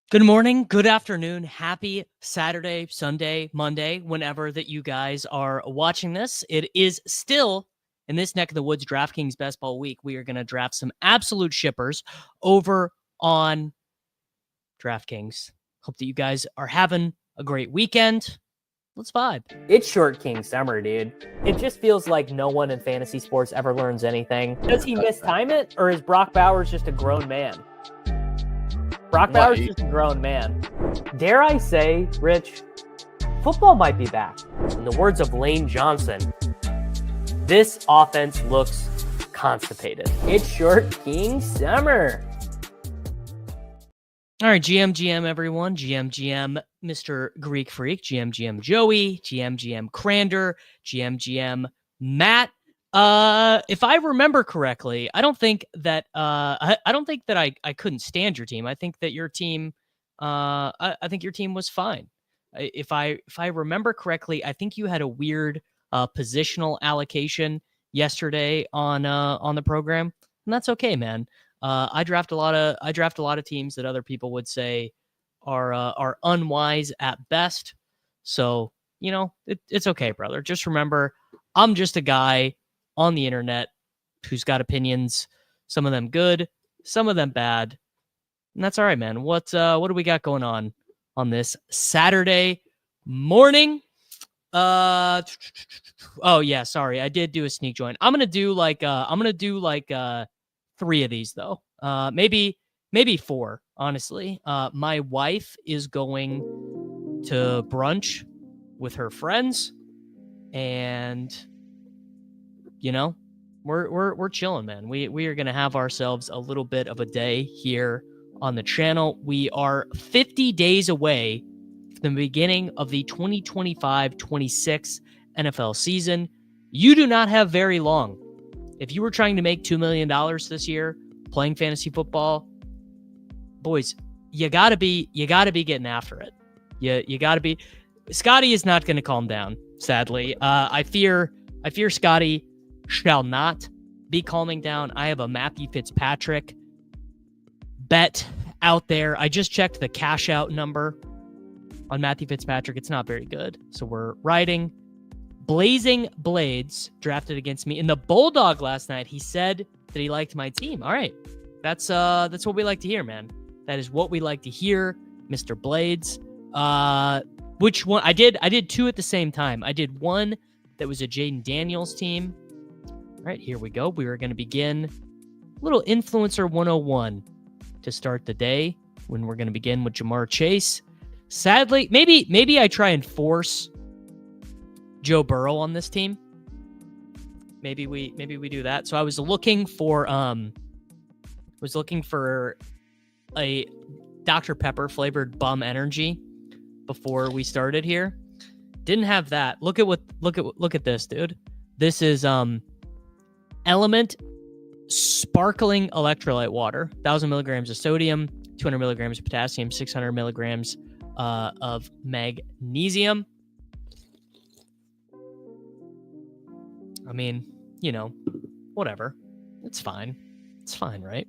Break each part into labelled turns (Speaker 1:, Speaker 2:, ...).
Speaker 1: Good morning, good afternoon, happy Saturday, Sunday, Monday, whenever that you guys are watching this. It is still in this neck of the woods, DraftKings Best Ball Week. We are going to draft some absolute shippers over on DraftKings. Hope that you guys are having a great weekend. Let's vibe. It's Short King Summer, dude. It just feels like no one in fantasy sports ever learns anything. Does he mistime it, or is Brock Bowers just a grown man? Brock Bowers is just a grown man. Dare I say, Rich, football might be back. In the words of Lane Johnson, this offense looks constipated. It's Short King Summer. All right, GM, everyone. GM, Mr. Greek Freak. GM, Joey. GM, Crander. GM, Matt. If I remember correctly, I don't think that I couldn't stand your team. I think that your team, I think your team was fine. If I remember correctly, I think you had a weird positional allocation yesterday on the program, and that's okay, man. I draft a lot of teams that other people would say are unwise at best. So it's okay, brother. Just remember, I'm just a guy on the internet who's got opinions, some of them good, some of them bad. And that's all right, man. What do we got going on this Saturday morning? Oh yeah, sorry. I did do a sneak join. I'm going to do like 3 of these though. Maybe 4, honestly. My wife is going to brunch with her friends, and we're chilling, man. We are going to have ourselves a little bit of a day here on the channel. We are 50 days away from the beginning of the 2025-26 NFL season. You do not have very long. If you were trying to make $2 million this year playing fantasy football, boys, you gotta be getting after it. You gotta be. Scotty is not going to calm down, sadly. I fear Scotty shall not be calming down. I have a Matthew Fitzpatrick bet out there. I just checked the cash out number on Matthew Fitzpatrick. It's not very good. So we're riding. Blazing Blades drafted against me in the Bulldog last night. He said that he liked my team. All right. That's what we like to hear, man. That is what we like to hear, Mr. Blades. Which one? I did 2 at the same time. I did one that was a Jayden Daniels team. All right, here we go. We are going to begin a little Influencer 101 to start the day, when we're going to begin with Jamar Chase. Sadly, maybe I try and force Joe Burrow on this team. Maybe we do that. So I was looking for a Dr. Pepper flavored bum energy before we started here. Didn't have that. Look at this, dude. This is Element sparkling electrolyte water. 1,000 milligrams of sodium, 200 milligrams of potassium, 600 milligrams of magnesium. I mean, whatever. It's fine. It's fine, right?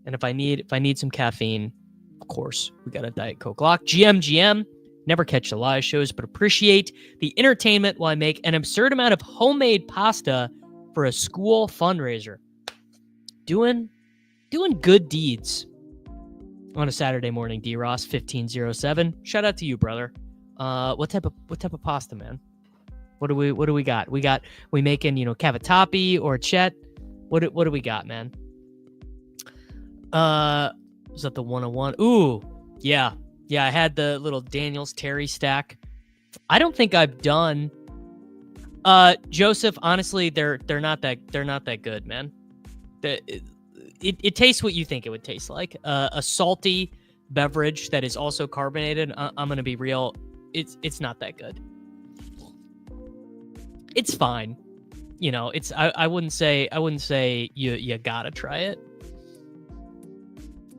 Speaker 1: And if I need some caffeine, of course, we got a Diet Coke lock. GM. Never catch the live shows, but appreciate the entertainment while I make an absurd amount of homemade pasta for a school fundraiser. Doing good deeds on a Saturday morning. D Ross 1507. Shout out to you, brother. What type of pasta, man? What do we got? We making cavatappi or chet? What do we got, man? Was that the 101? Ooh, yeah. I had the little Daniels Terry stack. I don't think I've done. Joseph, honestly, they're not that good, man. It tastes what you think it would taste like. A salty beverage that is also carbonated. I'm gonna be real. It's not that good. It's fine. It's I wouldn't say you gotta try it.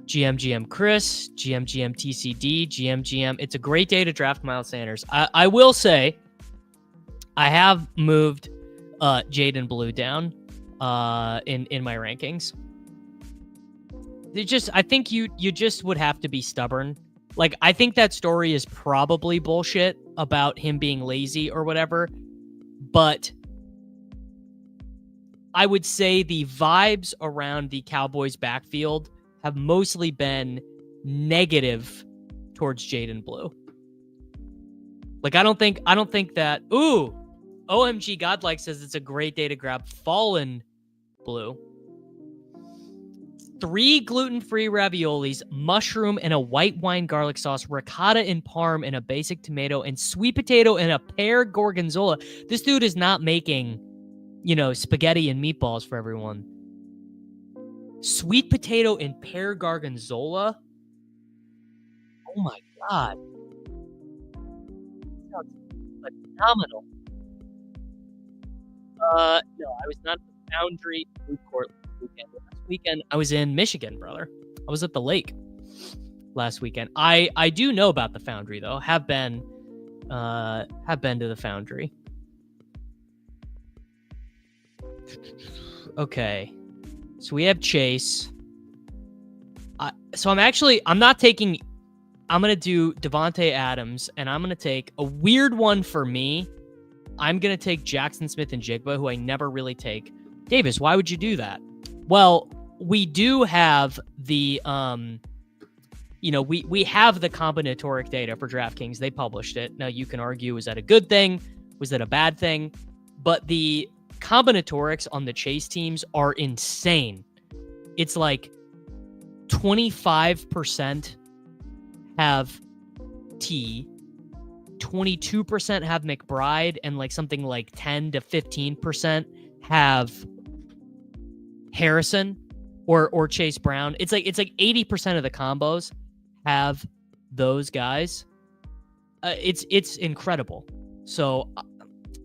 Speaker 1: GM Chris, GM TCD, GM. It's a great day to draft Miles Sanders. I will say, I have moved Jayden Blue down in my rankings. I think you just would have to be stubborn. Like, I think that story is probably bullshit about him being lazy or whatever, but I would say the vibes around the Cowboys backfield have mostly been negative towards Jayden Blue. Like, I don't think that, OMG Godlike says it's a great day to grab Fallen Blue. 3 gluten-free raviolis, mushroom and a white wine garlic sauce, ricotta and parm and a basic tomato, and sweet potato and a pear gorgonzola. This dude is not making, spaghetti and meatballs for everyone. Sweet potato and pear gorgonzola? Oh my God. That sounds phenomenal. No, I was not at the Foundry food court weekend. Last weekend, I was in Michigan, brother. I was at the lake last weekend. I do know about the Foundry though. Have been to the Foundry. Okay, so we have Chase. So I'm gonna do Devontae Adams, and I'm gonna take a weird one for me. I'm gonna take Jackson Smith and Jigba, who I never really take. Davis, why would you do that? Well, we do have the, we have the combinatoric data for DraftKings. They published it. Now, you can argue, is that a good thing? Was that a bad thing? But the combinatorics on the Chase teams are insane. It's like 25% have T, 22% have McBride, and like something like 10 to 15% have Harrison or Chase Brown. It's like 80% of the combos have those guys. It's incredible. So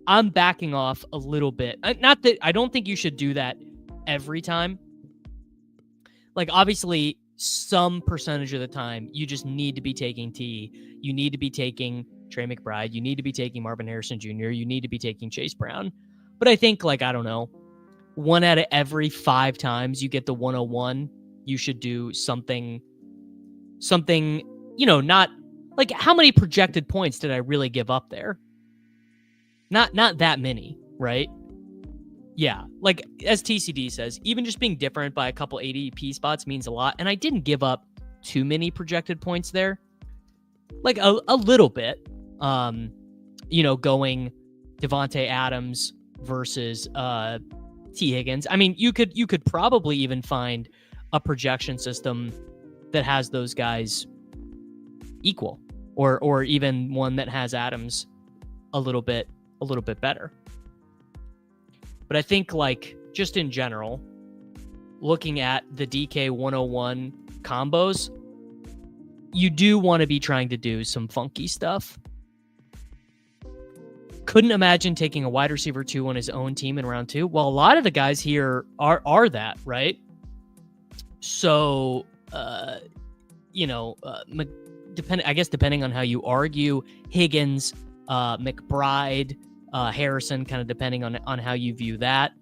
Speaker 1: I'm backing off a little bit. Not that I don't think you should do that every time. Like, obviously, some percentage of the time, you just need to be taking T. You need to be taking Trey McBride. You need to be taking Marvin Harrison Jr. You need to be taking Chase Brown. But I think, like, I don't know, 1 out of every 5 times you get the 101, you should do something, not like, how many projected points did I really give up there? Not that many, right? Yeah, like as TCD says, even just being different by a couple ADP spots means a lot. And I didn't give up too many projected points there. Like a little bit, going Devontae Adams versus T. Higgins. I mean, you could probably even find a projection system that has those guys equal, or even one that has Adams a little bit better. But I think, like, just in general, looking at the DK 101 combos, you do want to be trying to do some funky stuff. Couldn't imagine taking a wide receiver 2 on his own team in round 2. Well, a lot of the guys here are that, right? So, depending on how you argue, Higgins, McBride, Harrison, kind of depending on how you view that.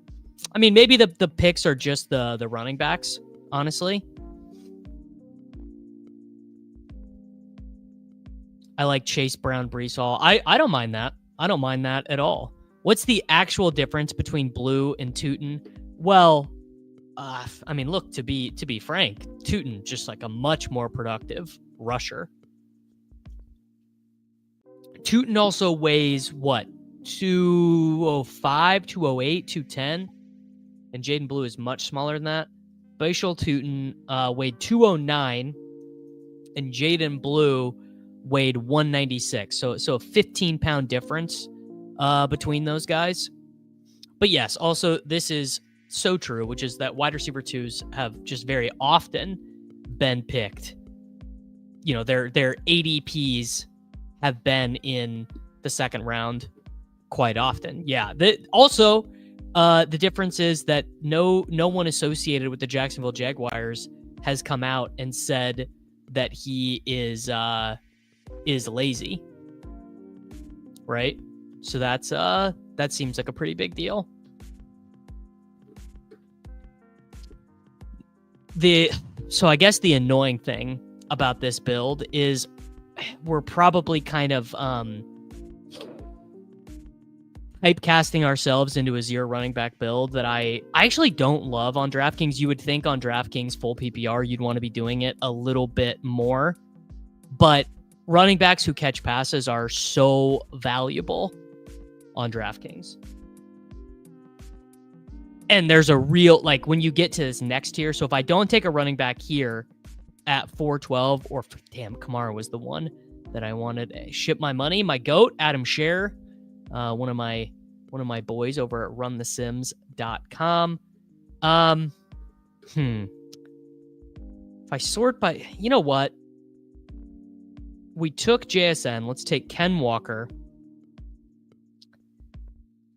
Speaker 1: I mean, maybe the picks are just the running backs, honestly. I like Chase Brown, Breece Hall. I don't mind that. I don't mind that at all. What's the actual difference between Blue and Tootin? Well, I mean, look, to be frank, Tootin just like a much more productive rusher. Tootin also weighs what? 205, 208, 210. And Jayden Blue is much smaller than that. Bashal Tootin weighed 209, and Jayden Blue weighed 196. So a 15-pound difference between those guys. But yes, also this is so true, which is that wide receiver 2s have just very often been picked. Their ADPs have been in the second round quite often. Yeah. The difference is that no one associated with the Jacksonville Jaguars has come out and said that he is lazy. Right? So that seems like a pretty big deal. So I guess the annoying thing about this build is we're probably kind of typecasting ourselves into a 0 running back build that I actually don't love on DraftKings. You would think on DraftKings full PPR, you'd want to be doing it a little bit more. But running backs who catch passes are so valuable on DraftKings. And there's a real, like, when you get to this next tier, so if I don't take a running back here at 412, or damn, Kamara was the one that I wanted. Ship my money, my GOAT, Adam Scher, one of my boys over at runthesims.com. If I sort by, you know what? We took JSN. Let's take Ken Walker.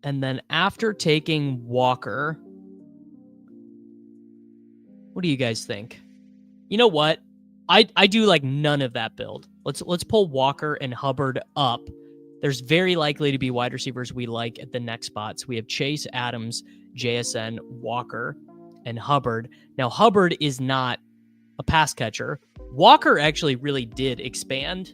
Speaker 1: And then after taking Walker, what do you guys think? You know what? I do like none of that build. Let's pull Walker and Hubbard up. There's very likely to be wide receivers we like at the next spots. We have Chase, Adams, JSN, Walker, and Hubbard. Now, Hubbard is not a pass catcher. Walker actually really did expand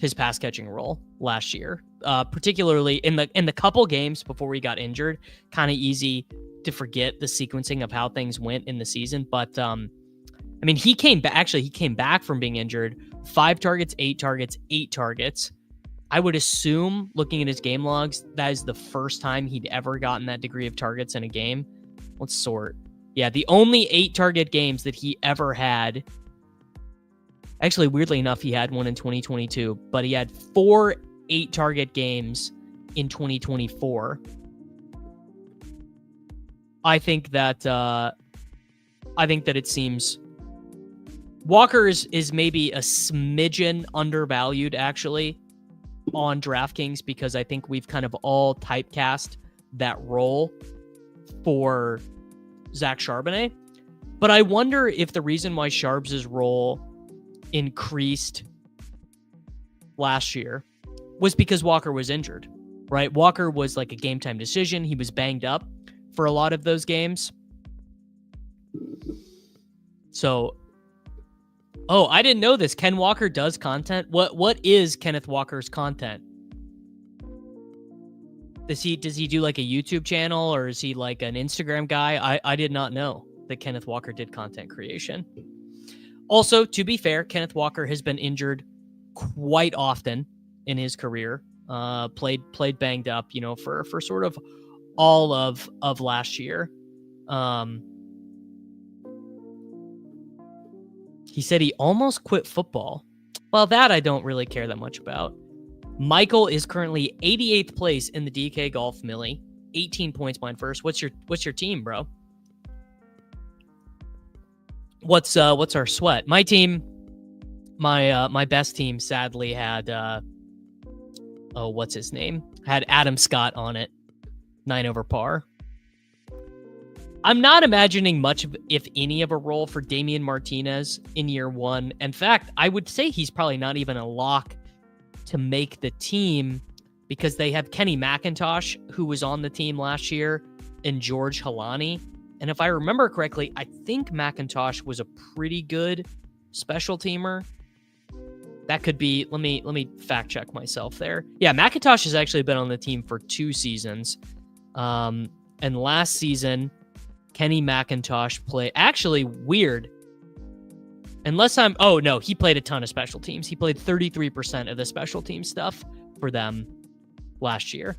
Speaker 1: his pass catching role last year, particularly in the couple games before he got injured. Kind of easy to forget the sequencing of how things went in the season, but I mean, he came back from being injured. 5 targets, 8 targets, 8 targets. I would assume, looking at his game logs, that is the first time he'd ever gotten that degree of targets in a game. Let's sort. Yeah, the only 8 target games that he ever had. Actually, weirdly enough, he had one in 2022, but he had 4 8 target games in 2024. I think that it seems Walker is maybe a smidgen undervalued, actually, on DraftKings, because I think we've kind of all typecast that role for Zach Charbonnet. But I wonder if the reason why Charbs' role increased last year was because Walker was injured, right? Walker was like a game time decision. He was banged up for a lot of those games. So, I didn't know this. Ken Walker does content. What is Kenneth Walker's content? Does he do like a YouTube channel, or is he like an Instagram guy? I did not know that Kenneth Walker did content creation. Also, to be fair, Kenneth Walker has been injured quite often in his career. Played banged up, for sort of all of last year. He said he almost quit football. Well, that I don't really care that much about. Michael is currently 88th place in the DK Golf Millie, 18 points behind first. What's your team, bro? What's our sweat? My team, my best team sadly had what's his name? Had Adam Scott on it, 9 over par. I'm not imagining much of, if any, of a role for Damian Martinez in year one. In fact, I would say he's probably not even a lock to make the team, because they have Kenny McIntosh, who was on the team last year, and George Halani. And if I remember correctly, I think McIntosh was a pretty good special teamer. That could be, let me fact check myself there. Yeah, McIntosh has actually been on the team for 2 seasons. And last season, Kenny McIntosh played, actually weird. He played a ton of special teams. He played 33% of the special team stuff for them last year.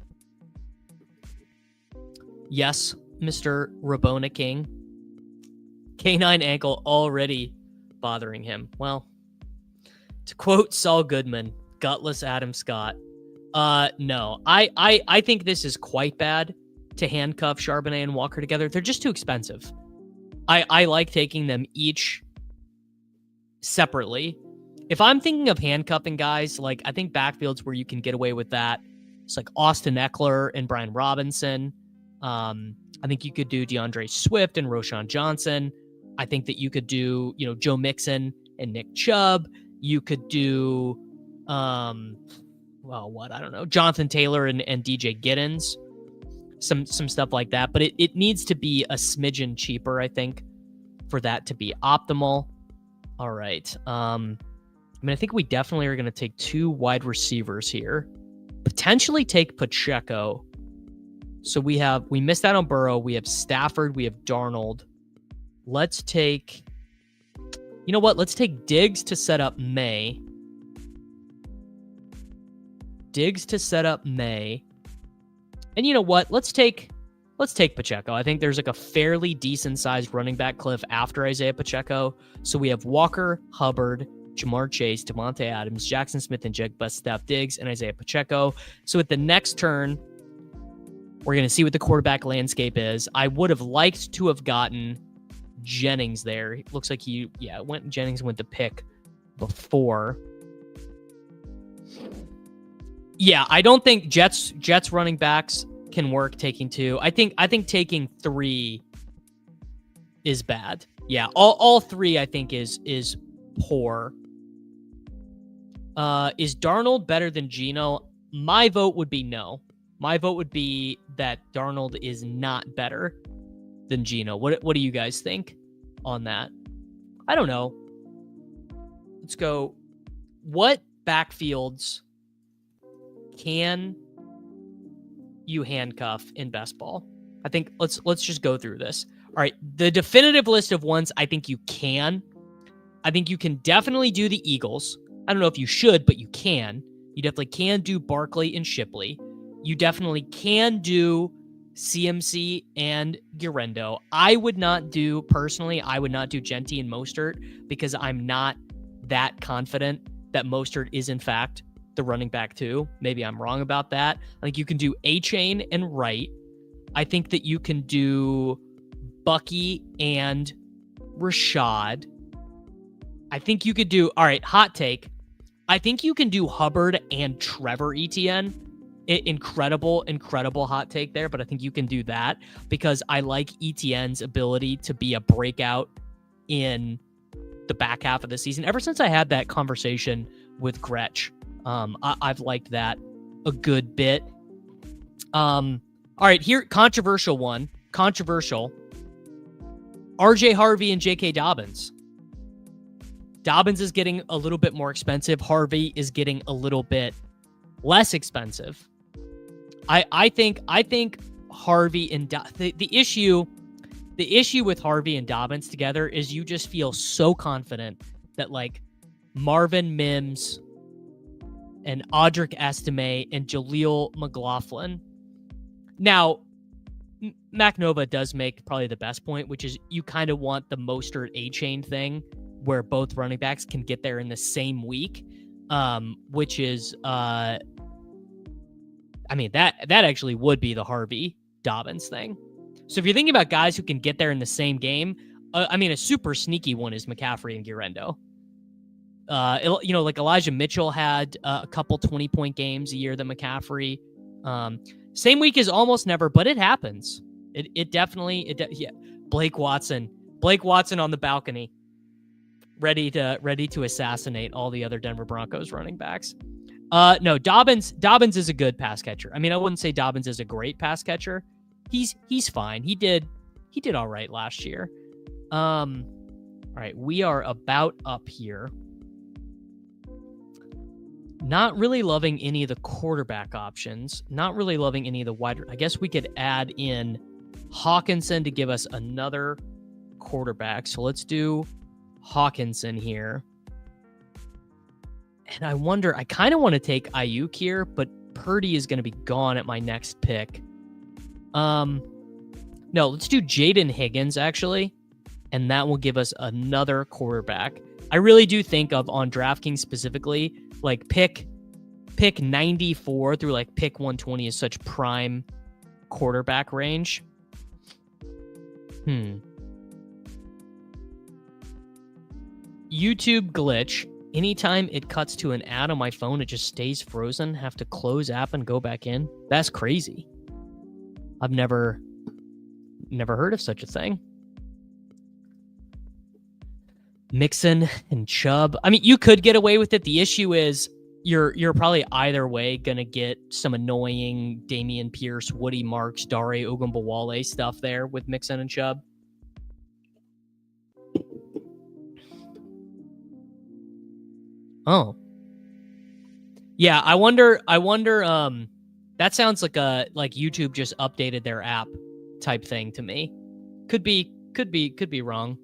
Speaker 1: Yes, Mr. Rabona King. Canine ankle already bothering him. Well, to quote Saul Goodman, gutless Adam Scott. No, I think this is quite bad to handcuff Charbonnet and Walker together. They're just too expensive. I like taking them each separately. If I'm thinking of handcuffing guys, like, I think backfields where you can get away with that, it's like Austin Eckler and Brian Robinson. I think you could do DeAndre Swift and Roshan Johnson. I think that you could do, Joe Mixon and Nick Chubb. You could do, I don't know, Jonathan Taylor and DJ Giddens. Some stuff like that, but it needs to be a smidgen cheaper, I think, for that to be optimal. All right. I think we definitely are going to take 2 wide receivers here. Potentially take Pacheco. So we missed out on Burrow. We have Stafford. We have Darnold. Let's take, you know what? Let's take Diggs to set up May. And you know what? Let's take Pacheco. I think there's like a fairly decent sized running back cliff after Isaiah Pacheco. So we have Walker, Hubbard, Jamar Chase, Devontae Adams, Jackson Smith and Jigba, Steph Diggs, and Isaiah Pacheco. So at the next turn, we're going to see what the quarterback landscape is. I would have liked to have gotten Jennings there. It looks like Jennings went to pick before. Yeah, I don't think Jets running backs can work taking 2. I think taking 3 is bad. Yeah, all 3 I think is poor. Is Darnold better than Geno? My vote would be no. My vote would be that Darnold is not better than Geno. What do you guys think on that? I don't know. Let's go. What backfields can you handcuff in best ball? I think let's just go through this. All right, the definitive list of ones I think you can. I think you can definitely do the Eagles. I don't know if you should, but you can. You definitely can do Barkley and Shipley. You definitely can do CMC and Guerrero. I would not do Genti and Mostert because I'm not that confident that Mostert is in fact the running back too. Maybe I'm wrong about that. I think you can do A-Chain and Wright. I think that you can do Bucky and Rashad. I think you could do, all right, hot take. I think you can do Hubbard and Trevor Etienne. Incredible hot take there, but I think you can do that because I like Etienne's ability to be a breakout in the back half of the season. Ever since I had that conversation with Gretsch, I've liked that a good bit. All right, here, controversial one. RJ Harvey and J.K. Dobbins. Dobbins is getting a little bit more expensive. Harvey is getting a little bit less expensive. I think Harvey and the issue with Harvey and Dobbins together is you just feel so confident that like Marvin Mims and Audric Estime and Jaleel McLaughlin. Now, MacNova does make probably the best point, which is you kind of want the Mostert A-Chain thing where both running backs can get there in the same week, which is, that actually would be the Harvey Dobbins thing. So if you're thinking about guys who can get there in the same game, a super sneaky one is McCaffrey and Guerrero. Like Elijah Mitchell had a couple 20-point games a year than McCaffrey. Same week is almost never, but it happens. It definitely. Blake Watson on the balcony, ready to assassinate all the other Denver Broncos running backs. No, Dobbins is a good pass catcher. I wouldn't say Dobbins is a great pass catcher. He's fine. He did all right last year. All right, we are about up here. Not really loving any of the quarterback options. Not really loving any of the wide. I guess we could add in Hawkinson to give us another quarterback. So let's do Hawkinson here. And I wonder, I kind of want to take Ayuk here, but Purdy is going to be gone at my next pick. No, let's do Jayden Higgins, actually. And that will give us another quarterback. I really do think of, on DraftKings specifically, like pick 94 through like pick 120 is such prime quarterback range. YouTube glitch. Anytime it cuts to an ad on my phone, it just stays frozen. Have to close app and go back in. That's crazy. I've never heard of such a thing. Mixon and Chubb. You could get away with it. The issue is you're probably either way gonna get some annoying Dameon Pierce, Woody Marks, Dare Ogunbowale stuff there with Mixon and Chubb. Oh. Yeah, I wonder that sounds like YouTube just updated their app type thing to me. Could be wrong.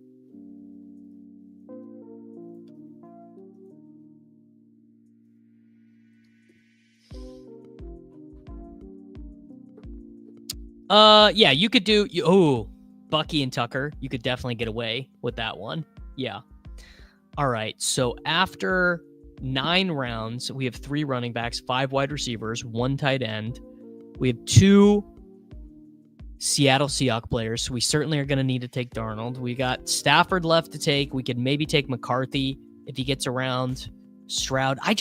Speaker 1: Yeah, you could do Bucky and Tucker. You could definitely get away with that one. Yeah. All right. So after 9 rounds, we have 3 running backs, 5 wide receivers, 1 tight end. We have 2 Seattle Seahawks players, so we certainly are going to need to take Darnold. We got Stafford left to take. We could maybe take McCarthy if he gets around. Stroud. I'll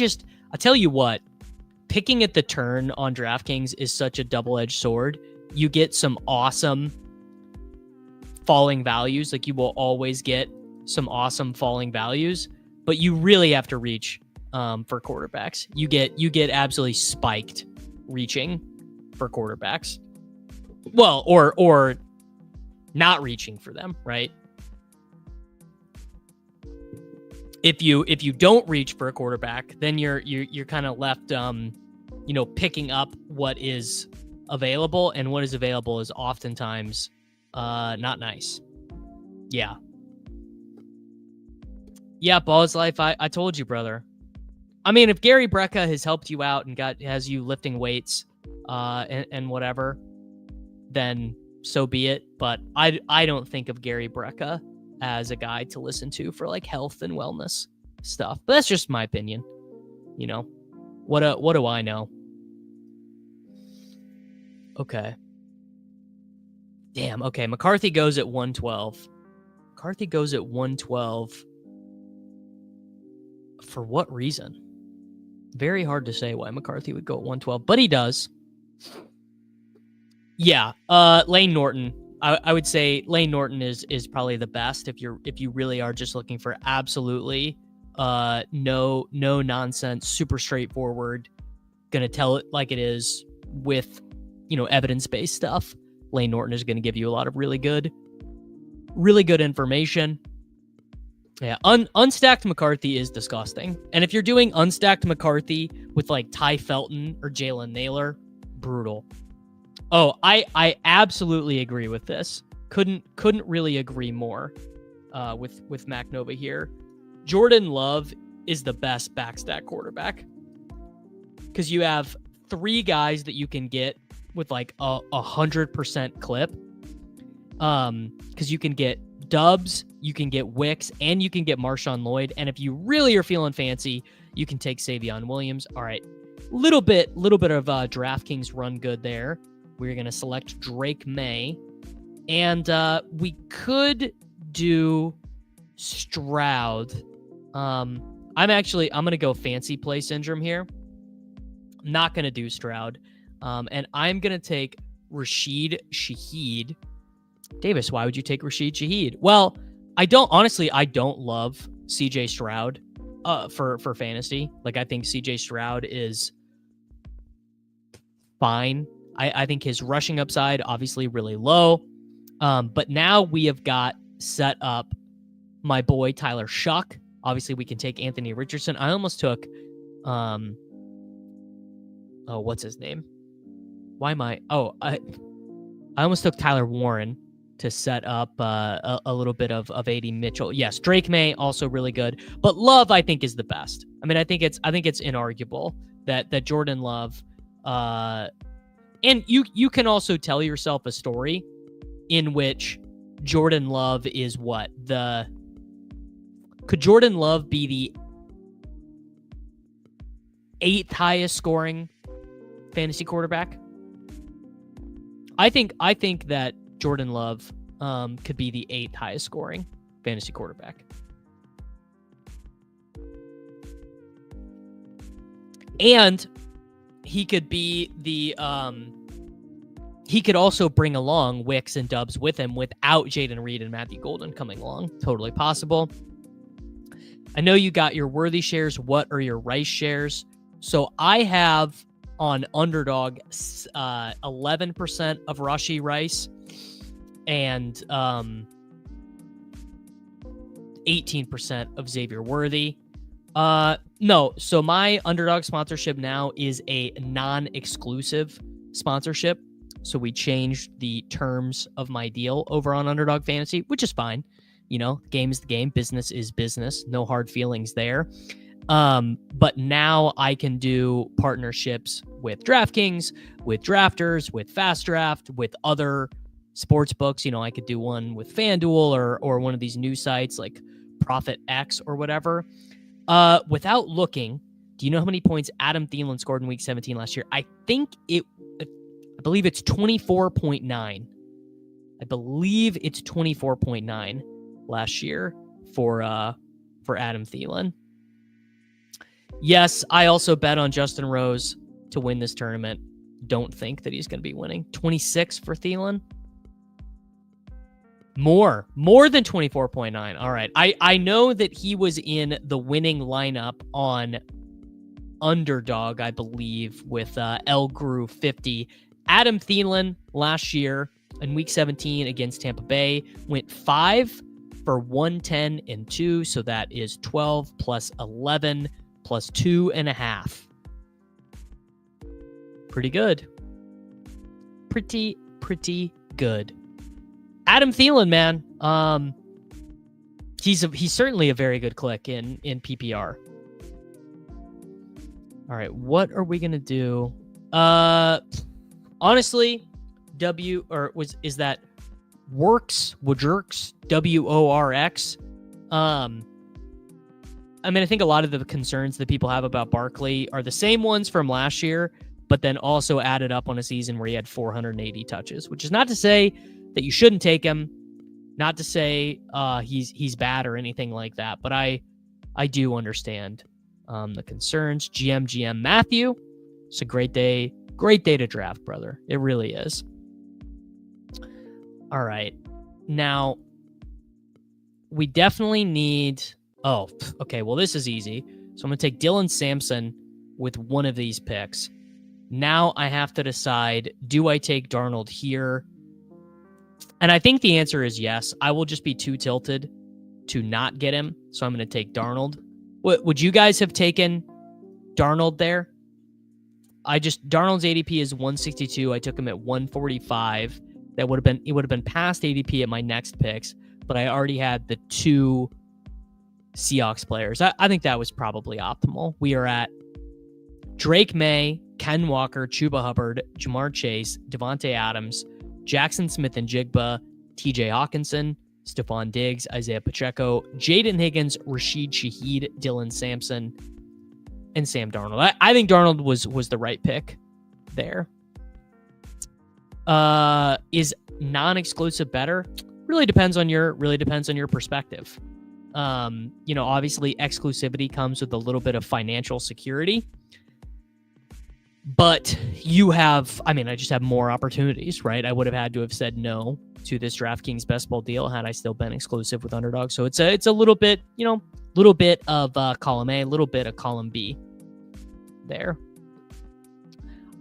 Speaker 1: tell you what, picking at the turn on DraftKings is such a double-edged sword. You get some awesome falling values. Like, you will always get some awesome falling values, but you really have to reach for quarterbacks. You get absolutely spiked reaching for quarterbacks. Well, or not reaching for them, right? If you don't reach for a quarterback, then you're kind of left picking up what is available, and what is available is oftentimes not nice. Yeah. Yeah, Ball's life. I told you, brother. I mean, if Gary Brecka has helped you out and has you lifting weights and whatever, then so be it. But I don't think of Gary Brecka as a guy to listen to for like health and wellness stuff. But that's just my opinion. You know, what do I know? Okay. Damn. Okay. McCarthy goes at 112. McCarthy goes at 112. For what reason? Very hard to say why McCarthy would go at 112, but he does. Yeah. Lane Norton. I would say Lane Norton is probably the best if you really are just looking for absolutely no nonsense, super straightforward, gonna tell it like it is with evidence-based stuff. Lane Norton is going to give you a lot of really good information. Yeah, unstacked McCarthy is disgusting. And if you're doing unstacked McCarthy with like Ty Felton or Jalen Naylor, brutal. Oh, I absolutely agree with this. Couldn't really agree more with Mac Nova here. Jordan Love is the best backstack quarterback because you have 3 guys that you can get with like 100% clip. Because you can get Dubs, you can get Wicks, and you can get Marshawn Lloyd. And if you really are feeling fancy, you can take Savion Williams. All right, little bit of DraftKings run good there. We're gonna select Drake May, and we could do Stroud. I'm gonna go fancy play syndrome here. I'm not gonna do Stroud. And I'm going to take Rashid Shaheed. Davis, why would you take Rashid Shaheed? Well, I don't love CJ Stroud for fantasy. Like, I think CJ Stroud is fine. I think his rushing upside, obviously really low. But now we have got set up my boy Tyler Shuck. Obviously, we can take Anthony Richardson. I almost took, what's his name? Why am I? I almost took Tyler Warren to set up a little bit of AD Mitchell. Yes, Drake May also really good, but Love I think is the best. I mean, I think it's inarguable that Jordan Love, and you can also tell yourself a story in which Jordan Love is what could Jordan Love be the 8th highest scoring fantasy quarterback? I think that Jordan Love could be the 8th highest scoring fantasy quarterback. And he could be he could also bring along Wicks and Dubs with him without Jayden Reed and Matthew Golden coming along. Totally possible. I know you got your Worthy shares. What are your Rice shares? So I have on Underdog 11% of Rashee Rice and 18% of Xavier Worthy. No. So my Underdog sponsorship now is a non-exclusive sponsorship. So we changed the terms of my deal over on Underdog Fantasy, which is fine. Game is the game. Business is business. No hard feelings there. But now I can do partnerships with DraftKings, with Drafters, with Fast Draft, with other sports books. I could do one with FanDuel or one of these new sites like Profit X or whatever. Without looking, do you know how many points Adam Thielen scored in Week 17 last year? I believe it's 24.9. I believe it's 24.9 last year for Adam Thielen. Yes, I also bet on Justin Rose to win this tournament. Don't think that he's going to be winning. 26 for Thielen. More than 24.9. All right. I know that he was in the winning lineup on Underdog, I believe, with El Gru 50. Adam Thielen last year in Week 17 against Tampa Bay went 5 for 110 and 2. So that is 12 plus 11 plus 2.5. Pretty good. Pretty good. Adam Thielen, man. He's certainly a very good click in PPR. All right, what are we gonna do? Honestly, is that Works WORX? I mean, I think a lot of the concerns that people have about Barkley are the same ones from last year, but then also added up on a season where he had 480 touches, which is not to say that you shouldn't take him, not to say he's bad or anything like that, but I do understand the concerns. GM Matthew, it's a great day to draft, brother. It really is. All right, now we definitely need. Oh, okay. Well, this is easy. So I'm gonna take Dylan Sampson with one of these picks. Now I have to decide: do I take Darnold here? And I think the answer is yes. I will just be too tilted to not get him. So I'm going to take Darnold. Would you guys have taken Darnold there? Darnold's ADP is 162. I took him at 145. It would have been past ADP at my next picks, but I already had the two Seahawks players. I think that was probably optimal. We are at Drake May, Ken Walker, Chuba Hubbard, Jamar Chase, Devontae Adams, Jackson Smith-Njigba, TJ Hawkinson, Stephon Diggs, Isaiah Pacheco, Jayden Higgins, Rashid Shaheed, Dylan Sampson, and Sam Darnold. I think Darnold was the right pick there. Is non-exclusive better? Really depends on your perspective. Obviously exclusivity comes with a little bit of financial security. But I just have more opportunities, right? I would have had to have said no to this DraftKings Best Ball deal had I still been exclusive with Underdog. So it's a little bit, little bit of column A, a little bit of column B there.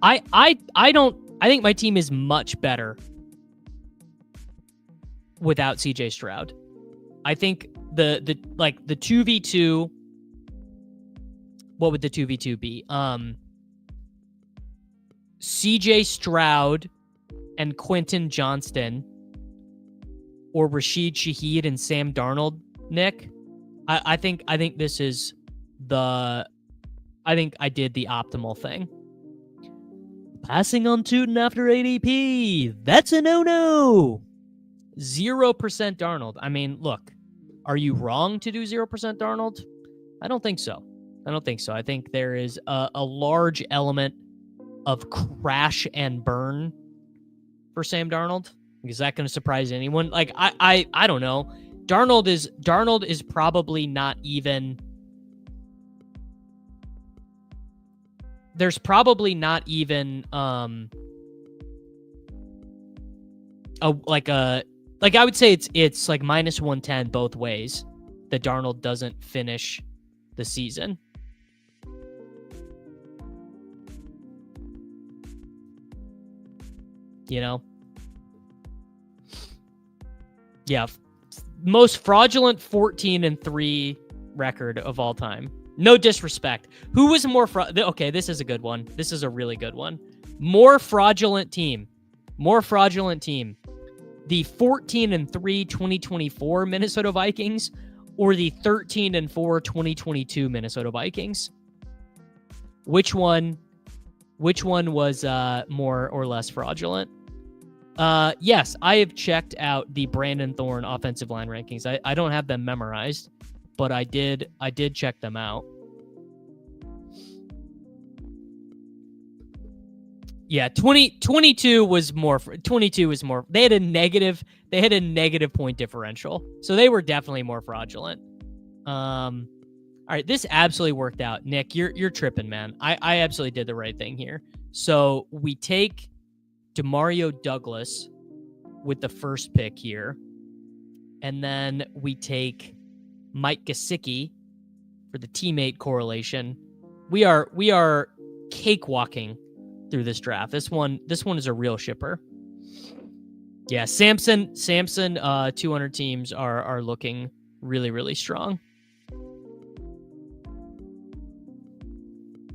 Speaker 1: I think my team is much better without CJ Stroud. I think the 2v2, what would the 2v2 be? CJ Stroud and Quentin Johnston, or Rashid Shaheed and Sam Darnold, Nick. I think this is I think I did the optimal thing. Passing on Tootin after ADP. That's a no-no. 0% Darnold. I mean, look, are you wrong to do 0% Darnold? I don't think so. I think there is a large element of crash and burn for Sam Darnold. Is that going to surprise anyone? Like, I don't know. Darnold is probably not even. There's probably not even I would say it's like minus 110 both ways that Darnold doesn't finish the season. Yeah, most fraudulent 14-3 record of all time. No disrespect. Who was more okay, this is a good one. This is a really good one. More fraudulent team. The 14-3 2024 Minnesota Vikings or the 13-4 2022 Minnesota Vikings? Which one was more or less fraudulent? Yes, I have checked out the Brandon Thorne offensive line rankings. I don't have them memorized, but I did check them out. Yeah, 22 was more. They had a negative point differential, so they were definitely more fraudulent. All right, this absolutely worked out. Nick, you're tripping, man. I absolutely did the right thing here. So we take Demario Douglas with the first pick here, and then we take Mike Gesicki for the teammate correlation. We are cakewalking through this draft. This one is a real shipper. Yeah, Samson 200 teams are looking really, really strong.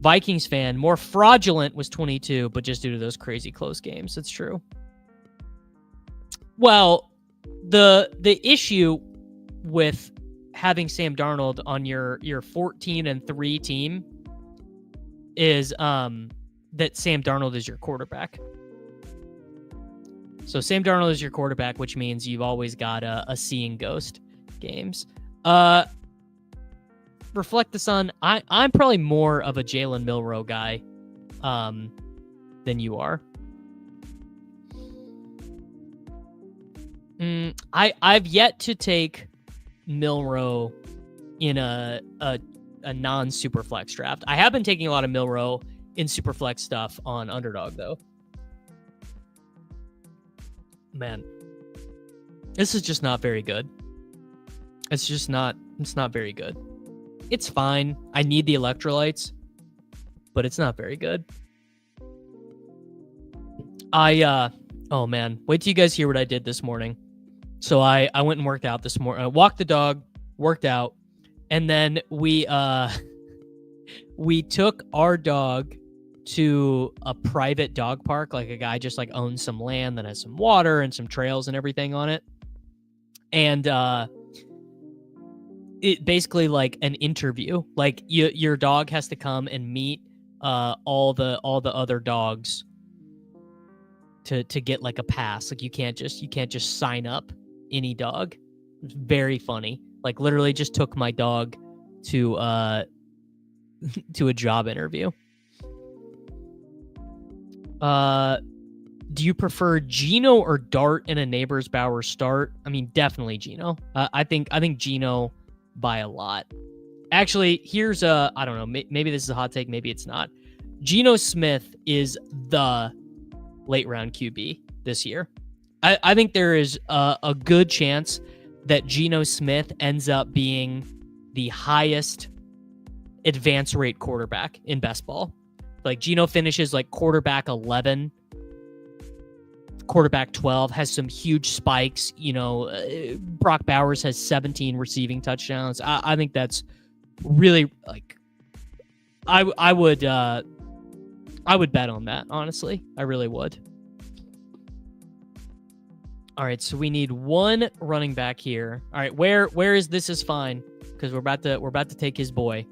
Speaker 1: Vikings fan, more fraudulent was 22, but just due to those crazy close games. That's true. Well, the issue with having Sam Darnold on your 14-3 team is that Sam Darnold is your quarterback. So Sam Darnold is your quarterback, which means you've always got a seeing ghost games. Reflect the Sun. I'm probably more of a Jalen Milroe guy than you are. I've yet to take Milroe in a non-super flex draft. I have been taking a lot of Milroe in super flex stuff on Underdog, though. Man, this is just not very good. It's not very good. It's fine. I need the electrolytes, but it's not very good. Oh man, wait till you guys hear what I did this morning. So I went and worked out this morning. I walked the dog, worked out, and then we took our dog to a private dog park. Like a guy just like owns some land that has some water and some trails and everything on it. And it basically like an interview. Like your dog has to come and meet all the other dogs to get like a pass. Like you can't just sign up any dog. It's very funny. Like literally just took my dog to to a job interview. Do you prefer Geno or Dart in a Neighbors Bower start? I mean, definitely Geno. I think Geno by a lot. Actually, here's I don't know, maybe this is a hot take, maybe it's not. Geno Smith is the late round QB this year. I think there is a good chance that Geno Smith ends up being the highest advance rate quarterback in best ball. Like Geno finishes like quarterback 11, quarterback 12, has some huge spikes. You know, Brock Bowers has 17 receiving touchdowns. I think that's really like, I would bet on that. Honestly, I really would. All right, so we need one running back here. All right, where is This Is Fine? Because we're about to take his boy.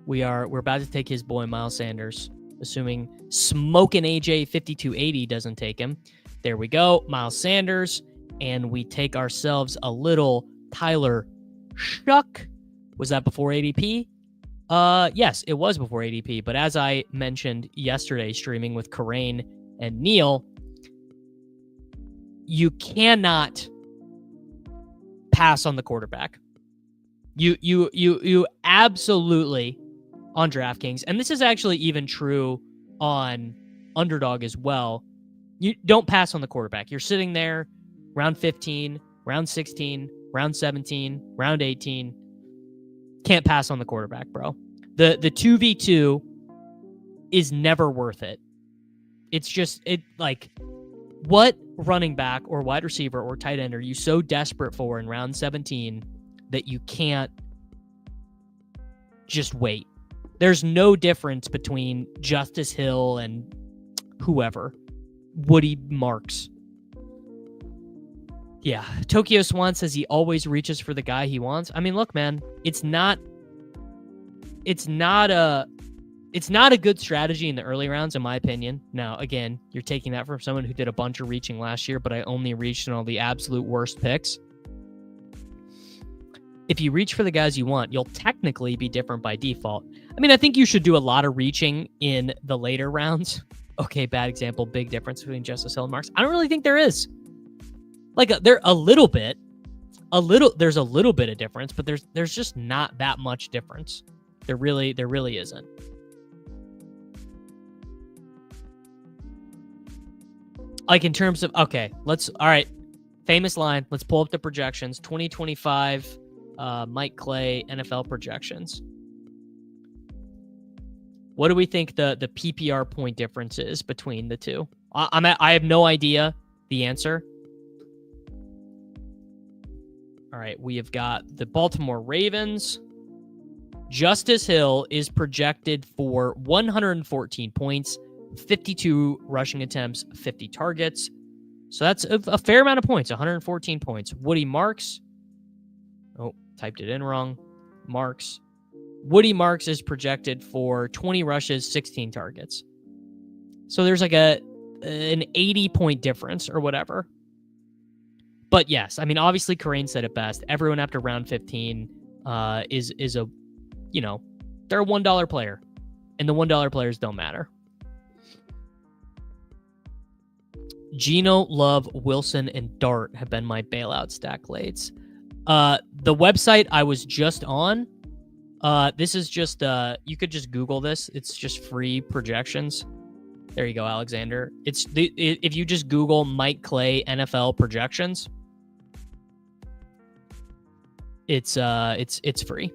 Speaker 1: We're about to take his boy Miles Sanders, assuming smoking AJ 5280 doesn't take him. There we go, Miles Sanders, and we take ourselves a little Tyler Shuck. Was that before ADP? Yes, it was before ADP. But as I mentioned yesterday, streaming with Karain and Neil, you cannot pass on the quarterback. You absolutely on DraftKings, and this is actually even true on Underdog as well. You don't pass on the quarterback. You're sitting there, round 15, round 16, round 17, round 18. Can't pass on the quarterback, bro. The 2v2 is never worth it. It's just like, what running back or wide receiver or tight end are you so desperate for in round 17 that you can't just wait. There's no difference between Justice Hill and whoever. Woody Marks. Yeah, Tokyo Swan says he always reaches for the guy he wants. I mean, look, man, it's not a good strategy in the early rounds, in my opinion. Now, again, you're taking that from someone who did a bunch of reaching last year, but I only reached in all the absolute worst picks. If you reach for the guys you want, you'll technically be different by default. I mean, I think you should do a lot of reaching in the later rounds. Okay, bad example, big difference between Justice Hill and Marks. I don't really think there is. Like, there's a little bit of difference, but there's just not that much difference. There really isn't. Like, in terms of, okay, all right, famous line. Let's pull up the projections. 2025 Mike Clay NFL projections. What do we think the PPR point difference is between the two? I have no idea the answer. All right, we have got the Baltimore Ravens. Justice Hill is projected for 114 points, 52 rushing attempts, 50 targets. So that's a fair amount of points, 114 points. Woody Marks. Oh, typed it in wrong. Woody Marks is projected for 20 rushes, 16 targets. So there's like an 80-point difference or whatever. But yes, I mean, obviously, Corain said it best. Everyone after round 15 is a, they're a $1 player, and the $1 players don't matter. Geno, Love, Wilson, and Dart have been my bailout stack lates. The website I was just on, this is just, you could just Google this. It's just free projections. There you go, Alexander. If you just Google Mike Clay NFL projections, it's free.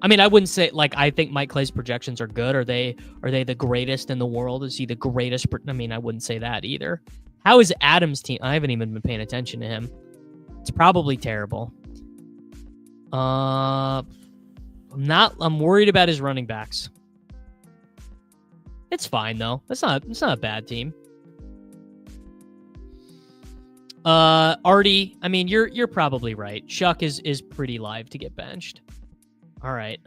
Speaker 1: I mean, I wouldn't say, like, I think Mike Clay's projections are good. Are they the greatest in the world? Is he the greatest? I mean, I wouldn't say that either. How is Adam's team? I haven't even been paying attention to him. It's probably terrible. I'm worried about his running backs. It's fine though. It's not a bad team. Artie, I mean, you're probably right. Shuck is pretty live to get benched. All right.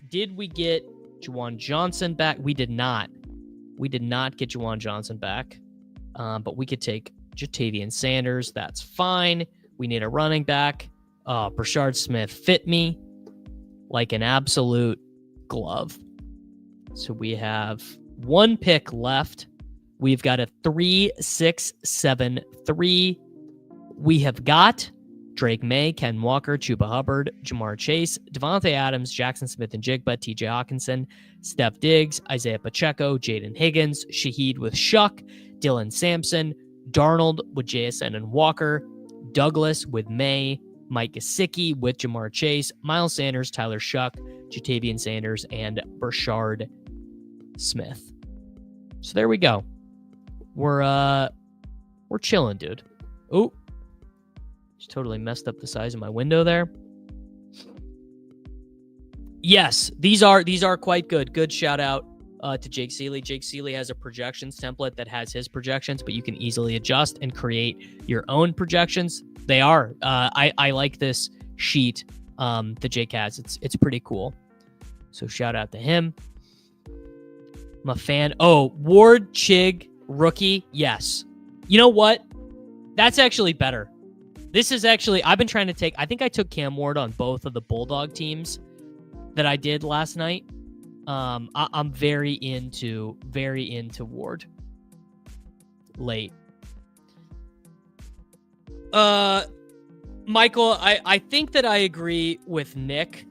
Speaker 1: Did we get Juwan Johnson back? We did not. We did not get Juwan Johnson back. But we could take Jatavian Sanders. That's fine. We need a running back. Brashard Smith fit me like an absolute glove. So we have one pick left. We've got a 3-6-7-3. We have got Drake May, Ken Walker, Chuba Hubbard, Jamar Chase, Devontae Adams, Jackson Smith-Njigba, TJ Hawkinson, Steph Diggs, Isaiah Pacheco, Jaden Higgins, Shaheed with Shuck, Dylan Sampson, Darnold with JSN and Walker, Douglas with May, Mike Gesicki with Jamar Chase, Miles Sanders, Tyler Shuck, Jatavian Sanders, and Brashard Smith. So there we go. We're chilling, dude. Oh, just totally messed up the size of my window there. Yes, these are quite good. Good shout out to Jake Seeley. Jake Seeley has a projections template that has his projections, but you can easily adjust and create your own projections. They are. I like this sheet that Jake has. It's pretty cool. So shout out to him. I'm a fan. Oh, Ward Chig rookie. Yes. You know what? That's actually better. This is actually, I've been trying to take, I think I took Cam Ward on both of the Bulldog teams that I did last night. I'm very into Ward late. Michael, I think that I agree with Nick,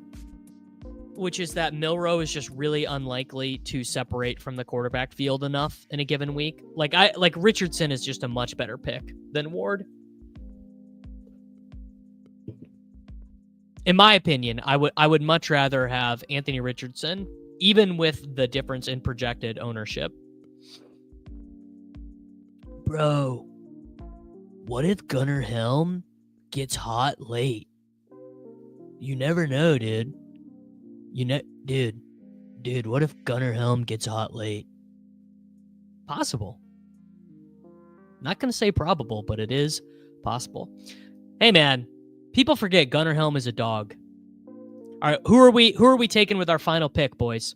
Speaker 1: which is that Milroe is just really unlikely to separate from the quarterback field enough in a given week. Like Richardson is just a much better pick than Ward. In my opinion, I would much rather have Anthony Richardson, even with the difference in projected ownership. Bro, what if Gunnar Helm gets hot late? You never know, dude. Dude, what if Gunnar Helm gets hot late? Possible. Not going to say probable, but it is possible. Hey, man, people forget Gunnar Helm is a dog. All right, who are we taking with our final pick, boys?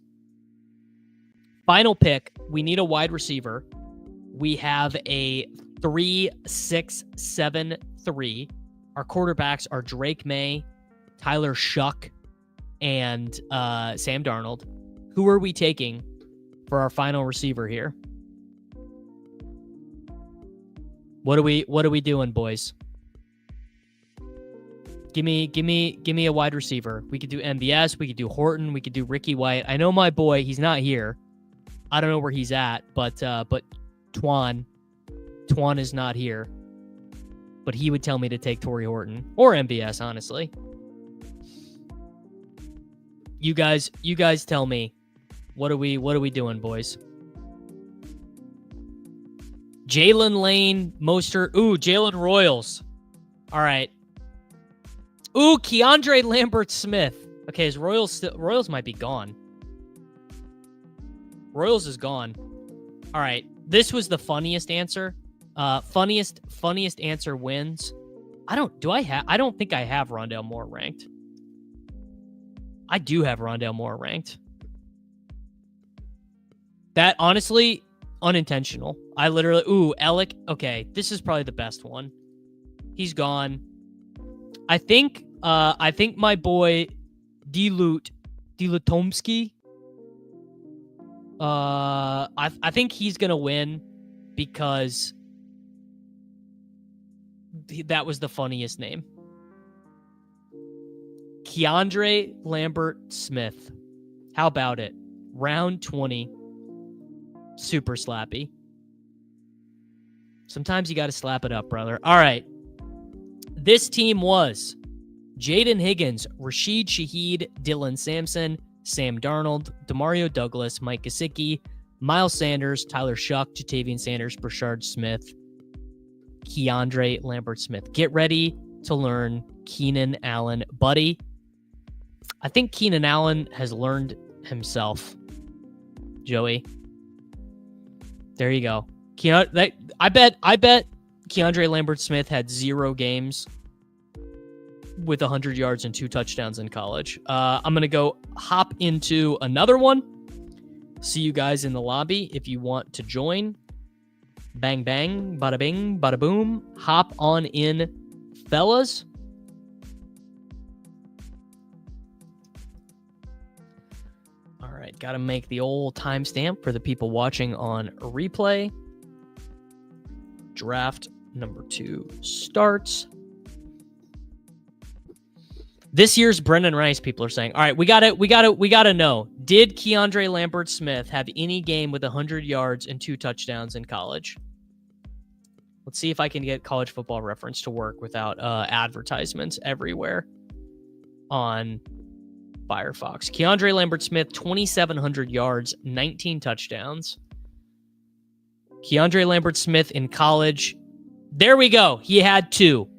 Speaker 1: Final pick. We need a wide receiver. We have a 3-6-7-3. Our quarterbacks are Drake May, Tyler Shuck, and Sam Darnold. Who are we taking for our final receiver here? What are we doing, boys? Give me a wide receiver. We could do MVS, we could do Horton, we could do Ricky White. I know my boy, he's not here. I don't know where he's at, but Twan is not here. But he would tell me to take Torrey Horton or MVS, honestly. You guys tell me. What are we doing, boys? Jalen Lane, Mostert. Ooh, Jalen Royals. All right. Ooh, Keandre Lambert-Smith. Okay, his Royals might be gone. Royals is gone. All right. This was the funniest answer. Funniest answer wins. I don't think I have Rondale Moore ranked. I do have Rondale Moore ranked. That, honestly, unintentional. I literally... Ooh, Alec. Okay, this is probably the best one. He's gone. I think my boy Dilutomsky. I think he's gonna win because that was the funniest name. Keandre Lambert-Smith. How about it? Round 20. Super slappy. Sometimes you got to slap it up, brother. All right. This team was Jayden Higgins, Rashid Shaheed, Dylan Sampson, Sam Darnold, Demario Douglas, Mike Gesicki, Miles Sanders, Tyler Shuck, Jatavian Sanders, Brashard Smith, Keandre Lambert-Smith. Get ready to learn Keenan Allen. Buddy, I think Keenan Allen has learned himself. Joey. There you go. I bet Keandre Lambert-Smith had 0 games with 100 yards and 2 touchdowns in college. I'm going to go hop into another one. See you guys in the lobby if you want to join. Bang, bang, bada bing, bada boom. Hop on in, fellas. All right, got to make the old timestamp for the people watching on replay. Draft number 2 starts. This year's Brendan Rice, people are saying. All right, we gotta know. Did Keandre Lambert-Smith have any game with 100 yards and 2 touchdowns in college? Let's see if I can get College Football Reference to work without advertisements everywhere on Firefox. Keandre Lambert-Smith, 2,700 yards, 19 touchdowns. Keandre Lambert-Smith in college. There we go. He had 2.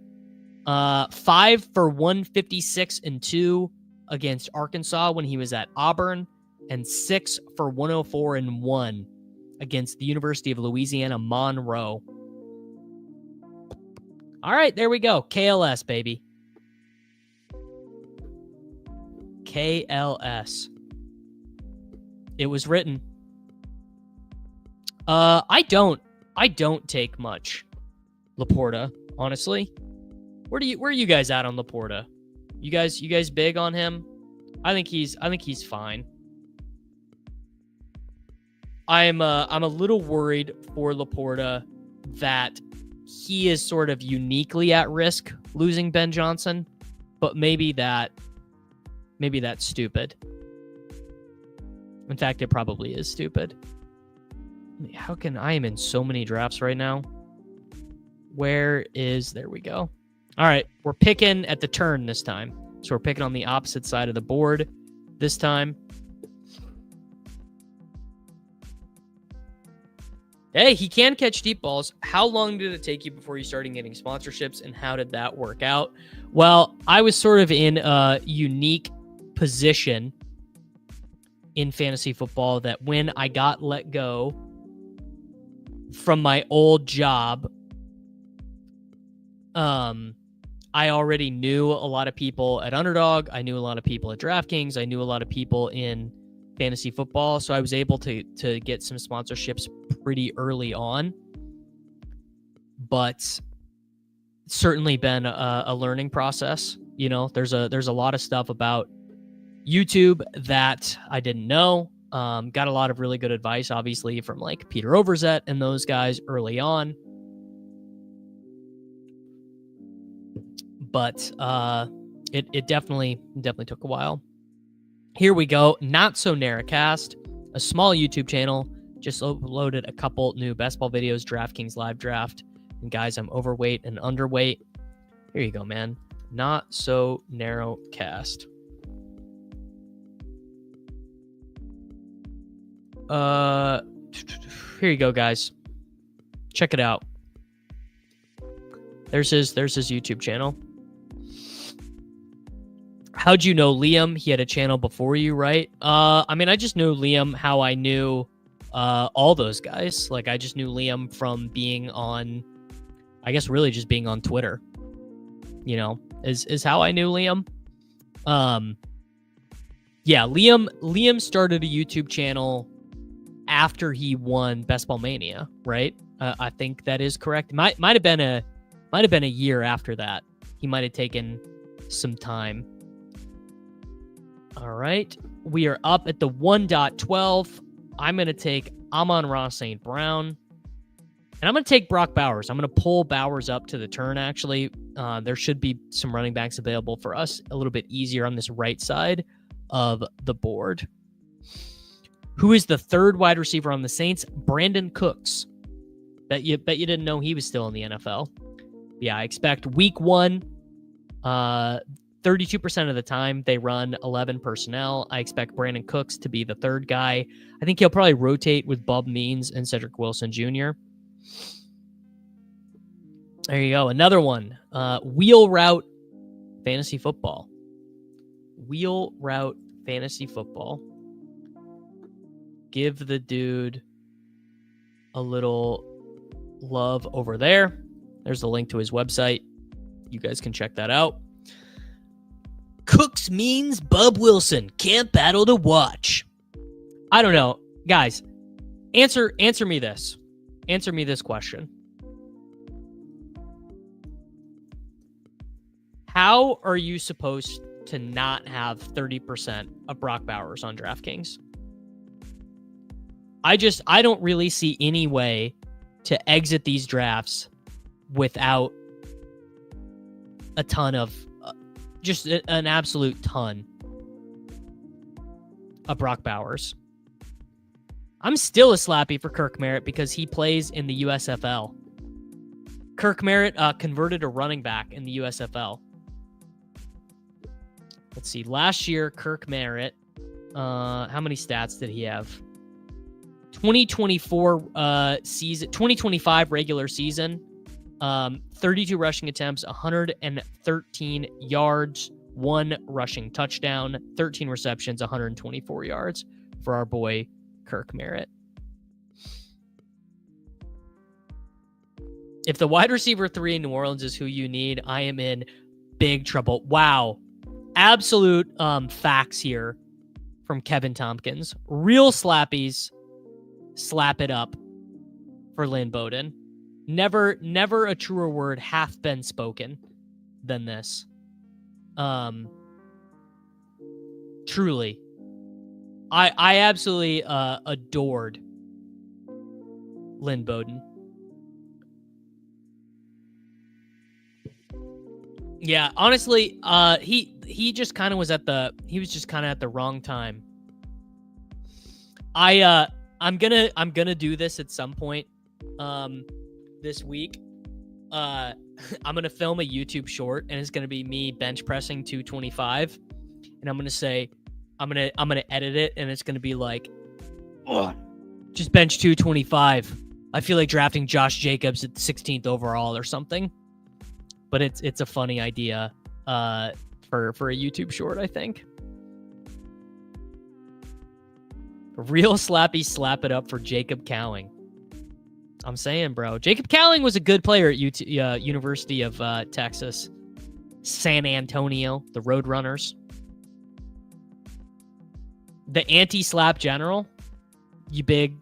Speaker 1: 5 for 156 and 2 against Arkansas when he was at Auburn, and 6 for 104 and 1 against the University of Louisiana Monroe. All right, there we go. KLS, baby. KLS. It was written. I don't take much Laporta, honestly. Where are you guys at on Laporta? You guys big on him? I think he's fine. I'm a little worried for Laporta that he is sort of uniquely at risk losing Ben Johnson, but maybe that's stupid. In fact, it probably is stupid. I am in so many drafts right now. There we go. All right, we're picking at the turn this time. So we're picking on the opposite side of the board this time. Hey, he can catch deep balls. How long did it take you before you started getting sponsorships, and how did that work out? Well, I was sort of in a unique position in fantasy football that when I got let go from my old job, I already knew a lot of people at Underdog. I knew a lot of people at DraftKings. I knew a lot of people in fantasy football. So I was able to get some sponsorships pretty early on. But it's certainly been a learning process. You know, there's a lot of stuff about YouTube that I didn't know. Got a lot of really good advice, obviously, from like Peter Overzet and those guys early on. But it definitely took a while. Here we go. Not So Narrowcast, a small YouTube channel. Just uploaded a couple new best ball videos, DraftKings live draft. And guys, I'm overweight and underweight. Here you go, man. Not So Narrowcast. Here you go, guys. Check it out. There's his YouTube channel. How'd you know Liam? He had a channel before you, right? I mean, I just knew Liam how I knew all those guys. Like, I just knew Liam from being on, I guess, really just being on Twitter. You know, is how I knew Liam. Yeah, Liam started a YouTube channel after he won Best Ball Mania, right? I think that is correct. Might have been a year after that. He might have taken some time. All right, we are up at the 1.12. I'm going to take Amon-Ra St. Brown, and I'm going to take Brock Bowers. I'm going to pull Bowers up to the turn, actually. There should be some running backs available for us a little bit easier on this right side of the board. Who is the third wide receiver on the Saints? Brandon Cooks. Bet you didn't know he was still in the NFL. Yeah, I expect week 1, 32% of the time they run 11 personnel. I expect Brandon Cooks to be the third guy. I think he'll probably rotate with Bub Means and Cedric Wilson Jr. There you go. Another one. Wheel Route Fantasy Football. Wheel Route Fantasy Football. Give the dude a little love over there. There's the link to his website. You guys can check that out. Cooks means Bub Wilson can't battle to watch. I don't know. Guys, answer me this. Answer me this question. How are you supposed to not have 30% of Brock Bowers on DraftKings? I don't really see any way to exit these drafts without a ton of, just an absolute ton of Brock Bowers. I'm still a slappy for Kirk Merritt because he plays in the USFL. Kirk Merritt converted a running back in the USFL. Let's see. Last year, Kirk Merritt, how many stats did he have? 2024 season, 2025 regular season, 32 rushing attempts, 113 yards, 1 rushing touchdown, 13 receptions, 124 yards for our boy Kirk Merritt. If the wide receiver 3 in New Orleans is who you need, I am in big trouble. Wow. Absolute facts here from Kevin Tompkins. Real slappies slap it up for Lynn Bowden. Never a truer word hath been spoken than this. Truly. I absolutely adored Lynn Bowden. Yeah, honestly, he just kind of was at the wrong time. I'm gonna do this at some point this week. I'm gonna film a YouTube short, and it's gonna be me bench pressing 225, and I'm gonna edit it, and it's gonna be like, just bench 225. I feel like drafting Josh Jacobs at the 16th overall or something. But it's a funny idea for a YouTube short, I think. Real slappy slap it up for Jacob Cowing. I'm saying, bro. Jacob Cowing was a good player at University of Texas. San Antonio, the Roadrunners. The anti-slap general. You big,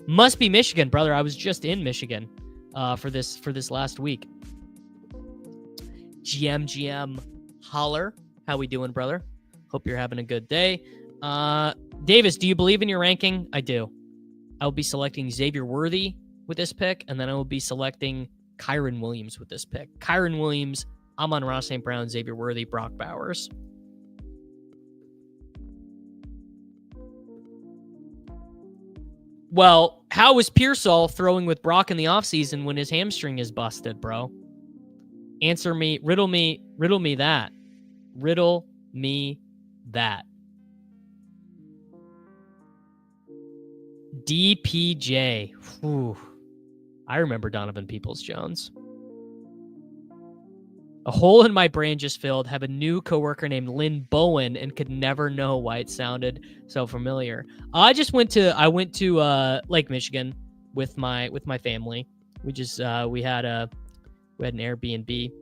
Speaker 1: must be Michigan, brother. I was just in Michigan for this last week. GM Holler. How we doing, brother? Hope you're having a good day. Davis, do you believe in your ranking? I do. I will be selecting Xavier Worthy with this pick, and then I will be selecting Kyron Williams with this pick. Kyron Williams, Amon-Ra St. Brown, Xavier Worthy, Brock Bowers. Well, how is Pearsall throwing with Brock in the offseason when his hamstring is busted, bro? Answer me, riddle me that. Riddle me that. DPJ. Whew. I remember Donovan Peoples-Jones. A hole in my brain just filled. Have a new coworker named Lynn Bowen and could never know why it sounded so familiar. I went to Lake Michigan with my family. We had an Airbnb.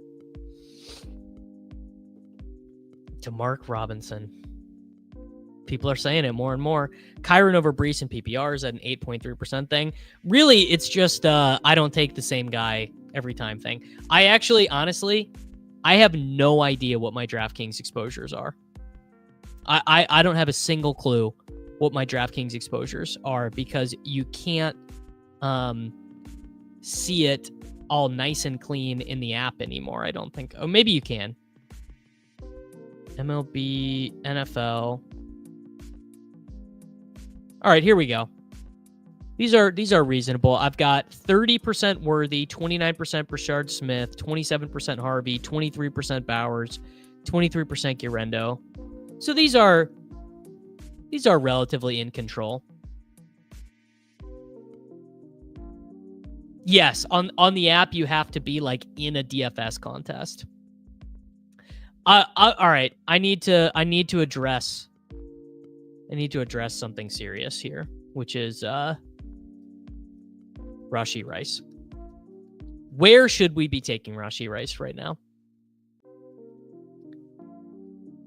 Speaker 1: To Mark Robinson. People are saying it more and more. Kyron over Brees and PPR is at an 8.3% thing. Really, it's just I don't take the same guy every time thing. I actually, honestly, I have no idea what my DraftKings exposures are. I don't have a single clue what my DraftKings exposures are because you can't see it all nice and clean in the app anymore, I don't think. Oh, maybe you can. MLB, NFL. All right, here we go. These are reasonable. I've got 30% Worthy, 29% Brashard Smith, 27% Harvey, 23% Bowers, 23% Guerrero. So these are relatively in control. Yes, on the app you have to be like in a DFS contest. All right, I need to address something serious here, which is Rashee Rice. Where should we be taking Rashee Rice right now?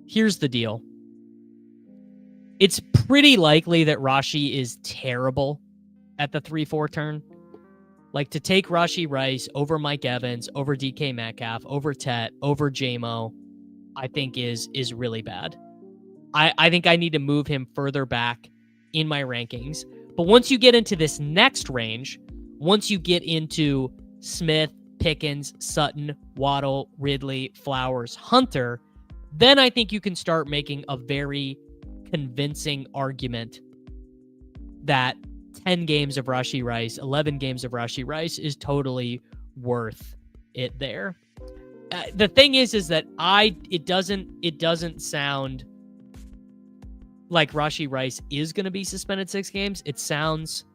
Speaker 1: Here's the deal. It's pretty likely that Rashee is terrible at the 3-4 turn. Like, to take Rashee Rice over Mike Evans, over DK Metcalf, over Tet, over JMO, I think is really bad. I think I need to move him further back in my rankings. But once you get into this next range, once you get into Smith, Pickens, Sutton, Waddle, Ridley, Flowers, Hunter, then I think you can start making a very convincing argument that 10 games of Rashee Rice, 11 games of Rashee Rice is totally worth it there. The thing is that it doesn't sound like Rashee Rice is going to be suspended 6 games. It sounds,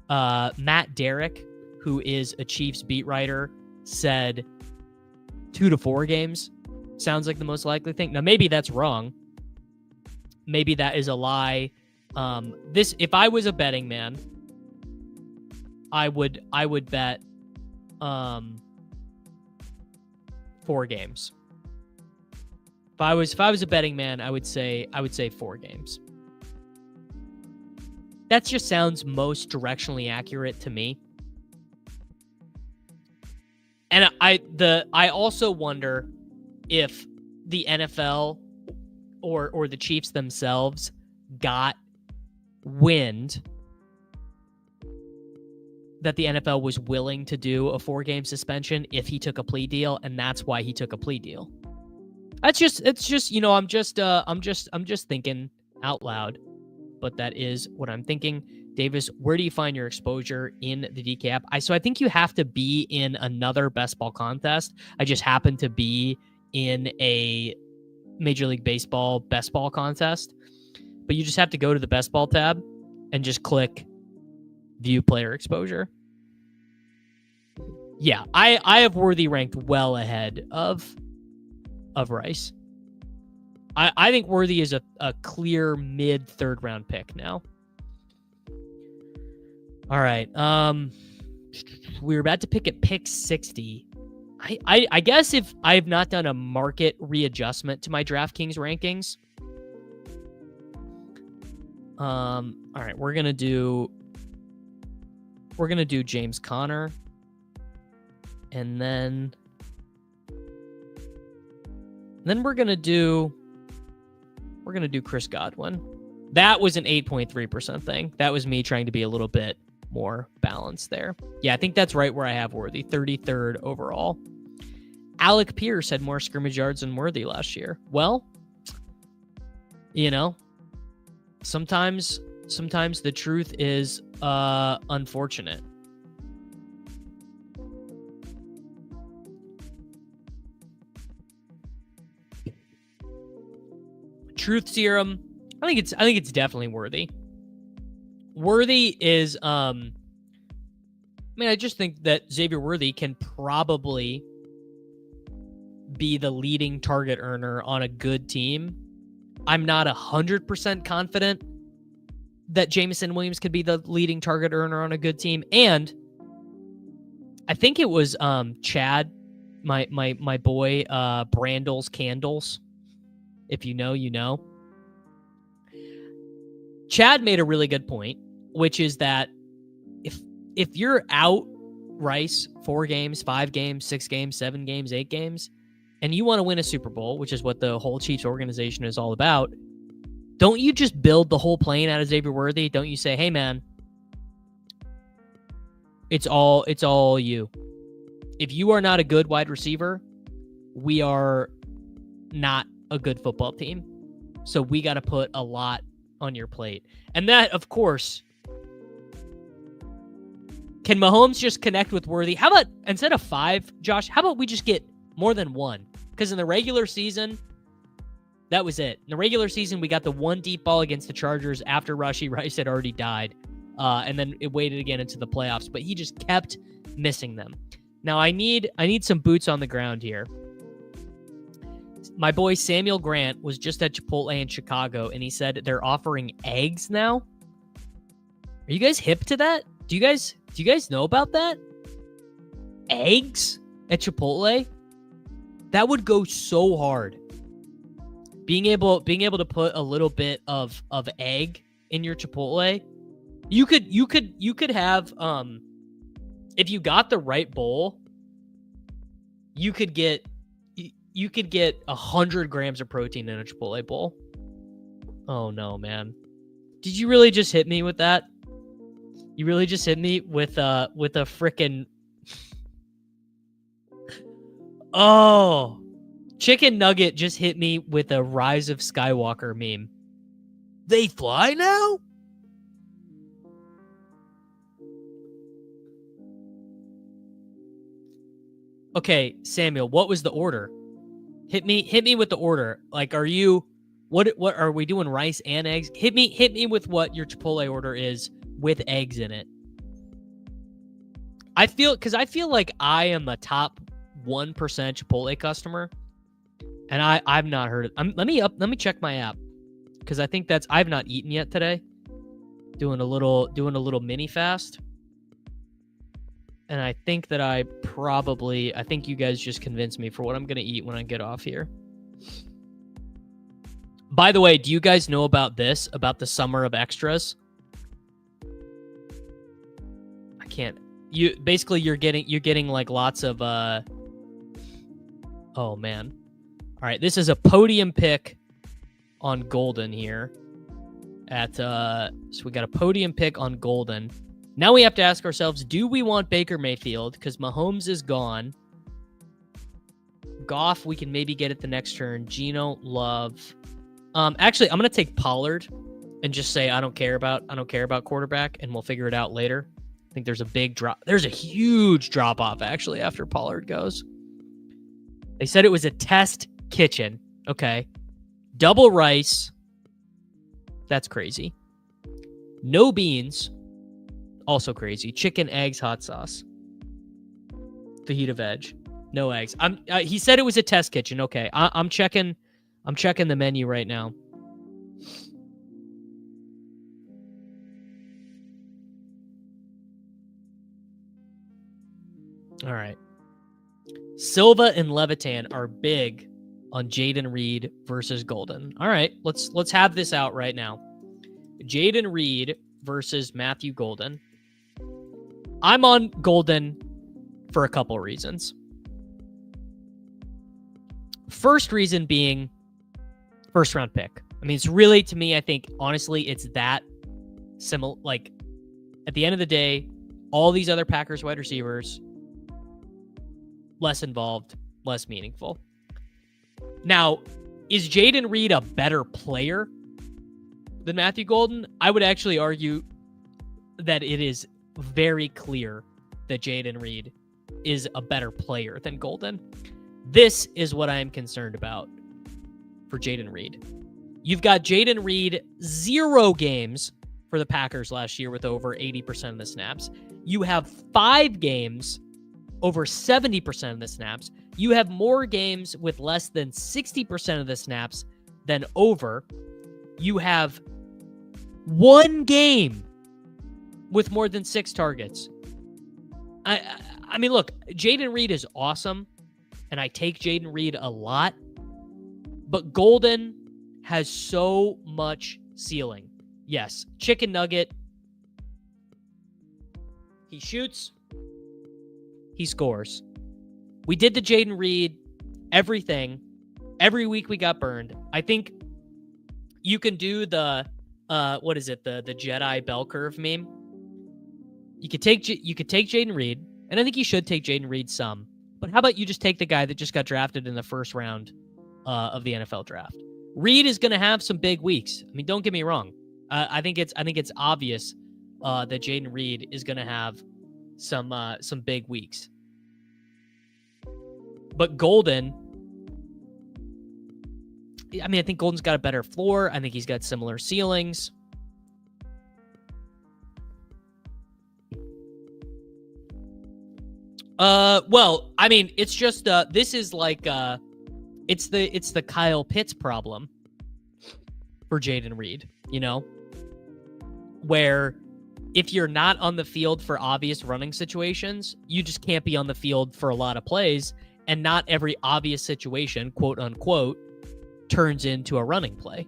Speaker 1: Matt Derrick, who is a Chiefs beat writer, said 2 to 4 games sounds like the most likely thing. Now, maybe that's wrong. Maybe that is a lie. If I was a betting man, I would bet 4 games. If I was a betting man, I would say 4 games. That just sounds most directionally accurate to me. And I also wonder if the NFL or the Chiefs themselves got wind that the NFL was willing to do a 4-game suspension if he took a plea deal, and that's why he took a plea deal. I'm just thinking out loud, but that is what I'm thinking. Davis, where do you find your exposure in the DK app? So I think you have to be in another best ball contest. I just happen to be in a Major League Baseball best ball contest, but you just have to go to the best ball tab and just click view player exposure. Yeah, I have Worthy ranked well ahead of Rice. I think Worthy is a clear mid third round pick now. All right. We were about to pick at pick 60. I guess if I have not done a market readjustment to my DraftKings rankings. All right, we're gonna do James Conner, and then we're gonna do Chris Godwin. That was an 8.3% thing. That was me trying to be a little bit more balanced there. Yeah, I think that's right where I have Worthy, 33rd overall. Alec Pierce had more scrimmage yards than Worthy last year. Well, sometimes the truth is unfortunate. Truth serum, I think it's definitely Worthy. Worthy is I just think that Xavier Worthy can probably be the leading target earner on a good team. I'm not 100% confident that Jameson Williams could be the leading target earner on a good team. And I think it was Chad, my boy, Brandel's Candles. If you know, you know. Chad made a really good point, which is that if you're out Rice 4 games, 5 games, 6 games, 7 games, 8 games, and you want to win a Super Bowl, which is what the whole Chiefs organization is all about, don't you just build the whole plane out of Xavier Worthy? Don't you say, hey, man, it's all you. If you are not a good wide receiver, we are not a good football team. So we got to put a lot on your plate. And that, of course, can Mahomes just connect with Worthy? How about, instead of 5, Josh, how about we just get more than 1? Because in the regular season, that was it. In the regular season, we got the 1 deep ball against the Chargers after Rashee Rice had already died. And then it waited again into the playoffs. But he just kept missing them. Now, I need some boots on the ground here. My boy Samuel Grant was just at Chipotle in Chicago, and he said they're offering eggs now. Are you guys hip to that? Do you guys know about that? Eggs at Chipotle? That would go so hard. Being able to put a little bit of egg in your Chipotle. You could have if you got the right bowl, you could get 100 grams of protein in a Chipotle bowl. Oh no, man. Did you really just hit me with that? You really just hit me with a frickin' Oh, Chicken Nugget just hit me with a Rise of Skywalker meme. They fly now? Okay, Samuel, what was the order? Hit me with the order. Like, are you what are we doing, rice and eggs? Hit me with what your Chipotle order is with eggs in it. I feel like I am a top 1% Chipotle customer, and I've not heard it. Let me check my app, because I think I've not eaten yet today. Doing a little mini fast, and I think that I think you guys just convinced me for what I'm gonna eat when I get off here. By the way, do you guys know about this? About the summer of extras? I can't. You're getting like lots of oh man. All right, this is a podium pick on Golden here. So we got a podium pick on Golden. Now we have to ask ourselves, do we want Baker Mayfield? Because Mahomes is gone. Goff, we can maybe get at the next turn. Geno, Love. Actually, I'm gonna take Pollard and just say I don't care about quarterback, and we'll figure it out later. I think there's a big drop. There's a huge drop off actually after Pollard goes. They said it was a test kitchen. Okay. Double rice. That's crazy. No beans. Also crazy. Chicken, eggs, hot sauce. Fajita veg. No eggs. He said it was a test kitchen. Okay. I'm checking I'm checking the menu right now. All right. Silva and Levitan are big on Jayden Reed versus Golden. All right, let's have this out right now. Jayden Reed versus Matthew Golden. I'm on Golden for a couple reasons. First reason being first round pick. I mean, it's really, to me, I think, honestly, it's that similar. Like, at the end of the day, all these other Packers wide receivers, less involved, less meaningful. Now, is Jayden Reed a better player than Matthew Golden? I would actually argue that it is very clear that Jayden Reed is a better player than Golden. This is what I am concerned about for Jayden Reed. You've got Jayden Reed 0 games for the Packers last year with over 80% of the snaps. You have 5 games over 70% of the snaps. You have more games with less than 60% of the snaps than over. You have 1 game with more than 6 targets. I mean, look, Jayden Reed is awesome, and I take Jayden Reed a lot, but Golden has so much ceiling. Yes, chicken nugget. He shoots. He scores. We did the Jayden Reed everything. Every week we got burned. I think you can do the what is it? The Jedi bell curve meme. You could take Jayden Reed, and I think you should take Jayden Reed some. But how about you just take the guy that just got drafted in the first round of the NFL draft? Reed is going to have some big weeks. I mean, don't get me wrong. I think it's obvious that Jayden Reed is going to have some big weeks. But Golden, I mean, I think Golden's got a better floor. I think he's got similar ceilings. Well, I mean, it's just this is like it's the Kyle Pitts problem for Jayden Reed, you know, where if you're not on the field for obvious running situations, you just can't be on the field for a lot of plays, and not every obvious situation, quote unquote, turns into a running play.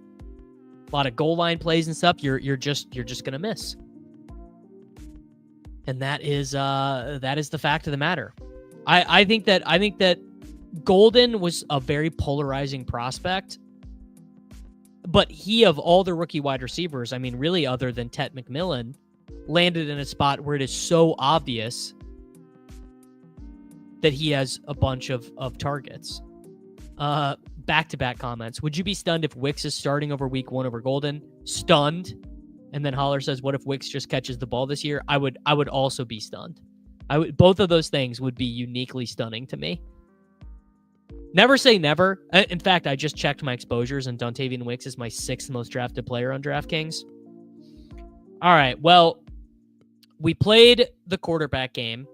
Speaker 1: A lot of goal line plays and stuff, you're just gonna miss. And that is the fact of the matter. I think that Golden was a very polarizing prospect, but he, of all the rookie wide receivers, I mean, really other than Tet McMillan, landed in a spot where it is so obvious that he has a bunch of targets. Back-to-back comments. Would you be stunned if Wicks is starting over week 1 over Golden? Stunned. And then Holler says, what if Wicks just catches the ball this year? I would also be stunned. Both of those things would be uniquely stunning to me. Never say never. In fact, I just checked my exposures, and Dontavian Wicks is my 6th most drafted player on DraftKings. All right, well, we played the quarterback game,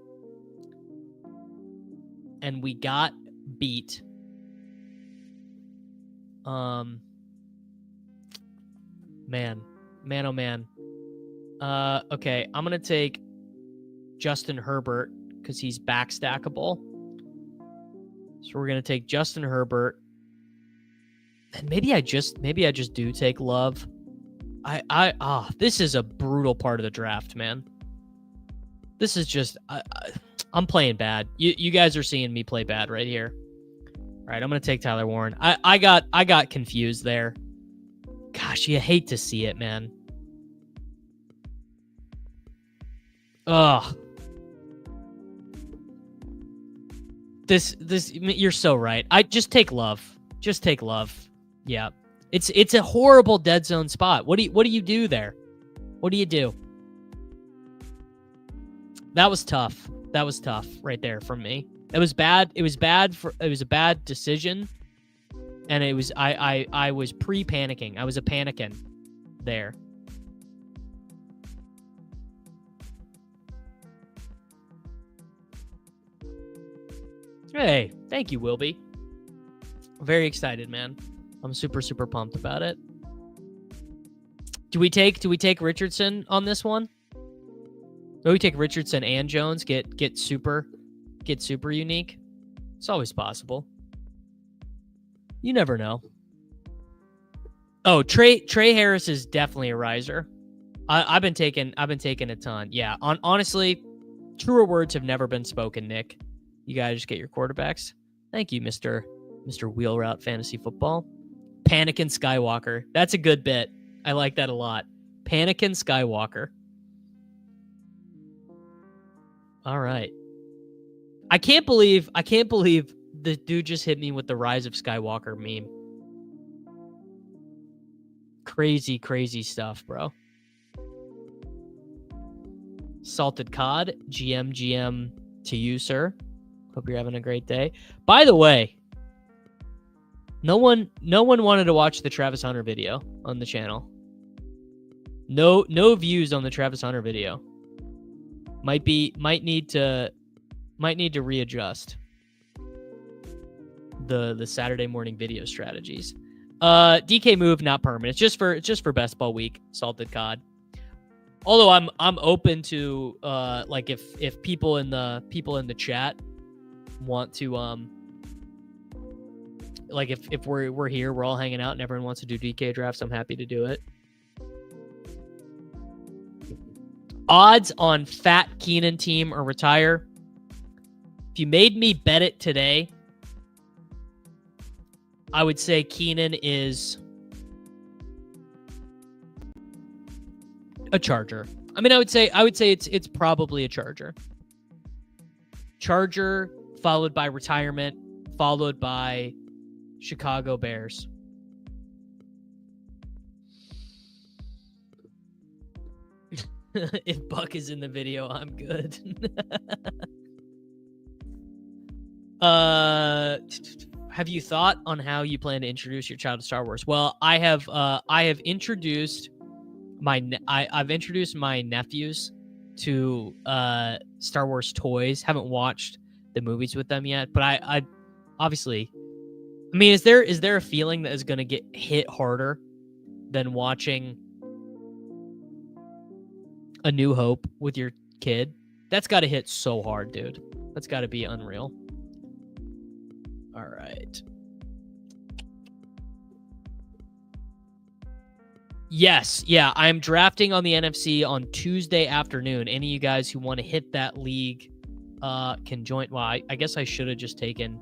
Speaker 1: and we got beat. Man, oh man. Okay, I'm going to take Justin Herbert because he's backstackable. So we're going to take Justin Herbert. And maybe I just do take Love. This is a brutal part of the draft, man. This is just I'm playing bad. You guys are seeing me play bad right here. All right, I'm going to take Tyler Warren. I got confused there. Gosh, you hate to see it, man. Ugh. This you're so right. I just take Love. Just take Love. Yeah. It's a horrible dead zone spot. What do you do there? What do you do? That was tough. That was tough right there from me. It was bad. It was a bad decision. And it was I was pre-panicking. I was a panicking there. Hey, thank you, Wilby. Very excited, man. I'm super, super pumped about it. Do we take Richardson on this one? Do we take Richardson and Jones? Get super unique? It's always possible. You never know. Oh, Trey Harris is definitely a riser. I've been taking a ton. Yeah, honestly, truer words have never been spoken, Nick. You gotta just get your quarterbacks. Thank you, Mr. Wheel Route Fantasy Football. Panickin' Skywalker. That's a good bit. I like that a lot. Panickin' Skywalker. All right. I can't believe the dude just hit me with the Rise of Skywalker meme. Crazy, crazy stuff, bro. Salted Cod, GM to you, sir. Hope you're having a great day. By the way, no one wanted to watch the Travis Hunter video on the channel. No views on the Travis Hunter video. Might need to readjust the Saturday morning video strategies. DK move, not permanent. It's just for best ball week. Salted Cod. Although I'm open to like if people in the chat want to like if we're here, we're all hanging out and everyone wants to do DK drafts, I'm happy to do it. Odds on fat Keenan team or retire. If you made me bet it today, I would say Keenan is a Charger. I mean, I would say it's probably a Charger. Charger followed by retirement, followed by Chicago Bears. If Buck is in the video, I'm good. Have you thought on how you plan to introduce your child to Star Wars? Well, I have introduced I've introduced my nephews to Star Wars toys. Haven't watched the movies with them yet, but I obviously, I mean, is there a feeling that is going to get hit harder than watching A New Hope with your kid? That's got to hit so hard, dude. That's got to be unreal. All right. Yes, yeah, I'm drafting on the NFC on Tuesday afternoon. Any of you guys who want to hit that league can join. Well, I guess I should have just taken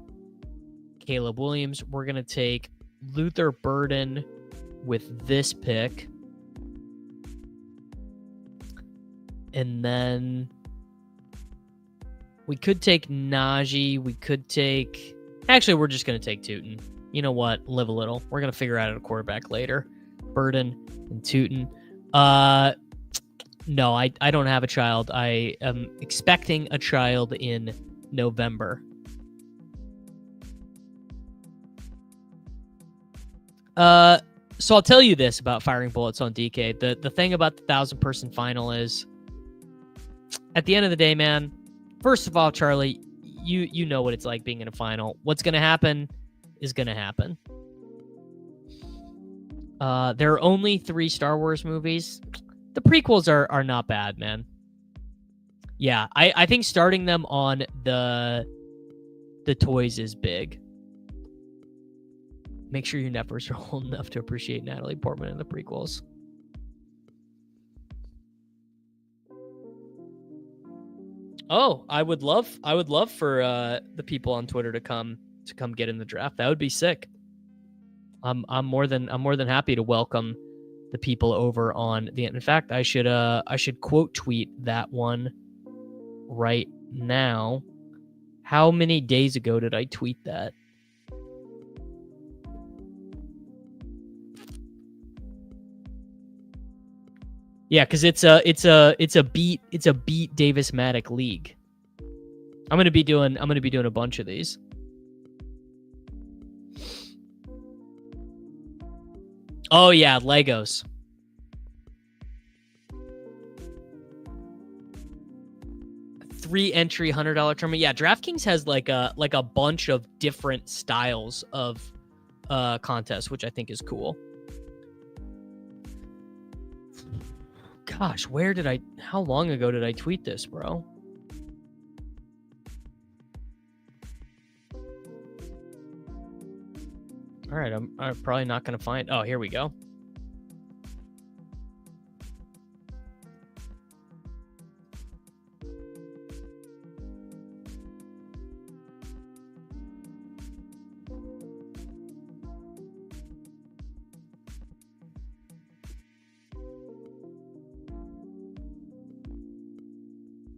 Speaker 1: Caleb Williams. We're going to take Luther Burden with this pick. And then we could take Najee. We could take... Actually, we're just going to take Tootin. You know what? Live a little. We're going to figure out a quarterback later. Burden and Tootin. No, I don't have a child. I am expecting a child in November. So I'll tell you this about firing bullets on DK. The thing about the 1,000-person final is, at the end of the day, man, first of all, Charlie, you know what it's like being in a final. What's going to happen is going to happen. There are only 3 Star Wars movies. The prequels are not bad, man. Yeah, I think starting them on the toys is big. Make sure your nevers are old enough to appreciate Natalie Portman in the prequels. Oh, I would love for the people on Twitter to come get in the draft. That would be sick. I'm more than happy to welcome the people over on the. In fact, I should quote tweet that one right now. How many days ago did I tweet that? Yeah, because it's a beat Davis Maddock league. I'm gonna be doing a bunch of these. Oh yeah, Legos. 3-entry $100 tournament. Yeah, DraftKings has like a bunch of different styles of contest, which I think is cool. Gosh, how long ago did I tweet this, bro? All right, I'm probably not going to find... Oh, here we go.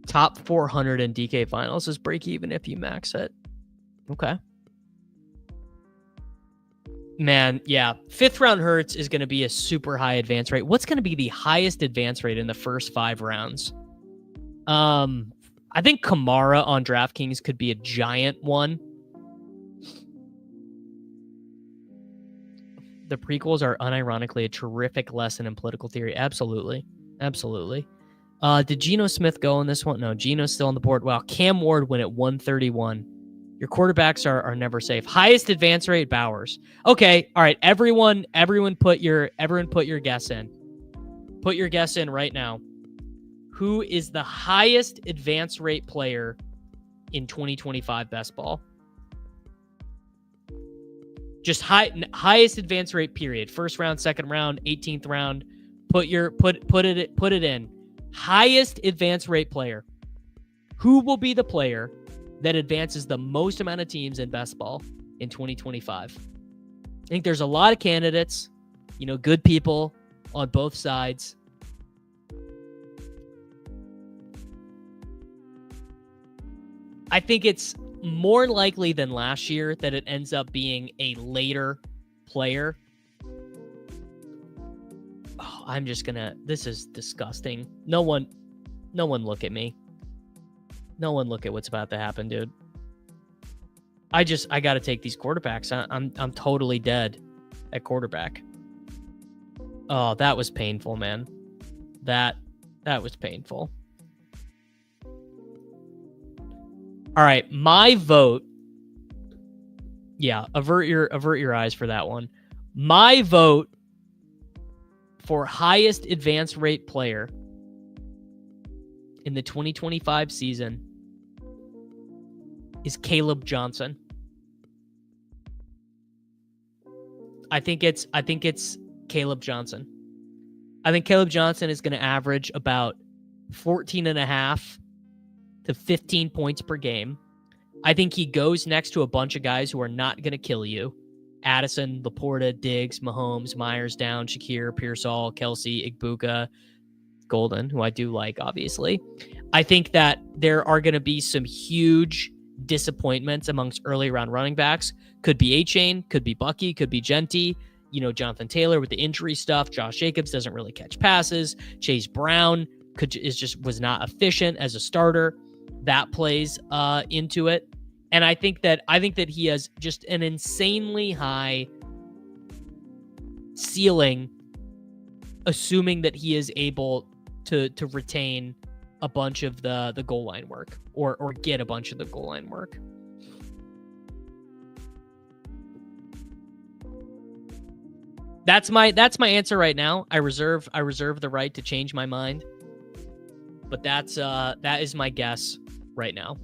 Speaker 1: Top 400 in DK finals is break even if you max it. Okay. Man, yeah. 5th round Hurts is going to be a super high advance rate. What's going to be the highest advance rate in the first 5 rounds? I think Kamara on DraftKings could be a giant one. The prequels are unironically a terrific lesson in political theory. Absolutely. Absolutely. Did Geno Smith go on this one? No, Geno's still on the board. Wow, Cam Ward went at 131. Your quarterbacks are never safe. Highest advance rate, Bowers. Okay, all right. Everyone put your guess in. Put your guess in right now. Who is the highest advance rate player in 2025 best ball? Just highest advance rate period. First round, second round, 18th round. Put it in. Highest advance rate player. Who will be the player that advances the most amount of teams in best ball in 2025? I think there's a lot of candidates, good people on both sides. I think it's more likely than last year that it ends up being a later player. Oh, this is disgusting. No one look at me. No one look at what's about to happen, dude. I got to take these quarterbacks. I'm totally dead at quarterback. Oh, that was painful, man. That was painful. All right, my vote. Yeah, avert your eyes for that one. My vote for highest advance rate player in the 2025 season is Caleb Johnson. I think it's Caleb Johnson. I think Caleb Johnson is going to average about 14.5 to 15 points per game. I think he goes next to a bunch of guys who are not going to kill you. Addison, Laporta, Diggs, Mahomes, Myers, Down, Shakir, Pearsall, Kelsey, Igbuka, Golden, who I do like, obviously. I think that there are going to be some huge disappointments amongst early round running backs. Could be A-Chain, could be Bucky, could be Genty, Jonathan Taylor with the injury stuff. Josh Jacobs doesn't really catch passes. Chase Brown was not efficient as a starter. That plays into it. And I think that he has just an insanely high ceiling, assuming that he is able to retain a bunch of the goal line work or get a bunch of the goal line work. That's my answer right now. I reserve the right to change my mind, but that is my guess right now.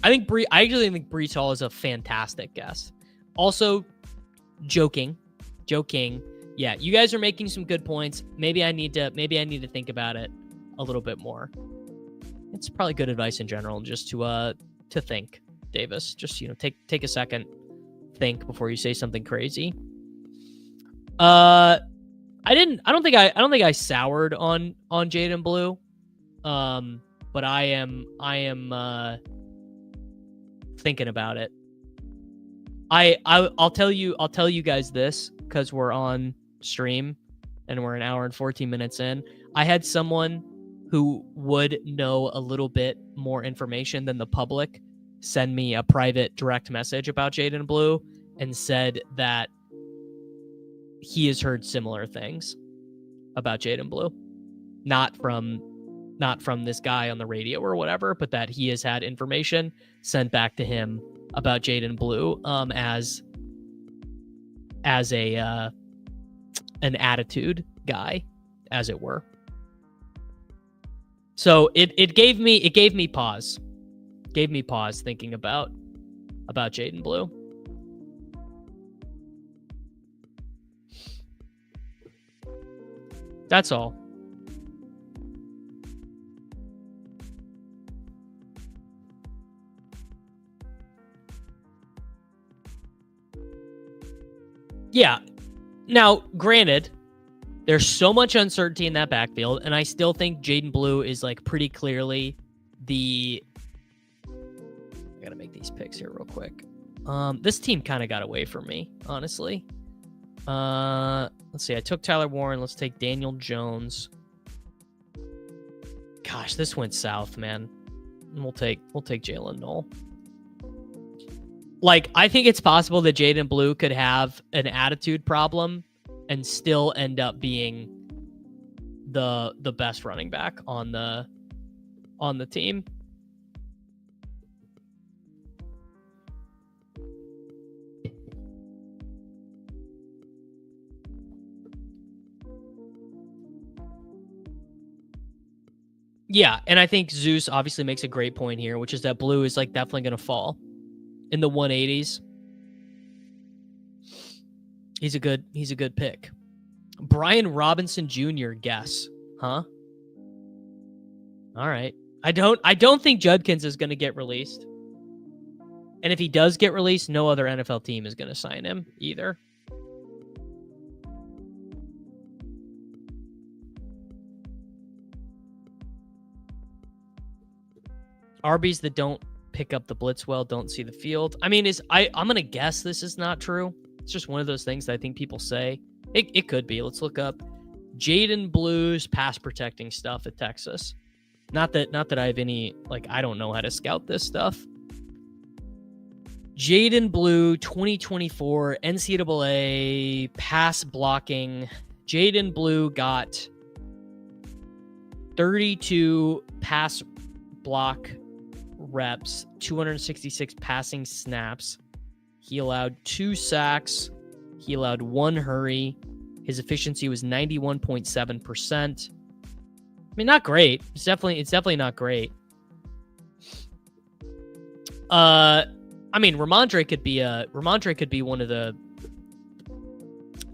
Speaker 1: I actually think Breece Hall is a fantastic guess. Also, joking. Yeah, you guys are making some good points. Maybe I need to think about it a little bit more. It's probably good advice in general, just to think, Davis. Just take a second, think before you say something crazy. I don't think I soured on Jayden Blue, but I am thinking about it. I'll tell you guys this, because we're on stream and we're an hour and 14 minutes in. I had someone who would know a little bit more information than the public send me a private direct message about Jayden Blue and said that he has heard similar things about Jayden Blue, not from this guy on the radio or whatever, but that he has had information sent back to him about Jayden Blue as as a an attitude guy, as it were. So it gave me pause. Gave me pause thinking about Jayden Blue. That's all. Yeah. Now, granted, there's so much uncertainty in that backfield, and I still think Jayden Blue is like pretty clearly the... I gotta make these picks here real quick. This team kind of got away from me, honestly. Let's see. I took Tyler Warren. Let's take Daniel Jones. Gosh, this went south, man. We'll take Jalen Noel. Like, I think it's possible that Jayden Blue could have an attitude problem and still end up being the best running back on the team. Yeah, and I think Zeus obviously makes a great point here, which is that Blue is like definitely going to fall in the 180s. He's a good pick. Brian Robinson Jr. guess, huh? All right. I don't think Judkins is going to get released. And if he does get released, no other NFL team is going to sign him either. RBs that don't pick up the blitz well don't see the field. I mean, I'm going to guess this is not true. It's just one of those things that I think people say. It could be. Let's look up Jayden Blue's pass protecting stuff at Texas. Not that I have any, like, I don't know how to scout this stuff. Jayden Blue 2024 NCAA pass blocking. Jayden Blue got 32 pass block reps, 266 passing snaps. He allowed 2 sacks. He allowed 1 hurry. His efficiency was 91.7%. I mean, not great. It's definitely not great. I mean, Ramondre could be one of the...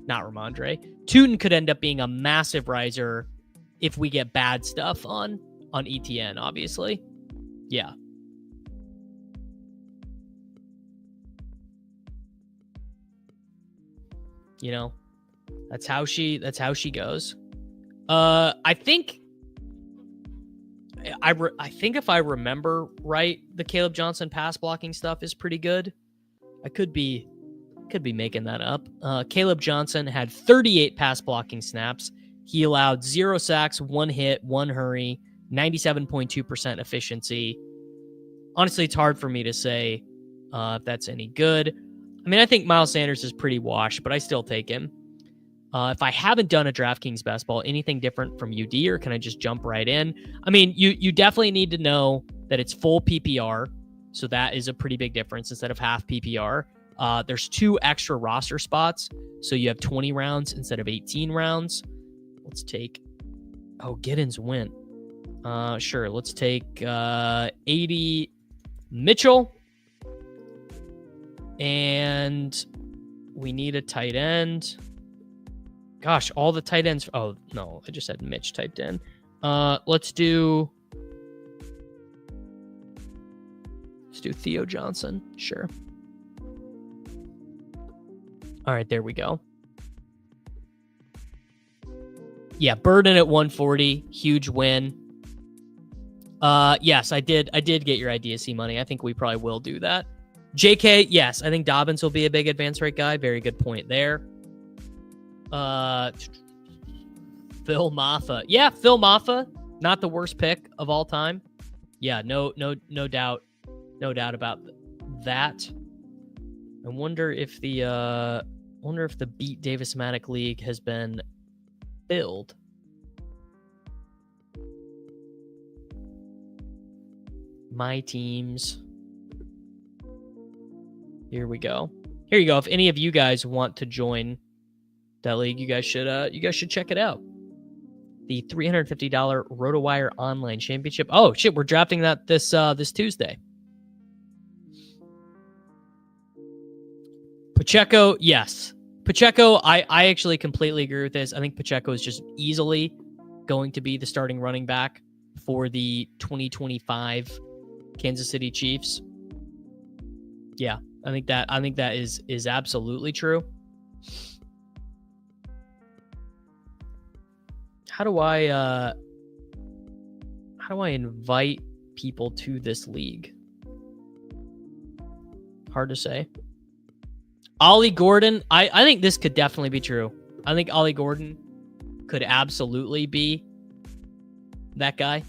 Speaker 1: Not Ramondre. Tootin could end up being a massive riser if we get bad stuff on ETN, obviously. Yeah. You know, that's how she goes. I think if I remember right, the Caleb Johnson pass blocking stuff is pretty good. I could be making that up. Caleb Johnson had 38 pass blocking snaps. He allowed 0 sacks, 1 hit, 1 hurry, 97.2% efficiency. Honestly, it's hard for me to say if that's any good. I mean, I think Miles Sanders is pretty washed, but I still take him. If I haven't done a DraftKings best ball, anything different from UD, or can I just jump right in? I mean, you definitely need to know that it's full PPR, so that is a pretty big difference instead of half PPR. There's 2 extra roster spots, so you have 20 rounds instead of 18 rounds. Let's take... Oh, Giddens went. Sure, let's take 80 Mitchell. And we need a tight end. Gosh, all the tight ends... Oh, no, I just had Mitch typed in. Let's do Theo Johnson. Sure. All right, there we go. Yeah, Burden at 140, huge win. Yes, I did get your IDSC money. I think we probably will do that. JK, yes, I think Dobbins will be a big advance rate guy. Very good point there. Phil Maffa. Yeah, Phil Maffa, not the worst pick of all time. Yeah, no doubt about that. I wonder if the Beat Davis-Matic League has been filled. My teams. Here we go. Here you go. If any of you guys want to join that league, you guys should check it out. The $350 RotoWire Online Championship. Oh shit, we're drafting that this Tuesday. Pacheco, yes. Pacheco, I actually completely agree with this. I think Pacheco is just easily going to be the starting running back for the 2025 Kansas City Chiefs. Yeah, I think that is absolutely true. How do I invite people to this league? Hard to say. Ollie Gordon, I think this could definitely be true. I think Ollie Gordon could absolutely be that guy.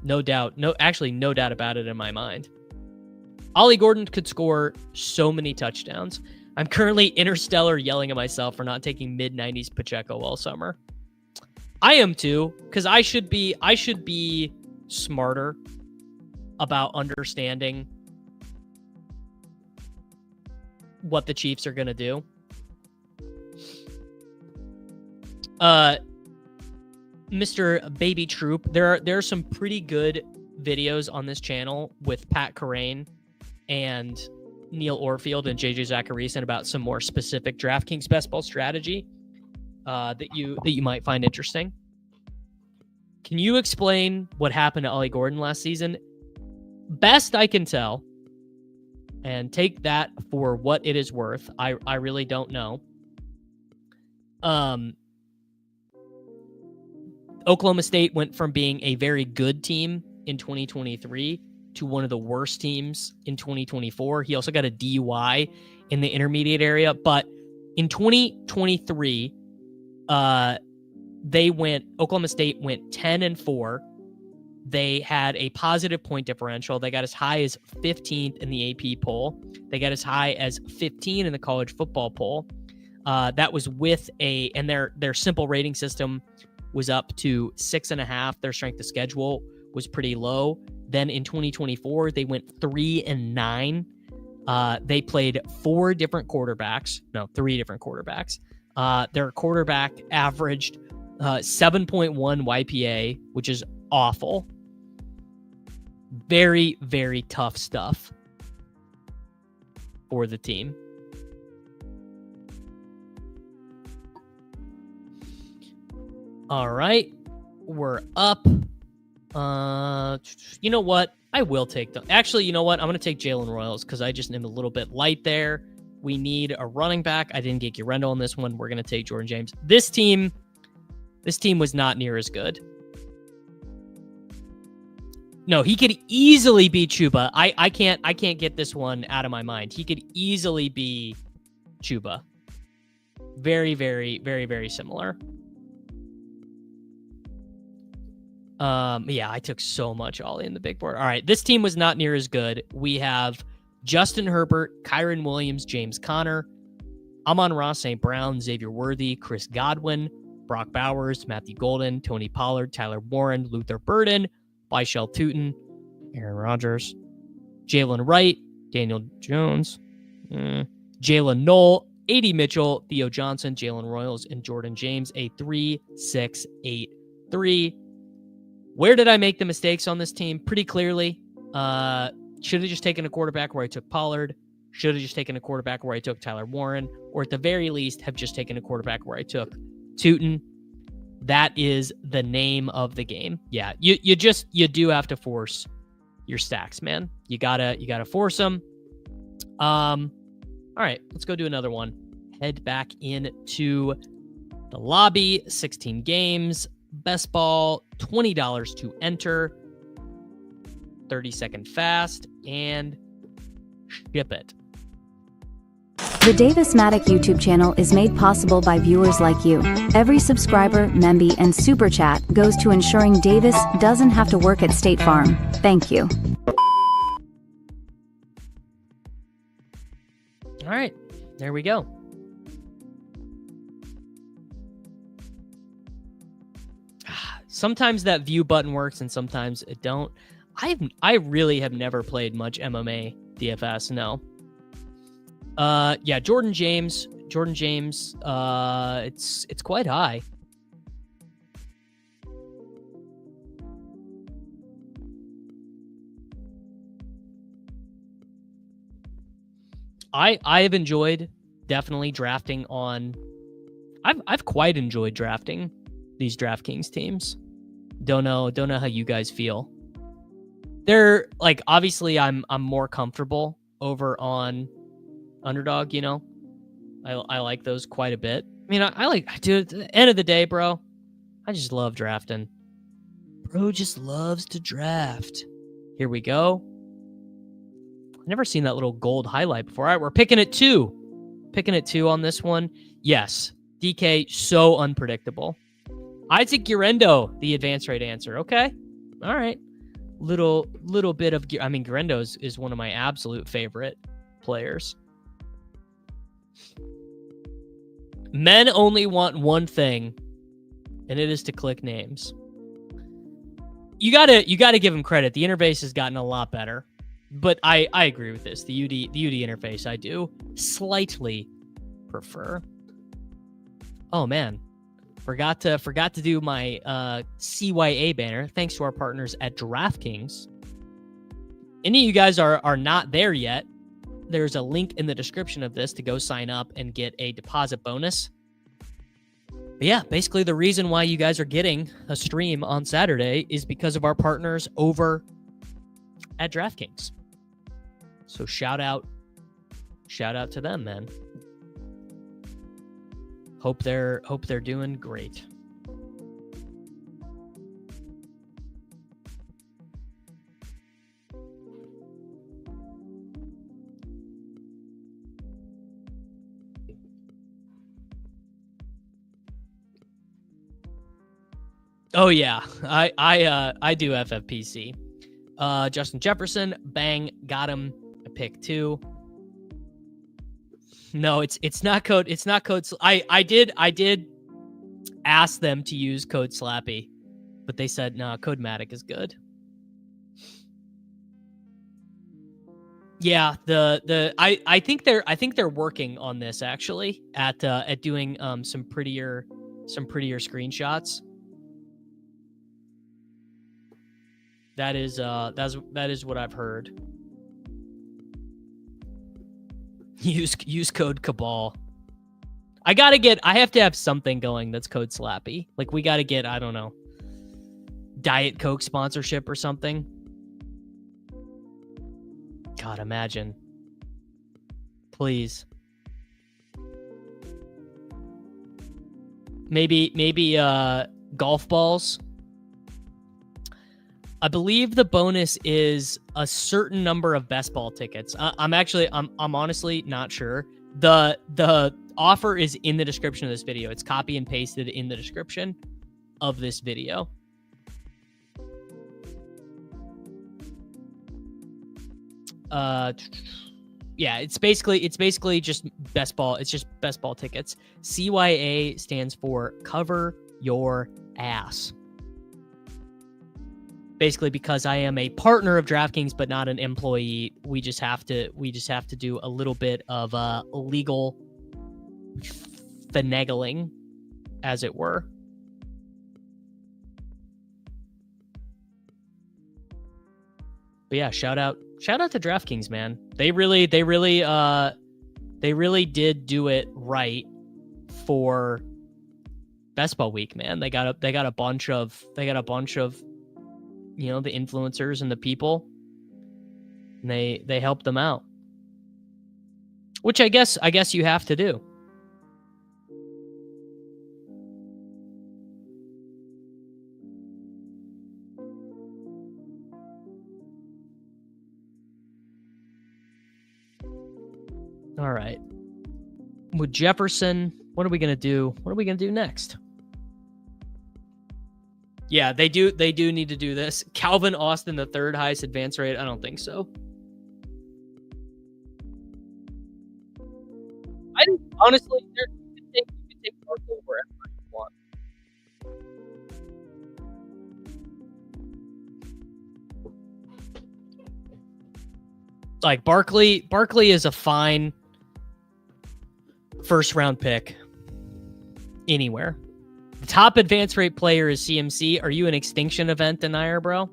Speaker 1: No doubt. No doubt about it in my mind. Ollie Gordon could score so many touchdowns. I'm currently interstellar yelling at myself for not taking mid-90s Pacheco all summer. I am too, because I should be smarter about understanding what the Chiefs are going to do. Mr. Baby Troop, there are some pretty good videos on this channel with Pat Carrain and Neil Orfield and JJ Zachariason about some more specific DraftKings best ball strategy that you might find interesting. Can you explain what happened to Ollie Gordon last season? Best I can tell, and take that for what it is worth. I really don't know. Oklahoma State went from being a very good team in 2023 to one of the worst teams in 2024. He also got a DUI in the intermediate area. But in 2023, Oklahoma State went 10-4. They had a positive point differential. They got as high as 15th in the AP poll. They got as high as 15 in the college football poll. That was with and their simple rating system was up to 6.5. Their strength of schedule was pretty low. Then in 2024, they went 3-9. They played three different quarterbacks. Their quarterback averaged 7.1 YPA, which is awful. Very, very tough stuff for the team. All right, we're up. You know what? I will take them. Actually, you know what? I'm going to take Jalen Royals because I just am a little bit light there. We need a running back. I didn't get Guerrero on this one. We're going to take Jordan James. This team was not near as good. No, he could easily be Chuba. I can't get this one out of my mind. He could easily be Chuba. Very, very, very, very similar. Yeah, I took so much Ollie in the big board. All right, this team was not near as good. We have Justin Herbert, Kyron Williams, James Conner, Amon-Ra St. Brown, Xavier Worthy, Chris Godwin, Brock Bowers, Matthew Golden, Tony Pollard, Tyler Warren, Luther Burden, Byshell Tootin, Aaron Rodgers, Jalen Wright, Daniel Jones, Jalen Knoll, A.D. Mitchell, Theo Johnson, Jalen Royals, and Jordan James, a 3-6-8-3. Where did I make the mistakes on this team? Pretty clearly. Should have just taken a quarterback where I took Pollard. Should have just taken a quarterback where I took Tyler Warren. Or at the very least, have just taken a quarterback where I took Tootin. That is the name of the game. Yeah, you do have to force your stacks, man. You gotta force them. All right, let's go do another one. Head back into the lobby. 16 games. Best ball, $20 to enter. 30-second fast, and ship it.
Speaker 2: The Davis Maddock YouTube channel is made possible by viewers like you. Every subscriber, memby, and super chat goes to ensuring Davis doesn't have to work at State Farm. Thank you.
Speaker 1: All right, there we go. Sometimes that view button works and sometimes it don't. I really have never played much MMA DFS. No. Yeah, Jordan James. It's quite high. I have enjoyed definitely drafting on. I've quite enjoyed drafting these DraftKings teams. Don't know how you guys feel. They're like, obviously I'm more comfortable over on Underdog, you know. I like those quite a bit. I mean, I like, dude, at the end of the day, bro, I just love drafting. Bro just loves to draft. Here we go. I've never seen that little gold highlight before. All right, we're picking it 2. Picking it 2 on this one. Yes, DK, so unpredictable. Isaac Guerendo, the advance rate answer. Okay. All right. Little bit of, I mean, Guerendo is one of my absolute favorite players. Men only want one thing, and it is to click names. You gotta give him credit. The interface has gotten a lot better, but I agree with this. The UD interface I do slightly prefer. Oh man, forgot to do my CYA banner. Thanks to our partners at DraftKings. Any of you guys are not there yet, there's a link in the description of this to go sign up and get a deposit bonus. But yeah, basically the reason why you guys are getting a stream on Saturday is because of our partners over at DraftKings. So shout out to them, man. Hope they're doing great. Oh yeah, I do FFPC. Justin Jefferson, bang, got him. I pick 2. No, it's not code. It's not code. I did ask them to use code Slappy, but they said no. Code Matic is good. Yeah, I think they're working on this actually at doing some prettier screenshots. That is what I've heard. Use code Cabal. I have to have something going that's code Slappy. Like we gotta get, I don't know, Diet Coke sponsorship or something. God, imagine. Please. Maybe golf balls. I believe the bonus is a certain number of best ball tickets. I'm honestly not sure. The offer is in the description of this video. It's copy and pasted in the description of this video. Yeah, it's basically just best ball. It's just best ball tickets. CYA stands for cover your ass. Basically, because I am a partner of DraftKings but not an employee, we just have to do a little bit of legal finagling, as it were. But yeah, shout out to DraftKings, man. They really did do it right for Best Ball Week, man. They got a bunch of you know, the influencers and the people, and they help them out, which I guess you have to do. All right. With Jefferson, what are we gonna do? What are we gonna do next? Yeah, they do need to do this. Calvin Austin, the 3rd highest advance rate. I don't think so. I think, honestly, you can take Marco wherever you want. Like Barkley is a fine first round pick anywhere. The top advance rate player is CMC. Are you an extinction event denier, bro?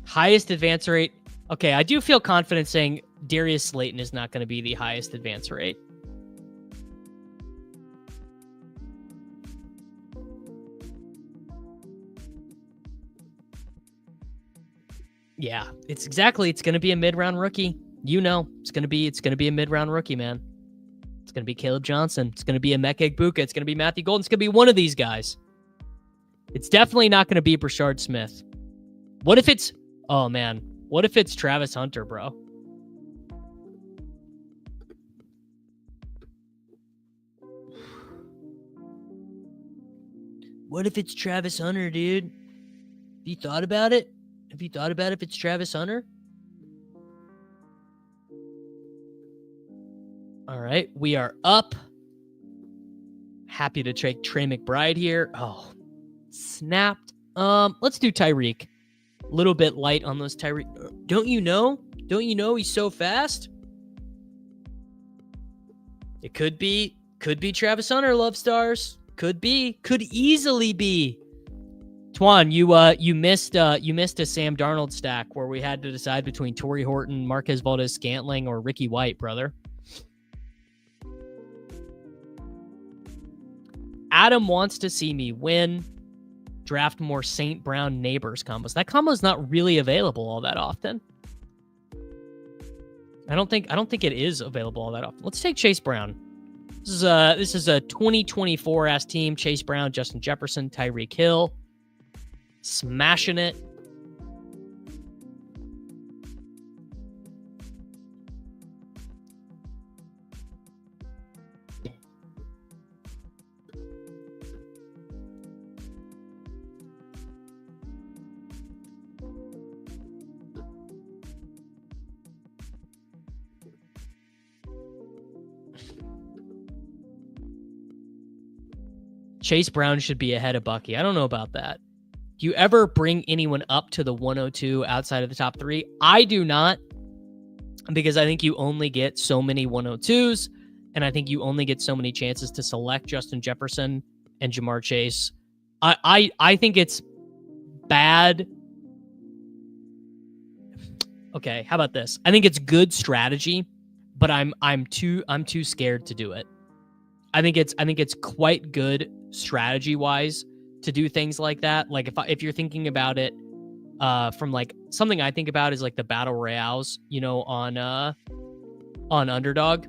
Speaker 1: Highest advance rate. Okay, I do feel confident saying Darius Slayton is not going to be the highest advance rate. Yeah, it's going to be a mid-round rookie. You know, it's going to be a mid-round rookie, man. It's going to be Caleb Johnson. It's going to be a Emeka Egbuka. It's going to be Matthew Golden. It's going to be one of these guys. It's definitely not going to be Brashard Smith. What if it's Travis Hunter, bro? What if it's Travis Hunter, dude? Have you thought about it? Have you thought about if it's Travis Hunter? All right, we are up. Happy to take Trey McBride here. Oh, snapped. Let's do Tyreek. A little bit light on those Tyreek. Don't you know he's so fast? It could be Travis Hunter, Love Stars. Could easily be. Twan, you missed a Sam Darnold stack where we had to decide between Torrey Horton, Marquez Valdes-Scantling, or Ricky White, brother. Adam wants to see me win. Draft more St. Brown Neighbors combos. That combo is not really available all that often. I don't think it is available all that often. Let's take Chase Brown. This is a 2024 ass team. Chase Brown, Justin Jefferson, Tyreek Hill. Smashing it. Chase Brown should be ahead of Bucky. I don't know about that. Do you ever bring anyone up to the 102 outside of the top three? I do not, because I think you only get so many 102s, and I think you only get so many chances to select Justin Jefferson and Jamar Chase. I think it's bad. Okay, how about this? I think it's good strategy, but I'm too scared to do it. I think it's quite good strategy-wise to do things like that. Like if you're thinking about it from like something I think about is like the battle royales, you know, on Underdog.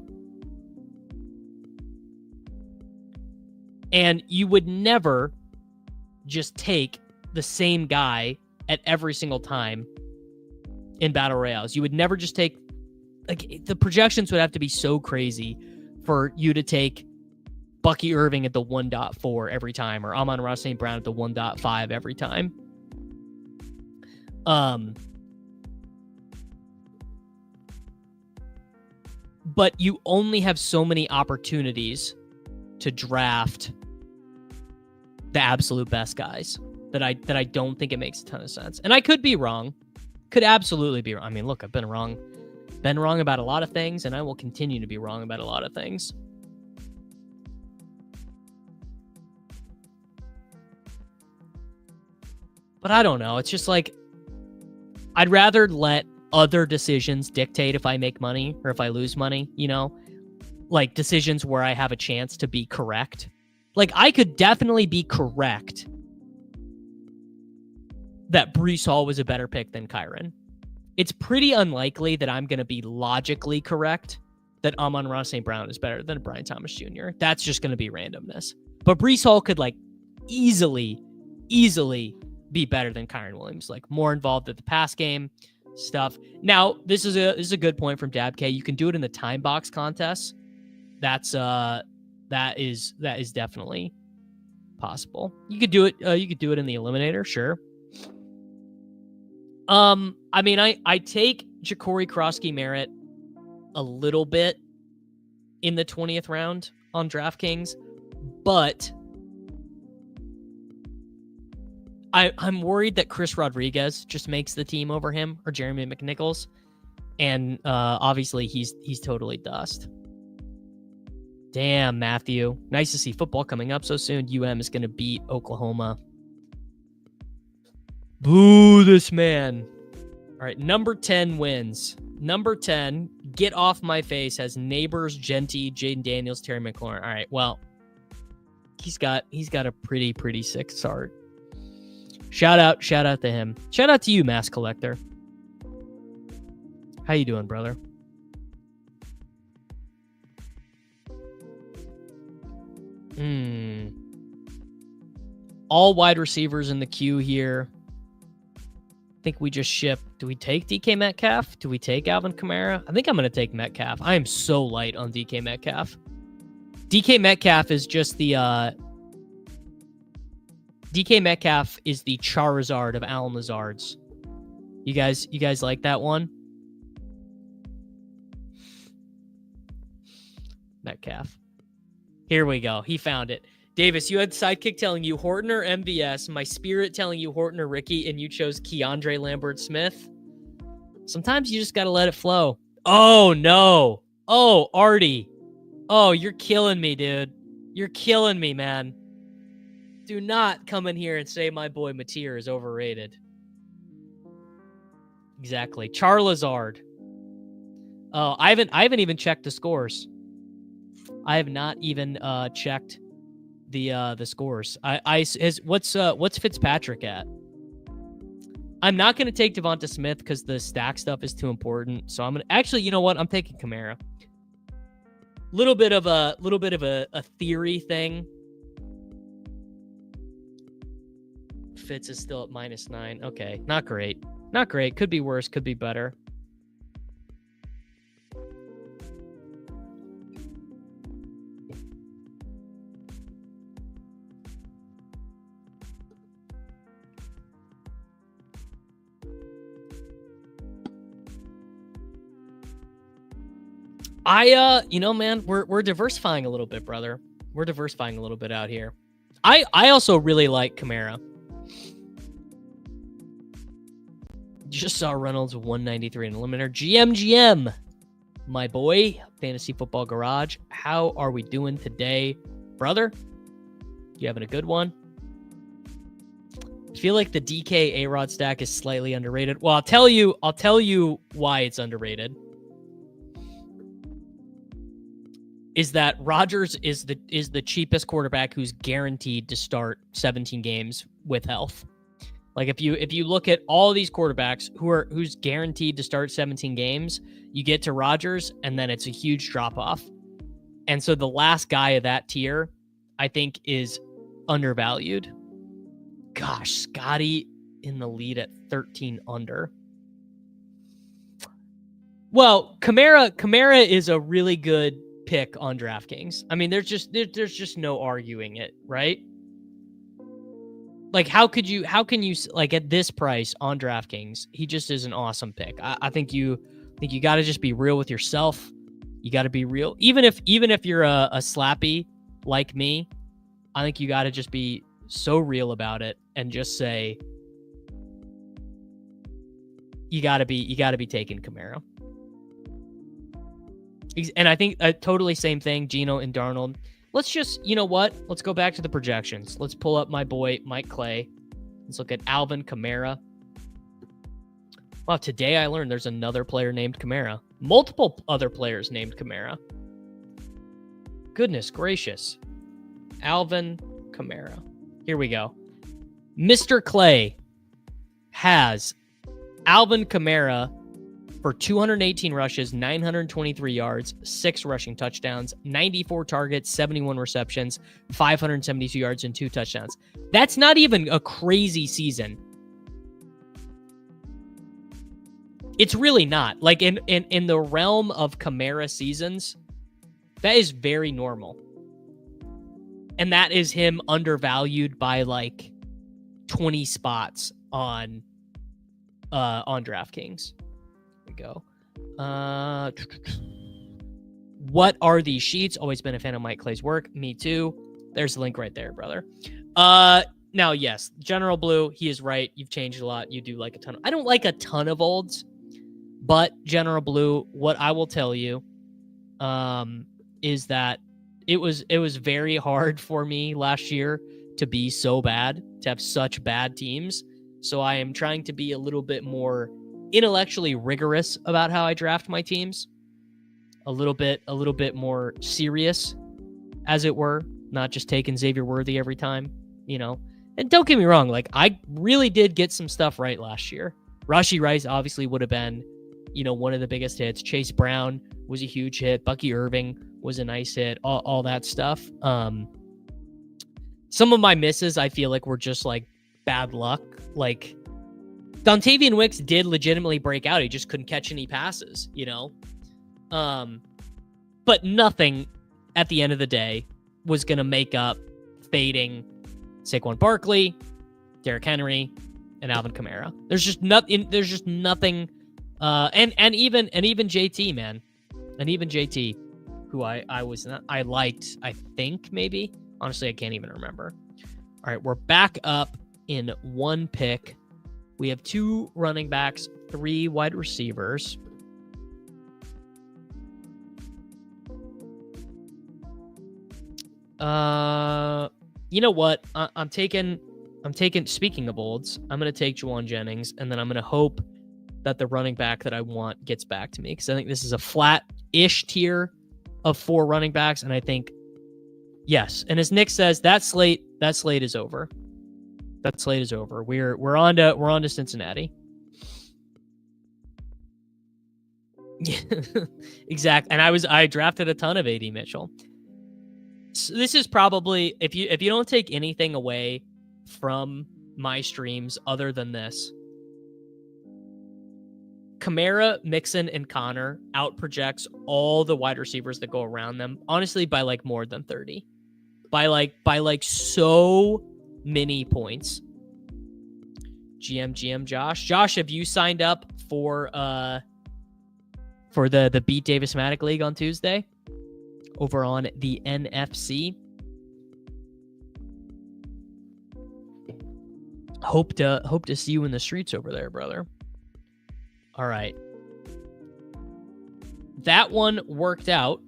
Speaker 1: And you would never just take the same guy at every single time in battle royales. You would never just take, like, the projections would have to be so crazy for you to take Bucky Irving at the 1.4 every time, or Amon-Ra St. Brown at the 1.5 every time. But you only have so many opportunities to draft the absolute best guys that I don't think it makes a ton of sense. And I could be wrong. Could absolutely be wrong. I mean, look, I've been wrong about a lot of things, and I will continue to be wrong about a lot of things. But I don't know. It's just like, I'd rather let other decisions dictate if I make money or if I lose money, you know? Like decisions where I have a chance to be correct. Like, I could definitely be correct that Breece Hall was a better pick than Kyren. It's pretty unlikely that I'm going to be logically correct that Amon-Ra St. Brown is better than Brian Thomas Jr. That's just going to be randomness. But Breece Hall could like easily be better than Kyren Williams, like more involved at the pass game stuff. Now, this is a good point from Dab K. You can do it in the time box contest. That is definitely possible. You could do it. You could do it in the eliminator, sure. I mean, I take Ja'Cory Krosky-Merritt a little bit in the 20th round on DraftKings, but I'm worried that Chris Rodriguez just makes the team over him or Jeremy McNichols. And obviously he's totally dust. Damn, Matthew. Nice to see football coming up so soon. UM is going to beat Oklahoma. Boo this man. All right, number 10 wins. Number 10, get off my face, has Neighbors, Genty, Jayden Daniels, Terry McLaurin. All right, well, he's got a pretty sick start. Shout out to him. Shout out to you, Mass Collector. How you doing, brother? All wide receivers in the queue here. I think we just ship. Do we take DK Metcalf? Do we take Alvin Kamara? I think I'm going to take Metcalf. I am so light on DK Metcalf. DK Metcalf is just the DK Metcalf is the Charizard of Allen Lazard's. You guys like that one? Metcalf. Here we go. He found it. Davis, you had Sidekick telling you Horton or MVS, my Spirit telling you Horton or Ricky, and you chose Keandre Lambert-Smith. Sometimes you just got to let it flow. Oh, no. Oh, Artie. Oh, you're killing me, dude. You're killing me, man. Do not come in here and say my boy Mateer is overrated. Exactly. Charizard. Oh, I haven't even checked the scores. I have not even checked the scores. What's Fitzpatrick at? I'm not going to take Devonta Smith because the stack stuff is too important. So I'm going to actually, you know what? I'm taking Kamara. Little bit of a theory thing. Fitz is still at -9. Okay, not great. Not great. Could be worse. Could be better. Man, we're diversifying a little bit, brother. We're diversifying a little bit out here. I also really like Kamara. Just saw Reynolds 193 in eliminator. GM, my boy, Fantasy Football Garage. How are we doing today, brother? You having a good one? I feel like the DK A-Rod stack is slightly underrated. Well, I'll tell you why it's underrated. Is that Rodgers is the cheapest quarterback who's guaranteed to start 17 games with health. Like if you look at all these quarterbacks who's guaranteed to start 17 games, you get to Rodgers and then it's a huge drop off. And so the last guy of that tier, I think, is undervalued. Gosh, Scotty in the lead at 13 under. Well, Kamara is a really good pick on DraftKings. I mean, there's just no arguing it, right? Like, how can you like at this price on DraftKings? He just is an awesome pick. I think you got to just be real with yourself. You got to be real, even if you're a slappy like me. I think you got to just be so real about it and just say you got to be taking Kamara. And I think totally same thing, Geno and Darnold. Let's just, you know what? Let's go back to the projections. Let's pull up my boy, Mike Clay. Let's look at Alvin Kamara. Wow, today I learned there's another player named Kamara. Multiple other players named Kamara. Goodness gracious. Alvin Kamara. Here we go. Mr. Clay has Alvin Kamara for 218 rushes, 923 yards, 6 rushing touchdowns, 94 targets, 71 receptions, 572 yards, and 2 touchdowns. That's not even a crazy season. It's really not. Like in the realm of Kamara seasons, that is very normal. And that is him undervalued by like 20 spots on DraftKings. Go. What are these sheets? Always been a fan of Mike Clay's work. Me too. There's the link right there, brother. Now, yes, General Blue, he is right. You've changed a lot. You do like a ton. I don't like a ton of olds, but General Blue, what I will tell you is that it was very hard for me last year to be so bad, to have such bad teams. So I am trying to be a little bit more intellectually rigorous about how I draft my teams. A little bit more serious, as it were, not just taking Xavier Worthy every time, you know. And don't get me wrong, like I really did get some stuff right last year. Rashee Rice obviously would have been, you know, one of the biggest hits. Chase Brown was a huge hit. Bucky Irving was a nice hit. All that stuff. Some of my misses, I feel like, were just like bad luck. Like Dontavian Wicks did legitimately break out. He just couldn't catch any passes, you know. But nothing at the end of the day was going to make up fading Saquon Barkley, Derrick Henry, and Alvin Kamara. There's just nothing. And even JT, man, and even JT, who I liked. I think maybe, honestly, I can't even remember. All right, we're back up in one pick. We have 2 running backs, 3 wide receivers. You know what? I'm taking, speaking of olds, I'm going to take Juwan Jennings, and then I'm going to hope that the running back that I want gets back to me, because I think this is a flat-ish tier of 4 running backs, and I think, yes. And as Nick says, that slate is over. That slate is over. We're on to Cincinnati. Yeah, exactly. And I drafted a ton of AD Mitchell. So this is probably, if you don't take anything away from my streams other than this, Kamara, Mixon, and Connor outprojects all the wide receivers that go around them, honestly, by like more than 30. By like so many points. GM Josh. Josh, have you signed up for the Beat Davis Matic League on Tuesday over on the NFC? Hope to see you in the streets over there, brother. All right. That one worked out,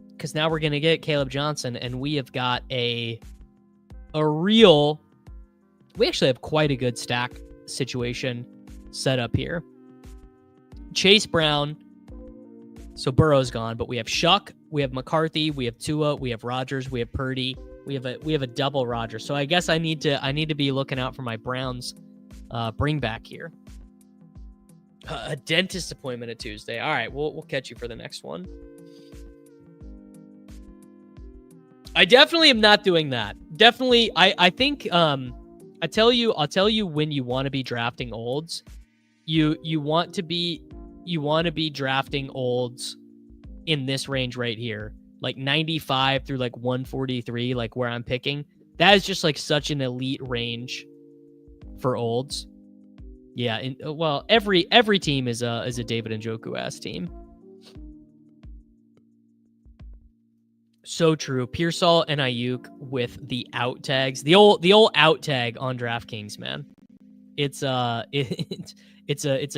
Speaker 1: because now we're going to get Caleb Johnson, and we have got we actually have quite a good stack situation set up here. Chase Brown. So Burrow's gone, but we have Shuck, we have McCarthy, we have Tua, we have Rodgers, we have Purdy, we have a double Rodgers. So I guess I need to be looking out for my Browns bring back here. A dentist appointment at Tuesday. All right, we'll catch you for the next one. I definitely am not doing that. Definitely, I think I'll tell you when you want to be drafting olds. You want to be drafting olds in this range right here, like 95 through like 143, like where I'm picking. That is just like such an elite range for olds. Yeah, well, every team is a David Njoku ass team. So true. Pearsall and Ayuk with the out tags. The old out tag on DraftKings, man. It's a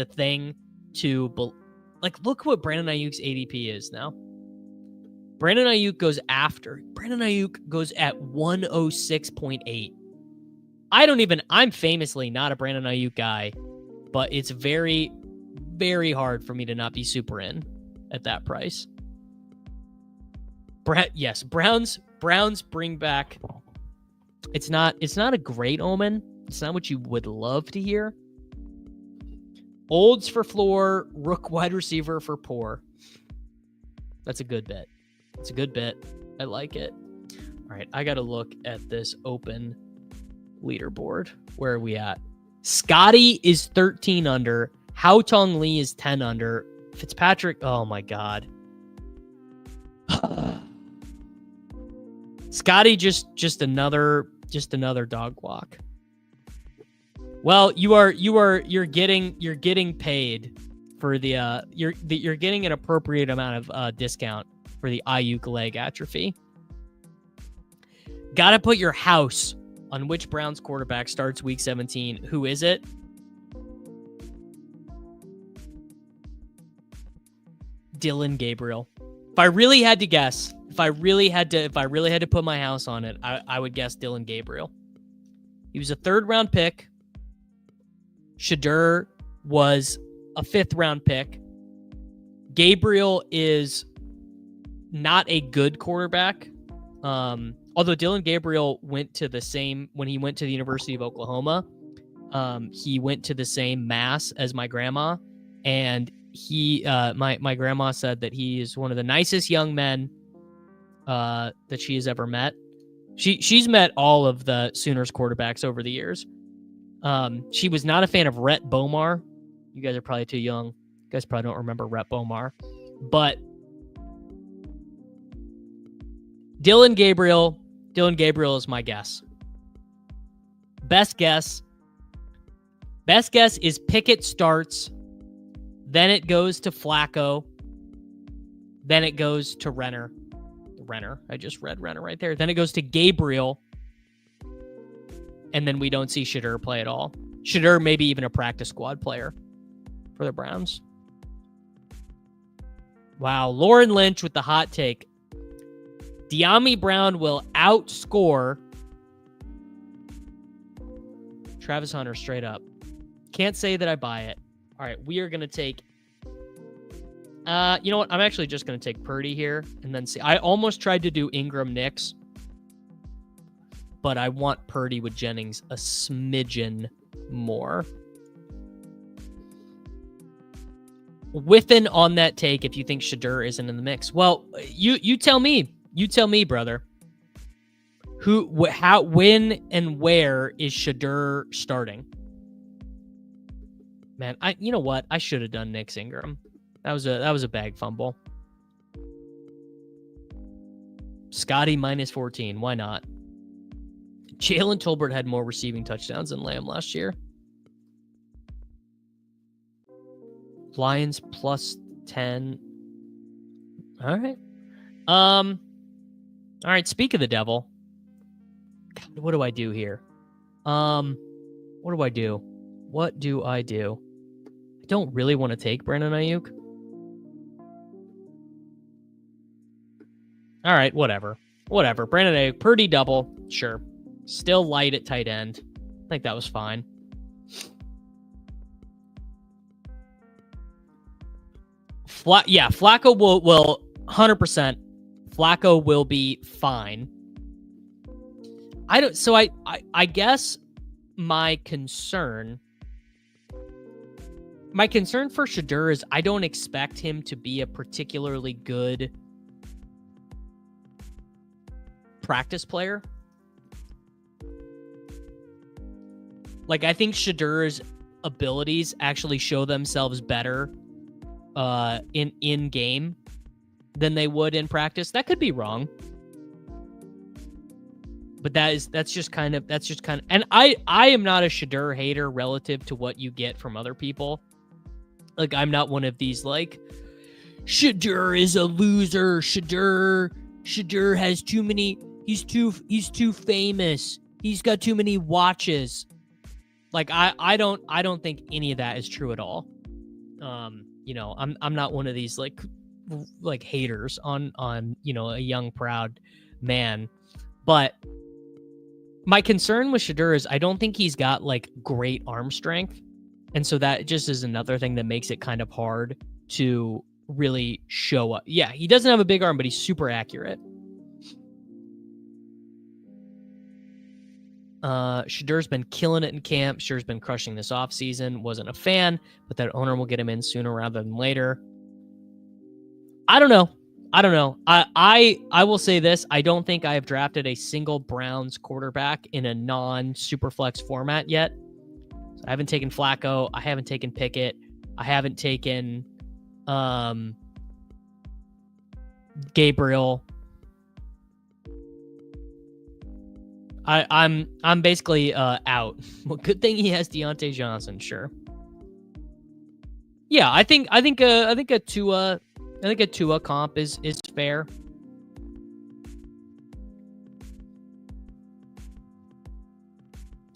Speaker 1: thing to like. Look what Brandon Ayuk's ADP is now. Brandon Ayuk goes at 106.8. I'm famously not a Brandon Ayuk guy, but it's very, very hard for me to not be super in at that price. Yes, Browns bring back. It's not a great omen. It's not what you would love to hear. Olds for floor, rook wide receiver for poor. That's a good bet. It's a good bet. I like it. All right, I got to look at this open leaderboard. Where are we at? Scotty is 13 under. Hao Tong Lee is 10 under. Fitzpatrick, oh my God. Scotty just another dog walk. Well, you're getting paid for the you're getting an appropriate amount of discount for the Ayuk leg atrophy. Got to put your house on which Browns quarterback starts week 17. Who is it? Dillon Gabriel. If I really had to guess, if I really had to put my house on it, I would guess Dillon Gabriel. He was a 3rd-round pick. Shedeur was a 5th-round pick. Gabriel is not a good quarterback. Although Dillon Gabriel went to the same, when he went to the University of Oklahoma, he went to the same mass as my grandma. And my grandma said that he is one of the nicest young men that she has ever met. She's met all of the Sooners quarterbacks over the years. She was not a fan of Rhett Bomar. You guys are probably too young. You guys probably don't remember Rhett Bomar. But Dillon Gabriel is my guess. Best guess is Pickett starts. Then it goes to Flacco. Then it goes to Renner. I just read Renner right there. Then it goes to Gabriel. And then we don't see Shedeur play at all. Shedeur maybe even a practice squad player for the Browns. Wow. Lauren Lynch with the hot take. De'Ami Brown will outscore Travis Hunter straight up. Can't say that I buy it. All right, we are going to take... you know what? I'm actually just going to take Purdy here and then see. I almost tried to do Ingram Knicks, but I want Purdy with Jennings a smidgen more. Whiffing on that take if you think Shedeur isn't in the mix. Well, you tell me. You tell me, brother. How, when, and where is Shedeur starting? Man, you know what? I should have done Knicks Ingram. That was a bag fumble. Scotty -14. Why not? Jalen Tolbert had more receiving touchdowns than Lamb last year. Lions +10. All right. All right. Speak of the devil. God, what do I do here? What do I do? What do I do? I don't really want to take Brandon Ayuk. All right, whatever. Brandon Ayuk, Purdy double, sure. Still light at tight end. I think that was fine. Flacco will 100%. Flacco will be fine. I guess my concern for Shedeur is I don't expect him to be a particularly good practice player. Like, I think Shedeur's abilities actually show themselves better in game than they would in practice. That could be wrong. But that's just kind of and I am not a Shedeur hater relative to what you get from other people. Like, I'm not one of these like Shedeur is a loser. Shedeur has too many, he's too famous. He's got too many watches. Like, I don't think any of that is true at all. I'm not one of these like haters on a young proud man. But my concern with Shedeur is I don't think he's got like great arm strength. And so that just is another thing that makes it kind of hard to really show up. Yeah, he doesn't have a big arm, but he's super accurate. Shedeur's been killing it in camp. Shedeur's been crushing this offseason. Wasn't a fan, but that owner will get him in sooner rather than later. I don't know. I will say this. I don't think I have drafted a single Browns quarterback in a non-Superflex format yet. So I haven't taken Flacco. I haven't taken Pickett. I haven't taken Gabriel. I'm basically out. Well, good thing he has Deontay Johnson, sure. Yeah, I think a Tua comp is fair.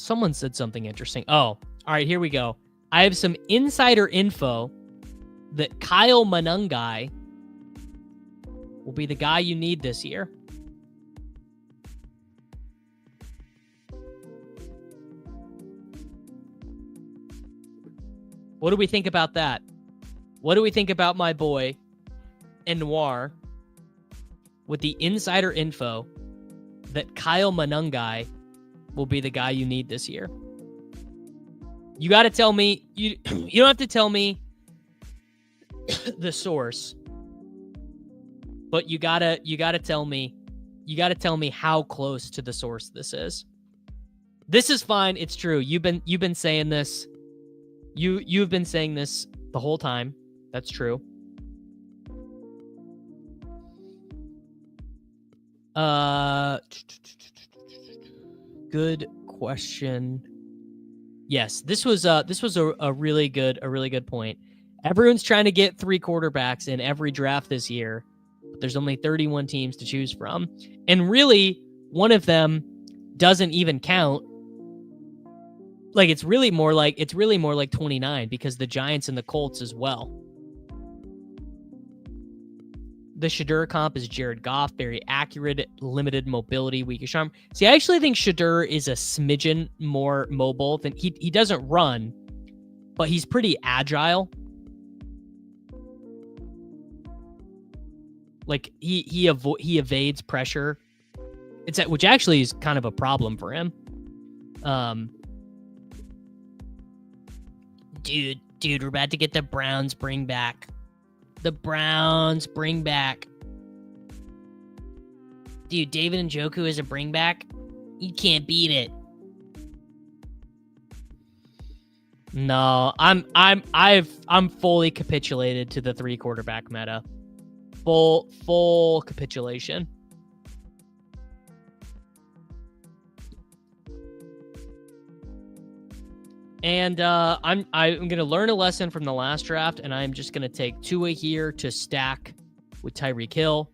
Speaker 1: Someone said something interesting. Oh, all right, here we go. I have some insider info that Kyle Manungai will be the guy you need this year. What do we think about that? What do we think about my boy and Noir with the insider info that Kyle Manungai will be the guy you need this year? You got to tell me, you don't have to tell me the source, but you got to tell me how close to the source this is. This is fine. It's true. You've been saying this. You've been saying this the whole time. That's true. Good question. Yes, this was a really good point. Everyone's trying to get 3 quarterbacks in every draft this year, but there's only 31 teams to choose from, and really one of them doesn't even count. Like it's really more like 29 because the Giants and the Colts as well. The Shadur comp is Jared Goff, very accurate, limited mobility, weakish arm. See, I actually think Shadur is a smidgen more mobile than he doesn't run, but he's pretty agile. Like he evades pressure. Which actually is kind of a problem for him. Dude, we're about to get the Browns bring back. The Browns bring back. Dude, David Njoku is a bring back. You can't beat it. No, I'm fully capitulated to the 3 quarterback meta. Full capitulation. And I'm going to learn a lesson from the last draft, and I'm just going to take Tua here to stack with Tyreek Hill.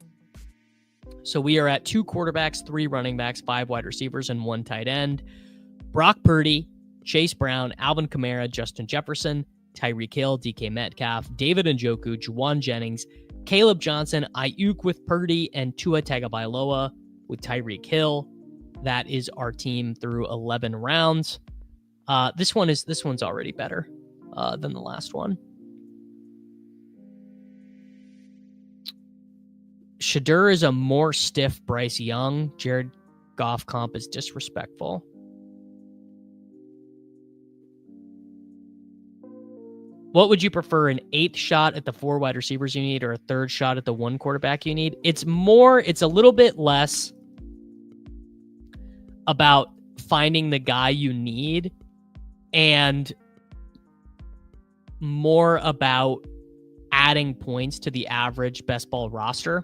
Speaker 1: So we are at 2 quarterbacks, 3 running backs, 5 wide receivers, and 1 tight end. Brock Purdy, Chase Brown, Alvin Kamara, Justin Jefferson, Tyreek Hill, DK Metcalf, David Njoku, Juwan Jennings, Caleb Johnson, Ayuk with Purdy, and Tua Tagovailoa with Tyreek Hill. That is our team through 11 rounds. This one's already better than the last one. Shadur is a more stiff Bryce Young. Jared Goff comp is disrespectful. What would you prefer, an 8th shot at the 4 wide receivers you need or a 3rd shot at the 1 quarterback you need? It's a little bit less about finding the guy you need and more about adding points to the average best ball roster.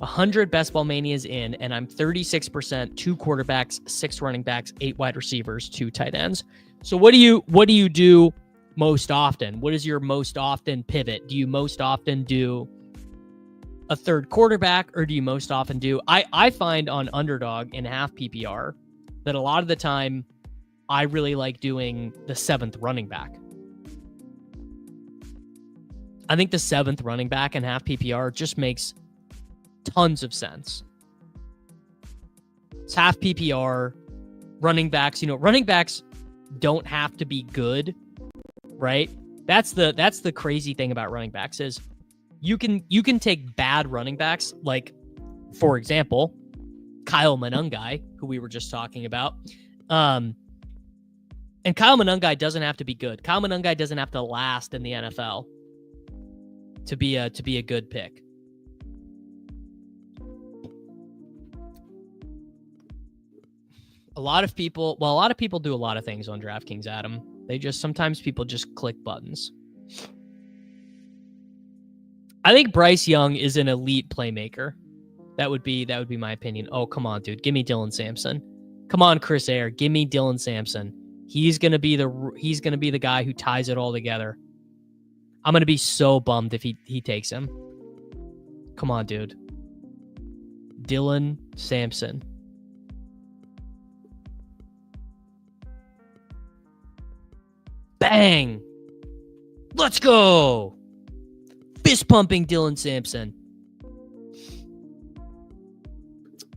Speaker 1: $100 best ball manias in, and I'm 36%, 2 quarterbacks, 6 running backs, 8 wide receivers, 2 tight ends. So what do you do most often? What is your most often pivot? Do you most often do a 3rd quarterback, or do you most often do... I find on Underdog in half PPR that a lot of the time I really like doing the 7th running back. I think the 7th running back in half PPR just makes tons of sense. It's half PPR, running backs. Running backs don't have to be good, right? That's the crazy thing about running backs is you can take bad running backs, like, for example, Kyle Manungai, who we were just talking about. And Kyle Manungai doesn't have to be good. Kyle Manungai doesn't have to last in the NFL to be a good pick. A lot of people do a lot of things on DraftKings, Adam. Sometimes people just click buttons. I think Bryce Young is an elite playmaker. That would be my opinion. Oh, come on, dude. Give me Dylan Sampson. Come on, Chris Ayer. Give me Dylan Sampson. He's gonna be the guy who ties it all together. I'm gonna be so bummed if he takes him. Come on, dude. Dylan Sampson. Bang! Let's go! Fist pumping Dylan Sampson.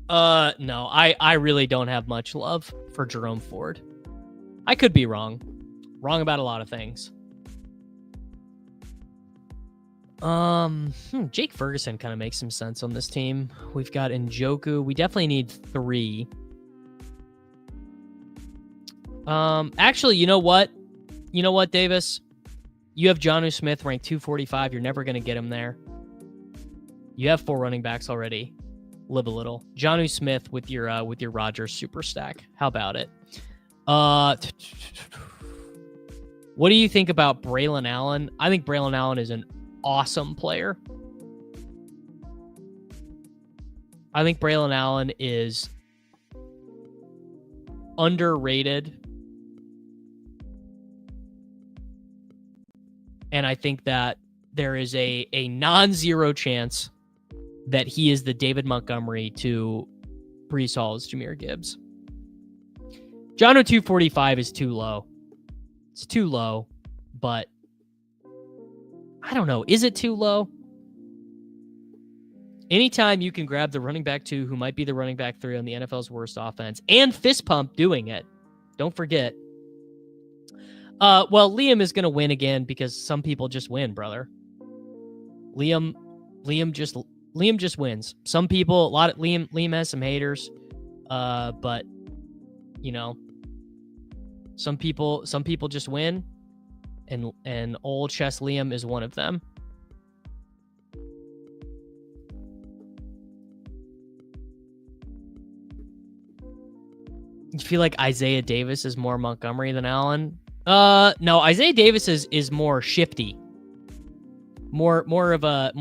Speaker 1: No, I really don't have much love for Jerome Ford. I could be wrong. Wrong about a lot of things. Jake Ferguson kind of makes some sense on this team. We've got Njoku. We definitely need 3. Actually, you know what? You know what, Davis? You have Jonnu Smith ranked 245. You're never going to get him there. You have 4 running backs already. Live a little. Jonnu Smith with your Rodgers super stack. How about it? What do you think about Braylon Allen? I think Braylon Allen is an awesome player. I think Braylon Allen is underrated. And I think that there is a non-zero chance that he is the David Montgomery to Breece Hall's Jahmyr Gibbs. Jonnu 245 is too low. It's too low, but I don't know. Is it too low? Anytime you can grab the running back 2, who might be the running back 3 on the NFL's worst offense, and fist pump doing it. Don't forget. Well, Liam is going to win again because some people just win, brother. Liam just wins. Some people, Liam has some haters. But you know, some people just win, and old chess Liam is one of them. You feel like Isaiah Davis is more Montgomery than Allen? No, Isaiah Davis is more shifty. More of a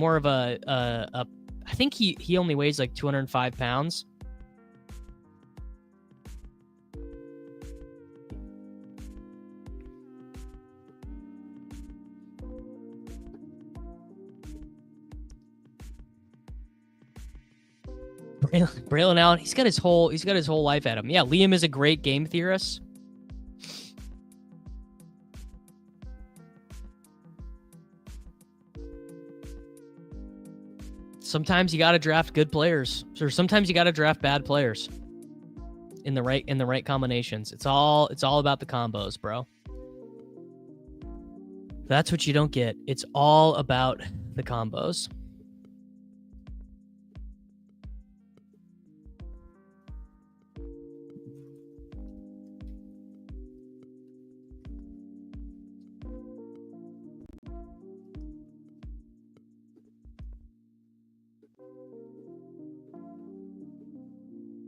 Speaker 1: I think he only weighs like 205 pounds. Braylon Allen, he's got his whole life at him. Yeah, Liam is a great game theorist. Sometimes you got to draft good players, or sometimes you got to draft bad players in the right combinations. It's all about the combos, bro. That's what you don't get. It's all about the combos.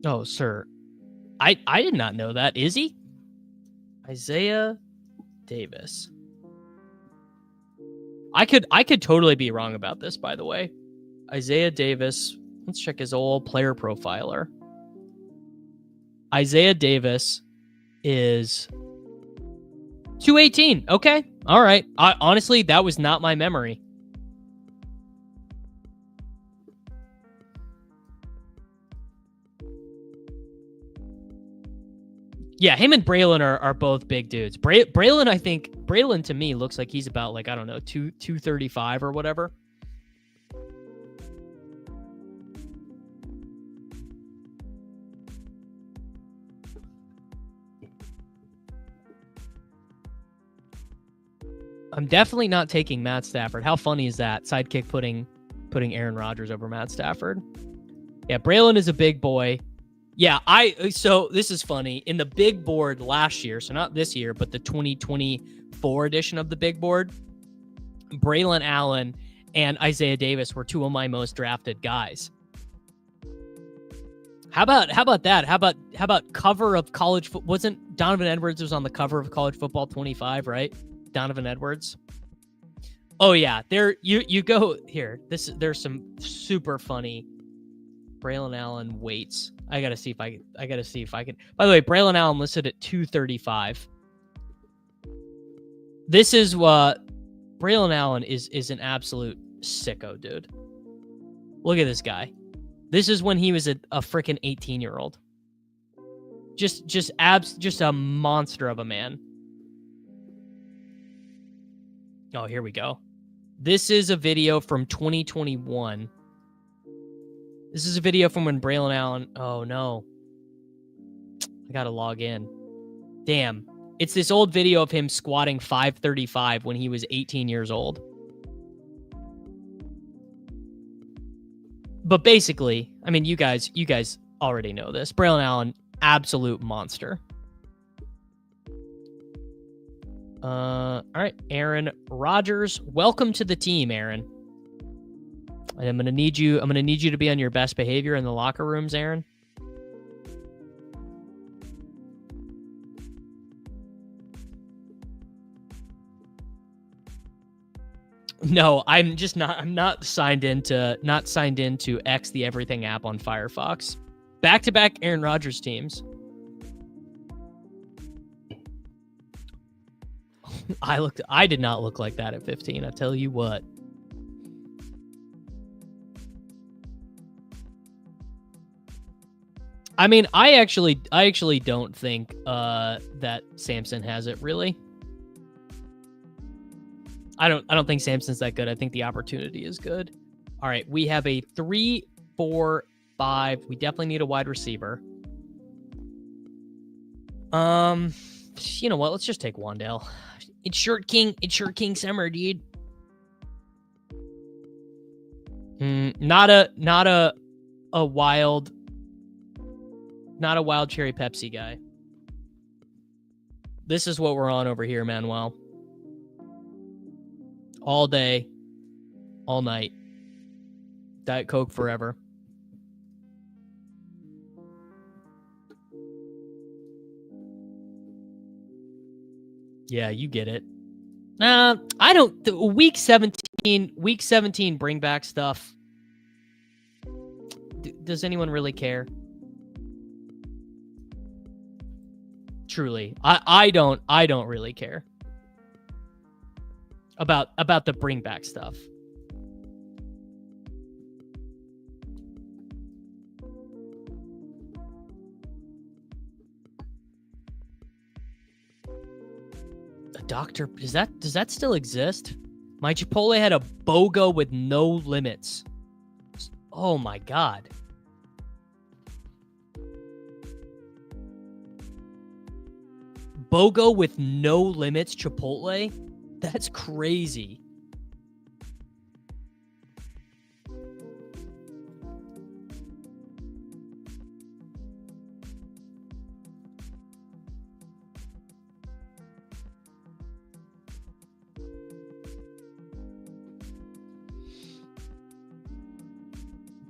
Speaker 1: Oh, sir. I did not know that. Is he? Isaiah Davis. I could totally be wrong about this, by the way. Isaiah Davis. Let's check his old player profiler. Isaiah Davis is 218. Okay. All right. Honestly, that was not my memory. Yeah, him and Braylon are both big dudes. Braylon to me looks like he's about, like, I don't know, 235 or whatever. I'm definitely not taking Matt Stafford. How funny is that? Sidekick putting Aaron Rodgers over Matt Stafford. Yeah, Braylon is a big boy. Yeah, so this is funny. In the big board last year, so not this year, but the 2024 edition of the big board, Braylon Allen and Isaiah Davis were 2 of my most drafted guys. How about that? How about cover of college football? Wasn't Donovan Edwards was on the cover of College Football 25, right? Donovan Edwards. Oh yeah, there you go. Here, there's some super funny Braylon Allen weights. I gotta see if I can. By the way, Braylon Allen listed at 235. This is what Braylon Allen is an absolute sicko, dude. Look at this guy. This is when he was a freaking 18-year-old. Just a monster of a man. Oh, here we go. This is a video from 2021. This is a video from when Braylon Allen... Oh, no. I gotta log in. Damn. It's this old video of him squatting 535 when he was 18 years old. But basically, I mean, you guys already know this. Braylon Allen, absolute monster. All right, Aaron Rodgers, welcome to the team, Aaron. And I'm gonna need you to be on your best behavior in the locker rooms, Aaron. No, I'm not signed into X the Everything app on Firefox. Back-to-back Aaron Rodgers teams. I did not look like that at 15, I tell you what. I mean, I actually don't think that Samson has it, really. I don't think Samson's that good. I think the opportunity is good. All right, we have a 3, 4, 5. We definitely need a wide receiver. You know what? Let's just take Wandale. It's Shirt King summer, dude. Not a wild cherry Pepsi guy. This is what we're on over here, Manuel. All day, all night. Diet Coke forever. Yeah, you get it. I don't. Week 17 bring back stuff. Does anyone really care? Truly, I don't really care about the bring back stuff. A doctor, does that still exist? My Chipotle had a BOGO with no limits. Oh my God. BOGO with no limits Chipotle? That's crazy.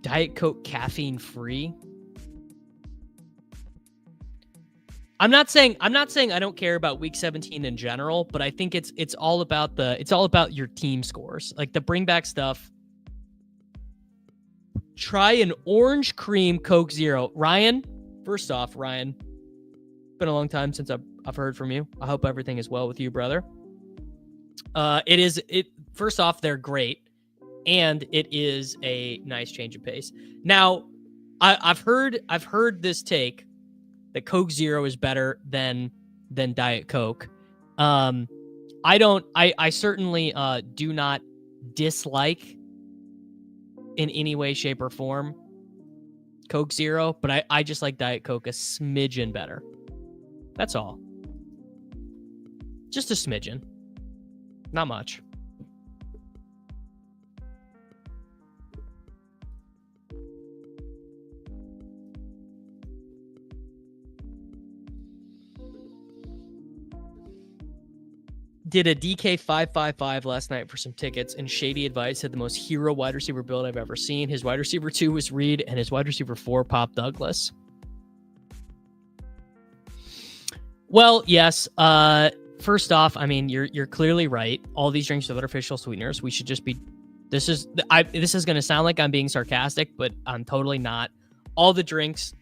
Speaker 1: Diet Coke caffeine free. I'm not saying I don't care about week 17 in general, but I think it's all about your team scores. Like the bring back stuff. Try an orange cream Coke Zero. Ryan, first off, Ryan, been a long time since I've heard from you. I hope everything is well with you, brother. First off, they're great, and it is a nice change of pace. Now, I've heard this take that Coke Zero is better than Diet Coke. I certainly do not dislike in any way, shape, or form Coke Zero, but I just like Diet Coke a smidgen better. That's all. Just a smidgen. Not much. Did a DK 555 last night for some tickets, and shady advice had the most hero wide receiver build I've ever seen. His wide receiver 2 was Reed, and his wide receiver 4 Pop Douglas. Well, yes. First off, I mean, you're clearly right. All these drinks with artificial sweeteners. We should just be. This is going to sound like I'm being sarcastic, but I'm totally not. All the drinks,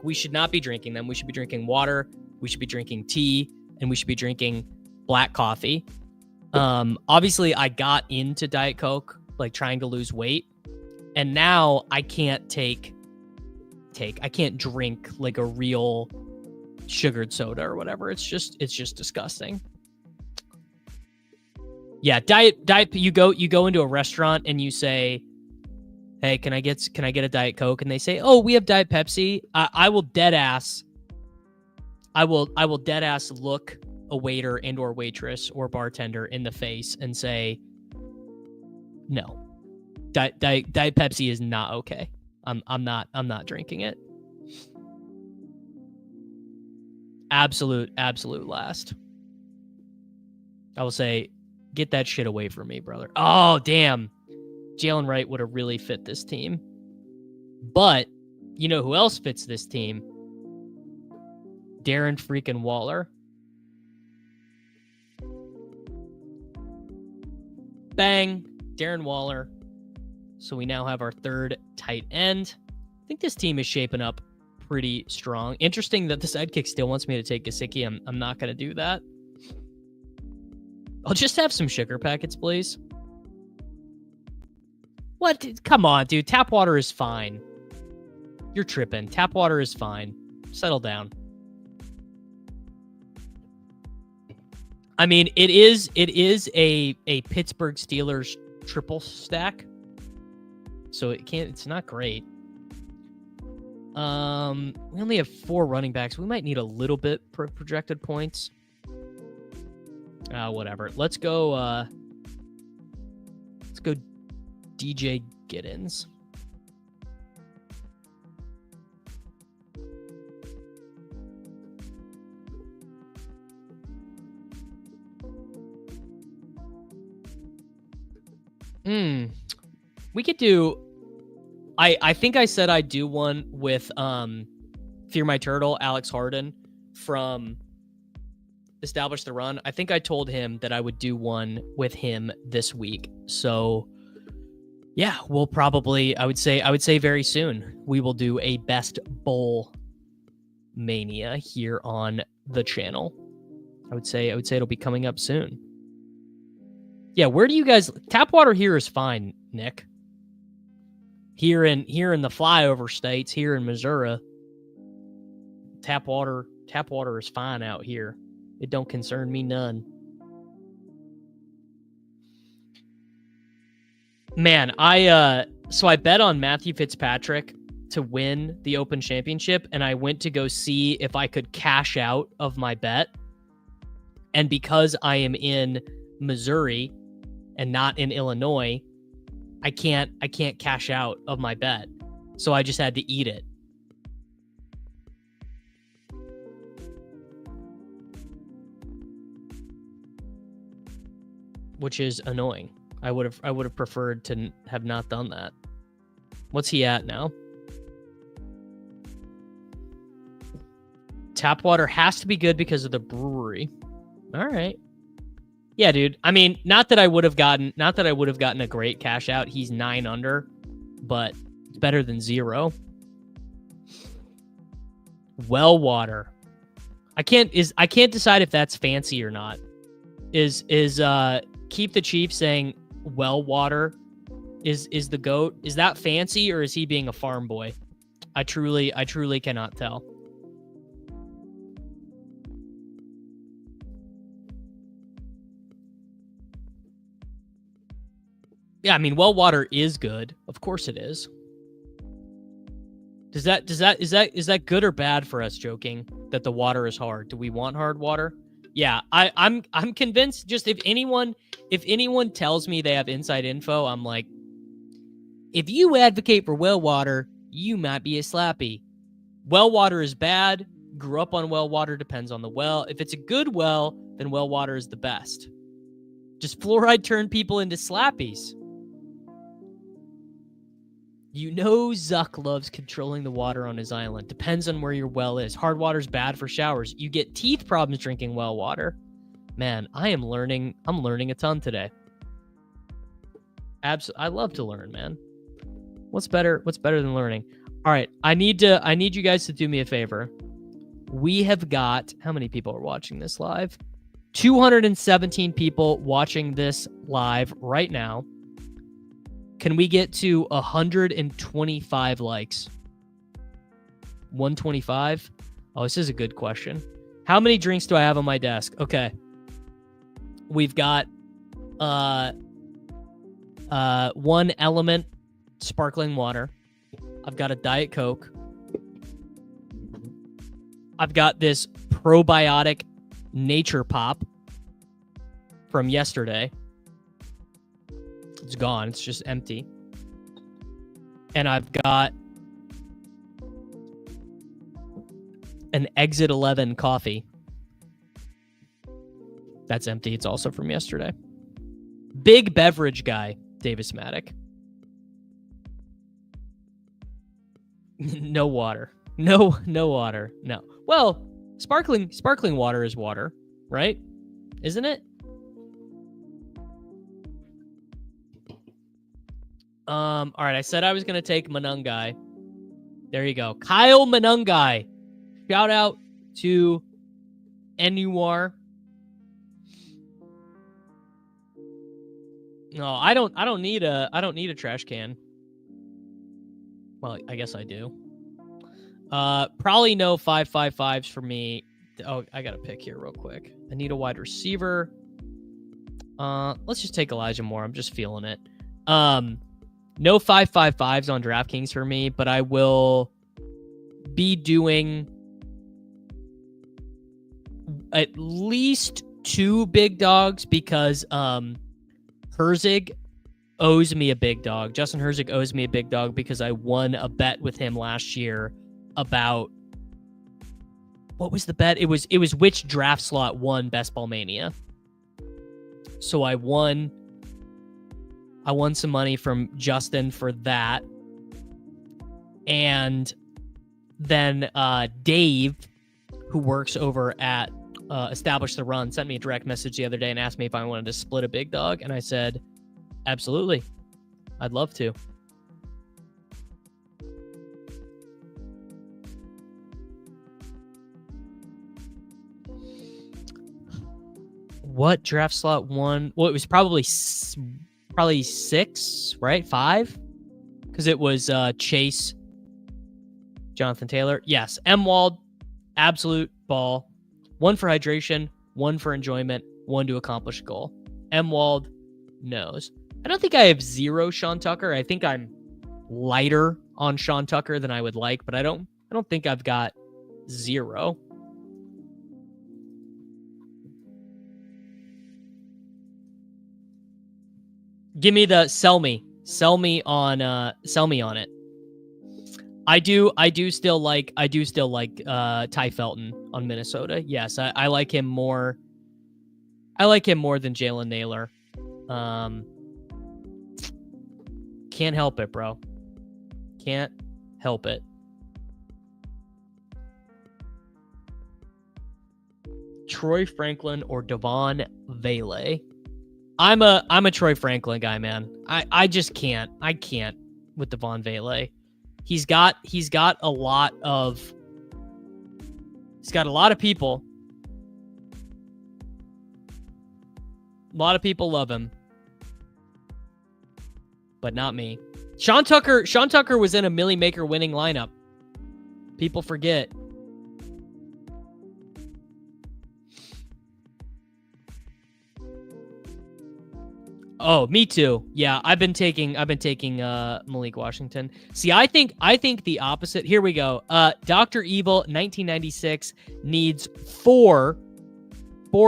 Speaker 1: we should not be drinking them. We should be drinking water. We should be drinking tea, and we should be drinking black coffee. Obviously I got into Diet Coke, like trying to lose weight. And now I can't I can't drink like a real sugared soda or whatever. It's just disgusting. Yeah, diet. You go into a restaurant and you say, "Hey, can I get a Diet Coke?" And they say, "Oh, we have Diet Pepsi." I will dead ass look a waiter and or waitress or bartender in the face and say, "No, Diet Pepsi is not okay. I'm not drinking it." Absolute last. I will say, get that shit away from me, brother. Oh, damn. Jalen Wright would have really fit this team. But you know who else fits this team? Darren freaking Waller. Bang. Darren Waller. So we now have our third tight end. I think this team is shaping up pretty strong. Interesting that the sidekick still wants me to take Gesicki. I'm not going to do that. I'll just have some sugar packets, please. What? Come on, dude. Tap water is fine. You're tripping. Tap water is fine. Settle down. I mean, it is a Pittsburgh Steelers triple stack. So it's not great. We only have 4 running backs. We might need a little bit per projected points. Whatever. Let's go DJ Giddens. We could do... I think I said I'd do one with Fear My Turtle, Alex Harden from Establish the Run. I think I told him that I would do one with him this week. So yeah, we'll probably, I would say very soon, we will do a best bowl mania here on the channel. I would say it'll be coming up soon. Yeah, where do you guys... Tap water here is fine, Nick. Here in the flyover states, here in Missouri, tap water is fine out here. It don't concern me none. Man, so I bet on Matthew Fitzpatrick to win the Open Championship, and I went to go see if I could cash out of my bet. And because I am in Missouri and not in Illinois, I can't cash out of my bet. So I just had to eat it. Which is annoying. I would have preferred to have not done that. What's he at now? Tap water has to be good because of the brewery. All right. Yeah, dude. I mean, not that I would have gotten a great cash out. He's 9 under, but it's better than 0. Well water. I can't decide if that's fancy or not. Is Keep the Chief saying well water is the GOAT? Is that fancy, or is he being a farm boy? I truly cannot tell. Yeah, I mean, well water is good. Of course it is. Is that good or bad for us joking that the water is hard? Do we want hard water? Yeah, I'm convinced. Just if anyone tells me they have inside info, I'm like, if you advocate for well water, you might be a slappy. Well water is bad. Grew up on well water, depends on the well. If it's a good well, then well water is the best. Just fluoride turned people into slappies. You know Zuck loves controlling the water on his island. Depends on where your well is. Hard water's bad for showers. You get teeth problems drinking well water. Man, I'm learning a ton today. I love to learn, man. What's better than learning? All right, I need you guys to do me a favor. We have got, how many people are watching this live? 217 people watching this live right now. Can we get to 125 likes? 125? Oh, this is a good question. How many drinks do I have on my desk? Okay. We've got One Element sparkling water. I've got a Diet Coke. I've got this probiotic Nature Pop from yesterday. It's gone. It's just empty. And I've got an Exit 11 coffee. That's empty. It's also from yesterday. Big beverage guy, Davis Maddock. No water. No water. No. Well, sparkling water is water, right? Isn't it? All right, I said I was going to take Manungai. There you go. Kyle Manungai. Shout out to NUR. No, I don't need a trash can. Well, I guess I do. Probably no 5.55s for me. Oh, I got to pick here real quick. I need a wide receiver. Let's just take Elijah Moore. I'm just feeling it. No 5.55s on DraftKings for me, but I will be doing at least 2 big dogs because Herzig owes me a big dog. Justin Herzig owes me a big dog because I won a bet with him last year about what was the bet? It was which draft slot won Best Ball Mania. So I won some money from Justin for that. And then Dave, who works over at Establish the Run, sent me a direct message the other day and asked me if I wanted to split a big dog. And I said, absolutely. I'd love to. What draft slot won? Well, it was probably 6, right? 5? Because it was Chase, Jonathan Taylor. Yes, M-Wald, absolute ball. 1 for hydration, 1 for enjoyment, 1 to accomplish a goal. M-Wald knows. I don't think I have 0 Sean Tucker. I think I'm lighter on Sean Tucker than I would like, but I don't think I've got 0. Give me the sell me on it. I do still like Ty Felton on Minnesota. Yes, I like him more. I like him more than Jalen Naylor. Can't help it, bro. Can't help it. Troy Franklin or Devon Vele. I'm a Troy Franklin guy, man. I just can't. I can't with Devon Vele. He's got a lot of people. A lot of people love him. But not me. Sean Tucker was in a Millie Maker winning lineup. People forget. Oh, me too. Yeah, I've been taking Malik Washington. See, I think the opposite. Here we go. Dr. Evil 1996 needs 4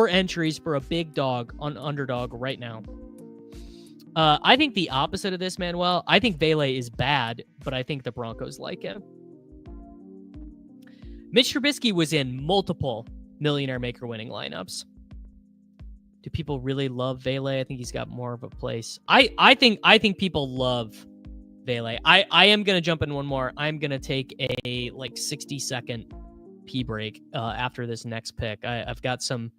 Speaker 1: entries for a big dog on Underdog right now. I think the opposite of this, Manuel. I think Vele is bad, but I think the Broncos like him. Mitch Trubisky was in multiple Millionaire Maker winning lineups. Do people really love Vele? I think he's got more of a place. I think people love Vele. I am gonna jump in one more. I'm gonna take a 60-second pee break after this next pick. I've got some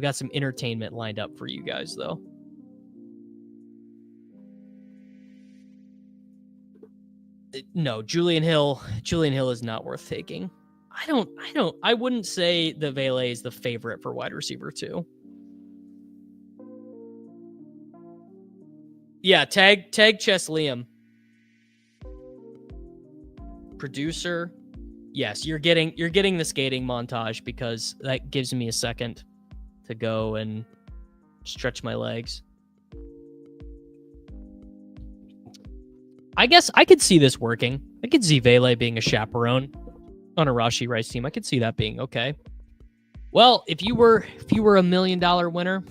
Speaker 1: entertainment lined up for you guys though. No, Julian Hill is not worth taking. I wouldn't say that Vele is the favorite for wide receiver 2. Yeah, tag Chess Liam. Producer. Yes, you're getting the skating montage because that gives me a second to go and stretch my legs. I guess I could see this working. I could see Vele being a chaperone on a Rashee Rice team. I could see that being okay. Well, if you were a $1 million winner,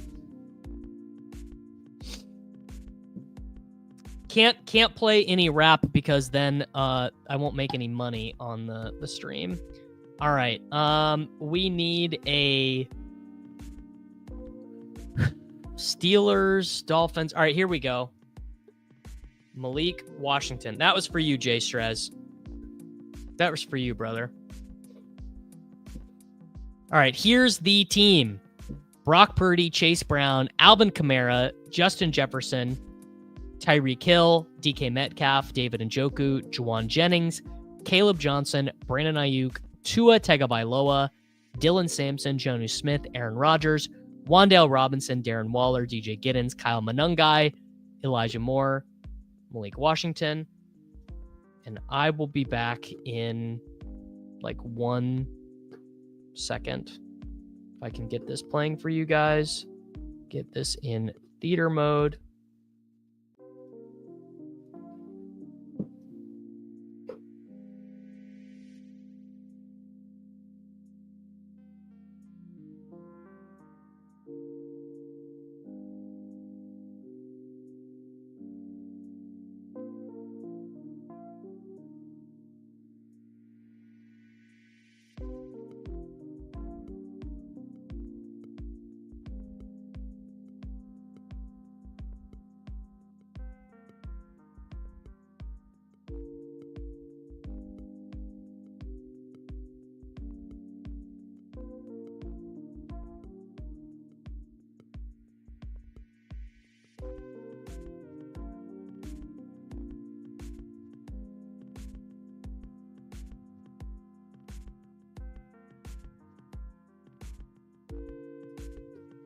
Speaker 1: can't play any rap because then I won't make any money on the stream. All right. We need a Steelers, Dolphins. All right, here we go. Malik Washington. That was for you, Jay Strez. That was for you, brother. All right, here's the team. Brock Purdy, Chase Brown, Alvin Kamara, Justin Jefferson, Tyreek Hill, DK Metcalf, David Njoku, Juwan Jennings, Caleb Johnson, Brandon Ayuk, Tua Tagovailoa, Dylan Sampson, Jonnu Smith, Aaron Rodgers, Wan'Dale Robinson, Darren Waller, DJ Giddens, Kyle Monangai, Elijah Moore, Malik Washington, and I will be back in like 1 second. If I can get this playing for you guys, get this in theater mode.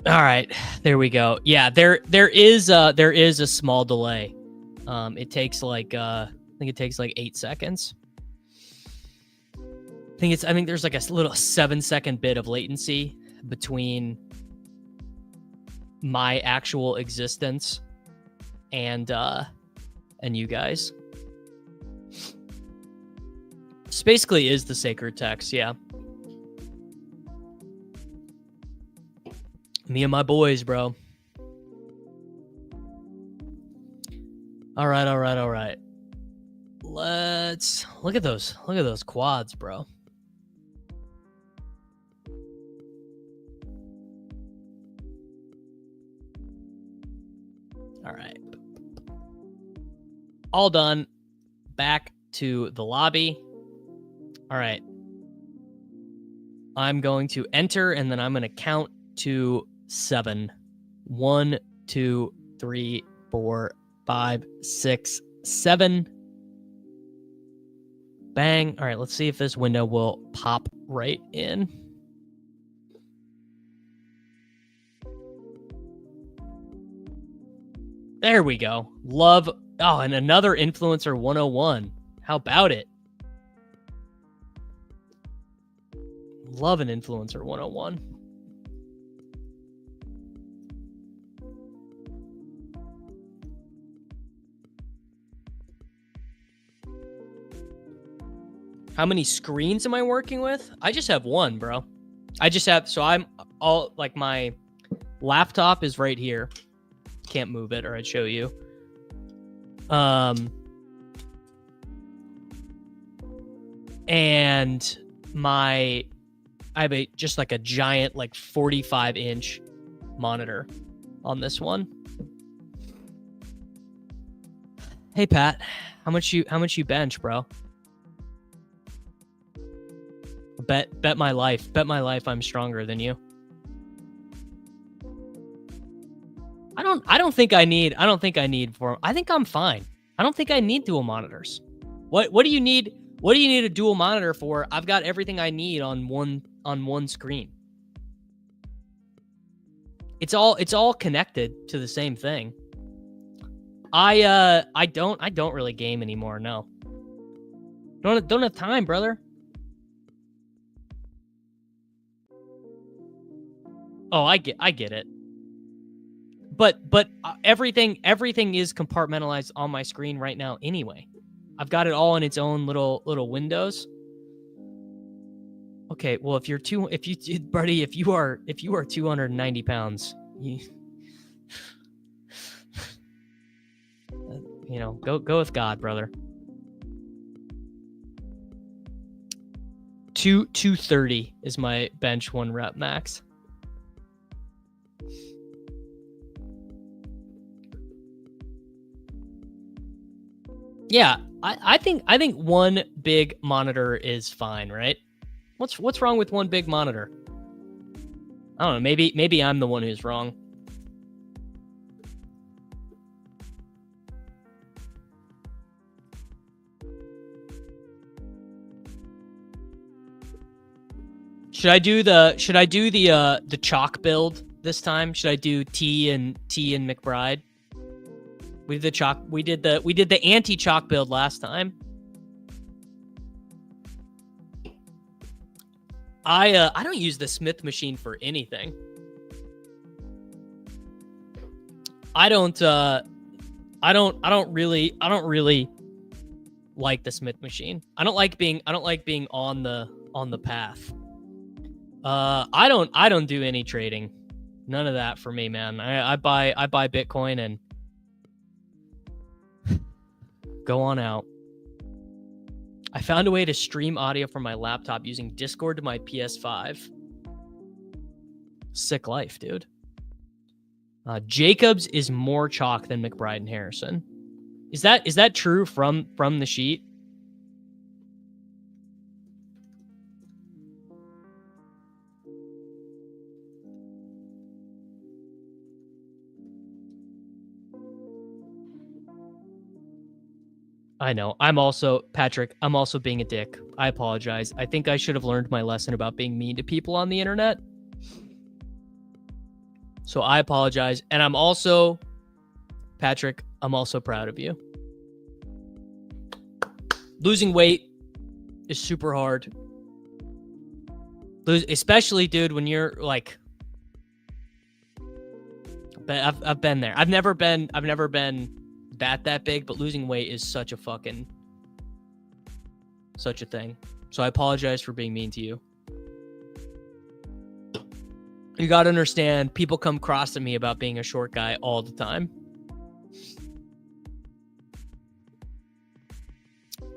Speaker 1: All right, there we go. Yeah, there is a small delay. It takes like I think it takes like 8 seconds. I think there's like a little 7-second bit of latency between my actual existence and you guys. This basically is the sacred text, yeah. Me and my boys, bro. All right. Let's look at those quads, bro. All right. All done. Back to the lobby. All right. I'm going to enter and then I'm going to count to 7. 1, 2, 3, 4, 5, 6, 7. Bang. All right, let's see if this window will pop right in. There we go. Love. Oh, and another Influencer 101. How about it? Love an Influencer 101. How many screens am I working with? I just have one, bro. So I'm all like my laptop is right here. Can't move it or I'd show you. And I have just like a giant, like 45-inch monitor on this one. Hey Pat, how much you bench, bro? Bet my life. Bet my life I'm stronger than you. I don't think I need I think I'm fine. I don't think I need dual monitors. What do you need? What do you need a dual monitor for? I've got everything I need on one screen. It's all connected to the same thing. I don't really game anymore. No. Don't have time, brother. Oh, I get it. But everything is compartmentalized on my screen right now anyway. I've got it all in its own little windows. Okay, well, if you are 290 pounds, go with God, brother. 230 is my bench 1 rep max. Yeah, I think one big monitor is fine, right? What's wrong with one big monitor? I don't know. Maybe I'm the one who's wrong. Should I do the chalk build this time? Should I do T and McBride? We did the anti-chalk build last time. I don't use the Smith machine for anything. I don't really like the Smith machine. I don't like being on the path. I don't do any trading. None of that for me, man. I buy Bitcoin and go on out. I found a way to stream audio from my laptop using Discord to my PS5. Sick life, dude. Jacobs is more chalk than McBride and Harrison. Is that true from the sheet? I know. I'm also being a dick. I apologize. I think I should have learned my lesson about being mean to people on the internet. So I apologize. And I'm also proud of you. Losing weight is super hard. Especially, dude, when you're like, I've been there. I've never been that big, but losing weight is such a thing. So I apologize for being mean to you. You got to understand, people come cross at me about being a short guy all the time.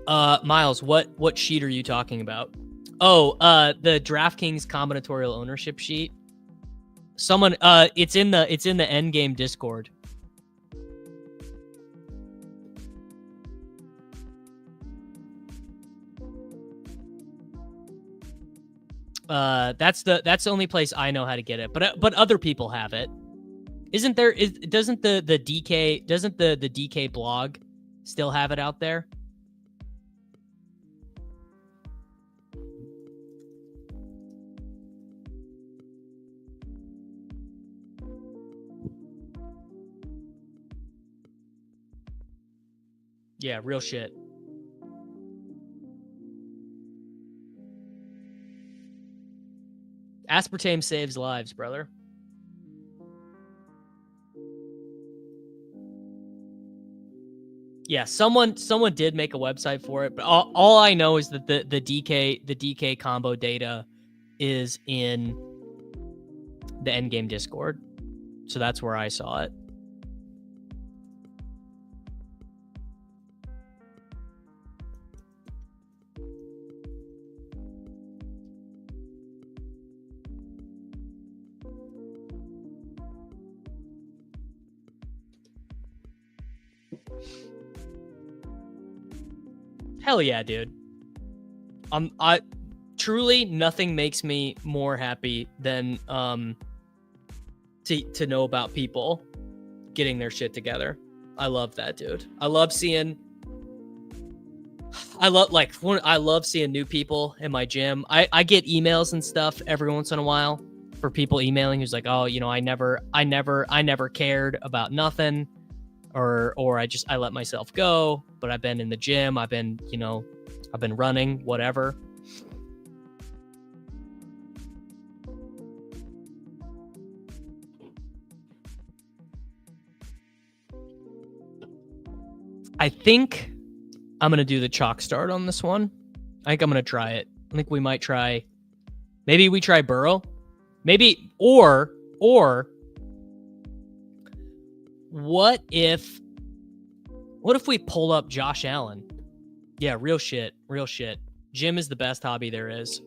Speaker 1: Miles, what sheet are you talking about? Oh, the DraftKings combinatorial ownership sheet. Someone, it's in the Endgame Discord. That's the only place I know how to get it, but other people have it. Doesn't the DK blog still have it out there? Yeah, real shit. Aspartame saves lives, brother. Yeah, someone did make a website for it, but all I know is that the DK combo data is in the Endgame Discord. So that's where I saw it. Hell yeah, dude. I truly, nothing makes me more happy than to know about people getting their shit together. I love that, dude. I love seeing new people in my gym. I get emails and stuff every once in a while for people emailing who's like, oh, I never cared about nothing. or I let myself go, but I've been in the gym, I've been running, whatever. I think I'm going to do the chalk start on this one. I think I'm going to try it. I think we might try, maybe we try Burrow. Maybe, or what if we pull up Josh Allen? Yeah, real shit. Gym is the best hobby there is.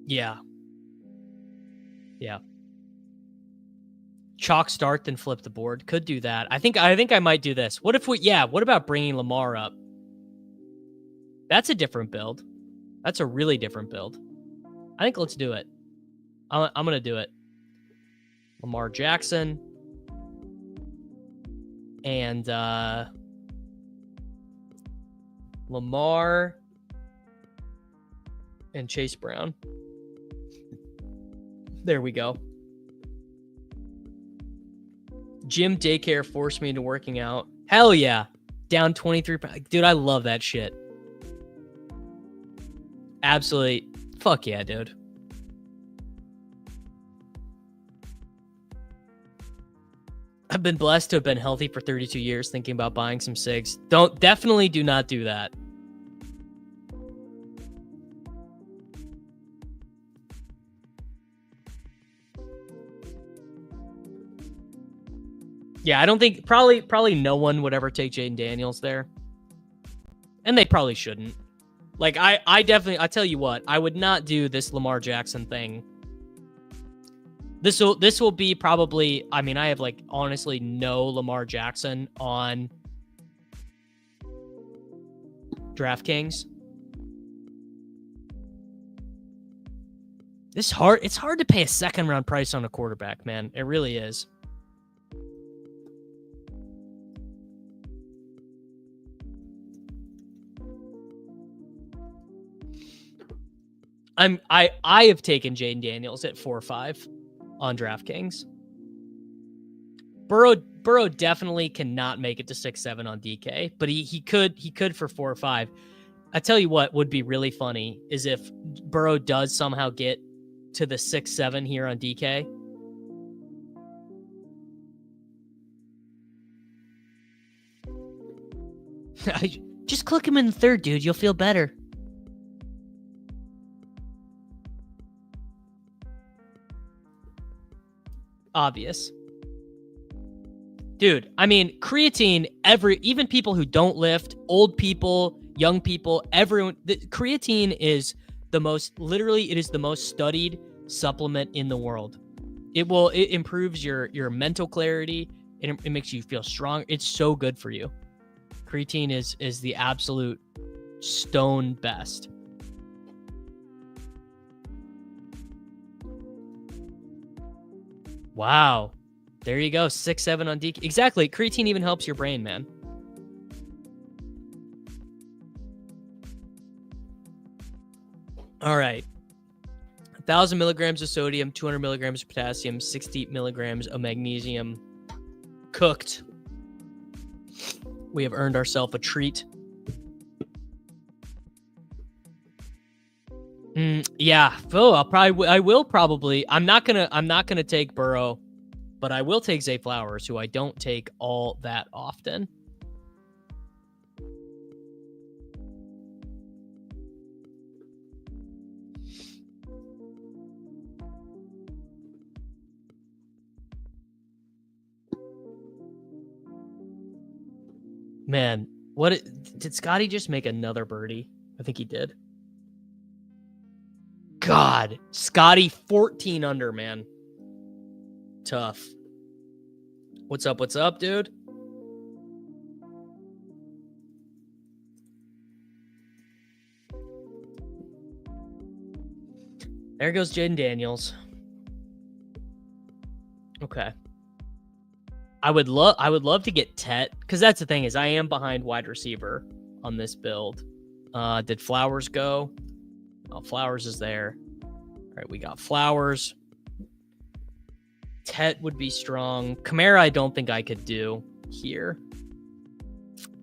Speaker 1: Yeah. Chalk start, then flip the board. Could do that. I think I might do this. What about bringing Lamar up? That's a different build. That's a really different build. I think let's do it. I'm going to do it. Lamar Jackson and Lamar and Chase Brown. There we go. Gym daycare forced me into working out. Hell yeah. Down 23 pounds. Dude, I love that shit. Absolutely. Fuck yeah, dude. I've been blessed to have been healthy for 32 years, thinking about buying some cigs. Definitely do not do that. Yeah, I don't think probably no one would ever take Jayden Daniels there. And they probably shouldn't. Like I tell you what, I would not do this Lamar Jackson thing. This will be probably, I mean, I have like honestly no Lamar Jackson on DraftKings. It's hard to pay a second round price on a quarterback, man. It really is. I have taken Jayden Daniels at 4-5 on DraftKings. Burrow definitely cannot make it to 6-7 on DK, but he could for 4-5. I tell you what would be really funny is if Burrow does somehow get to the 6-7 here on DK. Just click him in the third, dude. You'll feel better. Obvious. Dude, I mean, creatine, even people who don't lift, old people, young people, everyone, creatine is it is the most studied supplement in the world. It improves your mental clarity. It makes you feel strong. It's so good for you. Creatine is the absolute stone best. Wow. There you go. 6-7 on DK. Exactly. Creatine even helps your brain, man. All right. 1,000 milligrams of sodium, 200 milligrams of potassium, 60 milligrams of magnesium. Cooked. We have earned ourselves a treat. Yeah. Oh, I will probably. I'm not gonna take Burrow, but I will take Zay Flowers, who I don't take all that often. Man, did Scotty just make another birdie? I think he did. God, Scotty 14 under, man. Tough. What's up, dude? There goes Jayden Daniels. Okay. I would love to get Tet, because that's the thing is I am behind wide receiver on this build. Did Flowers go? Oh, Flowers is there. All right, we got Flowers. Tet would be strong. Kamara, I don't think I could do here.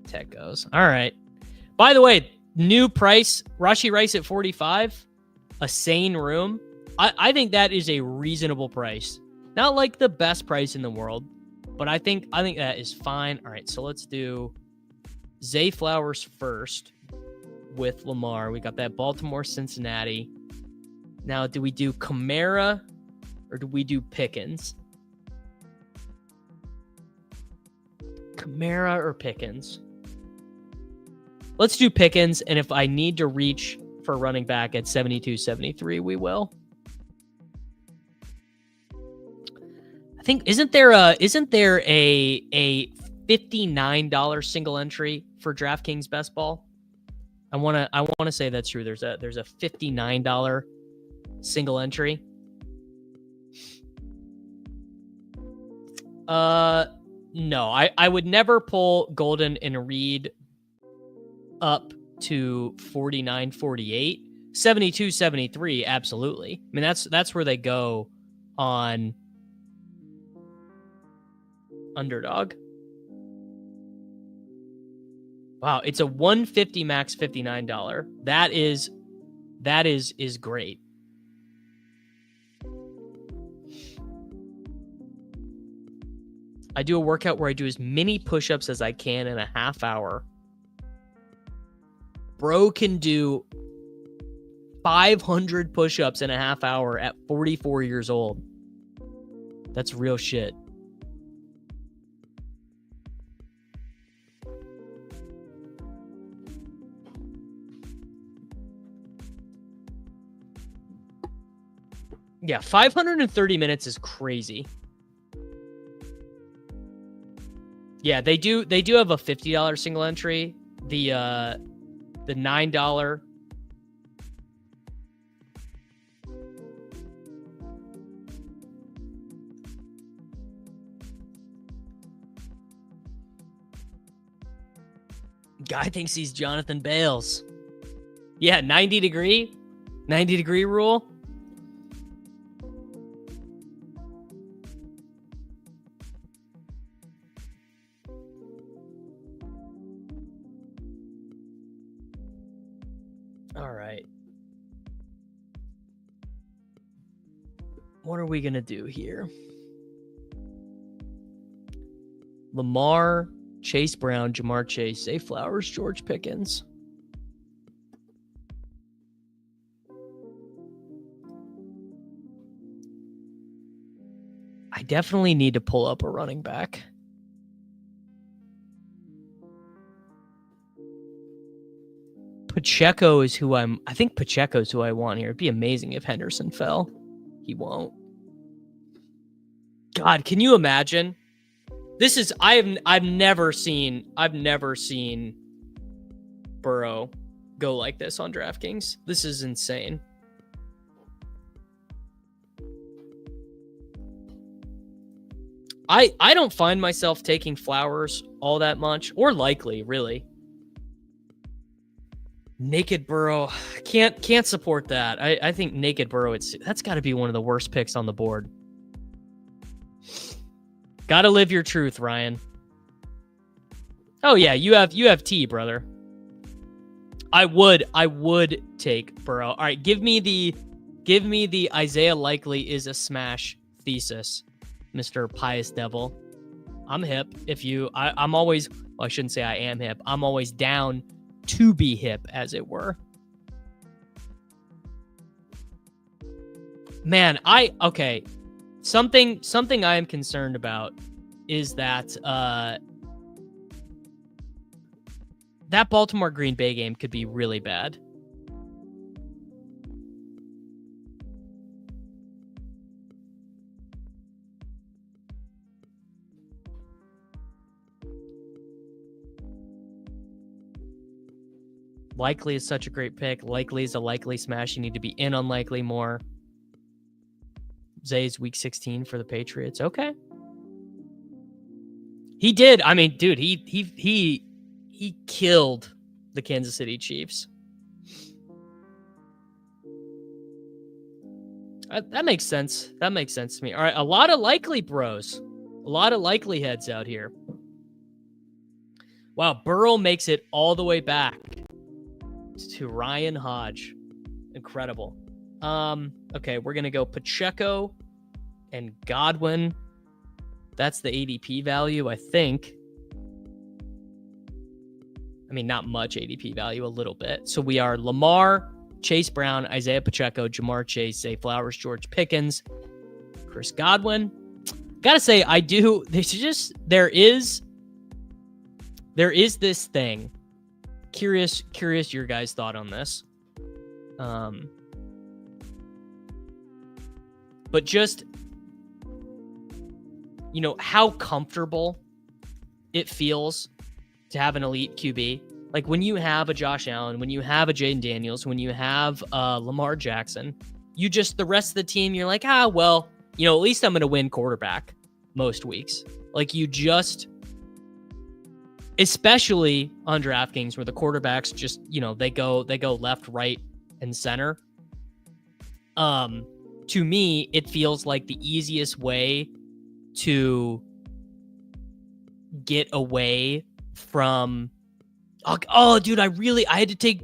Speaker 1: Tet goes. All right. By the way, new price, Rashee Rice at 45, a sane room. I think that is a reasonable price. Not like the best price in the world, but I think that is fine. All right, so let's do Zay Flowers first with Lamar. We got that Baltimore, Cincinnati. Now, do we do Kamara or do we do Pickens? Kamara or Pickens? Let's do Pickens, and if I need to reach for running back at 72, 73, we will. I think isn't there a $59 single entry for DraftKings Best Ball? I wanna say that's true. There's a $59 single entry. No, I would never pull Golden and Reed up to 49, 48, 72, 73. Absolutely. I mean, that's where they go on Underdog. Wow, it's a 150 max $59. That is great. I do a workout where I do as many push-ups as I can in a half hour. Bro can do 500 push-ups in a half hour at 44 years old. That's real shit. Yeah, 530 minutes is crazy. Yeah, they do have a $50 single entry. The $9 guy thinks he's Jonathan Bales. Yeah, 90 degree rule. All right. What are we going to do here? Lamar, Chase Brown, Jamar Chase, Zay Flowers, George Pickens. I definitely need to pull up a running back. Pacheco is who I think Pacheco's who I want here. It'd be amazing if Henderson fell. He won't. God, can you imagine? This is I've never seen Burrow go like this on DraftKings. This is insane. I don't find myself taking Flowers all that much, or likely, really. Naked Burrow, can't support that. I think Naked Burrow, that's got to be one of the worst picks on the board. Got to live your truth, Ryan. Oh yeah, you have T, brother. I would take Burrow. All right, give me the Isaiah Likely is a smash thesis, Mr. Pious Devil. I'm hip. I'm always, well, I shouldn't say I am hip. I'm always down to be hip, as it were. Man, okay. Something I am concerned about is that that Baltimore Green Bay game could be really bad. Likely is such a great pick. Likely is a likely smash. You need to be in on Likely more. Zay's week 16 for the Patriots. Okay. He did. I mean, dude, he killed the Kansas City Chiefs. That makes sense. That makes sense to me. All right, a lot of likely bros. A lot of likely heads out here. Wow, Burrow makes it all the way back to Ryan Hodge. Incredible. Okay, we're going to go Pacheco and Godwin. That's the ADP value, I think. I mean, not much ADP value, a little bit. So we are Lamar, Chase Brown, Isaiah Pacheco, Jamar Chase, Zay Flowers, George Pickens, Chris Godwin. Gotta say, there is this thing. Curious your guys' thought on this. But just, how comfortable it feels to have an elite QB. Like when you have a Josh Allen, when you have a Jayden Daniels, when you have Lamar Jackson, the rest of the team, you're like, at least I'm going to win quarterback most weeks. Like especially on DraftKings where the quarterbacks just, they go left, right, and center. To me, it feels like the easiest way to get away from, dude, I had to take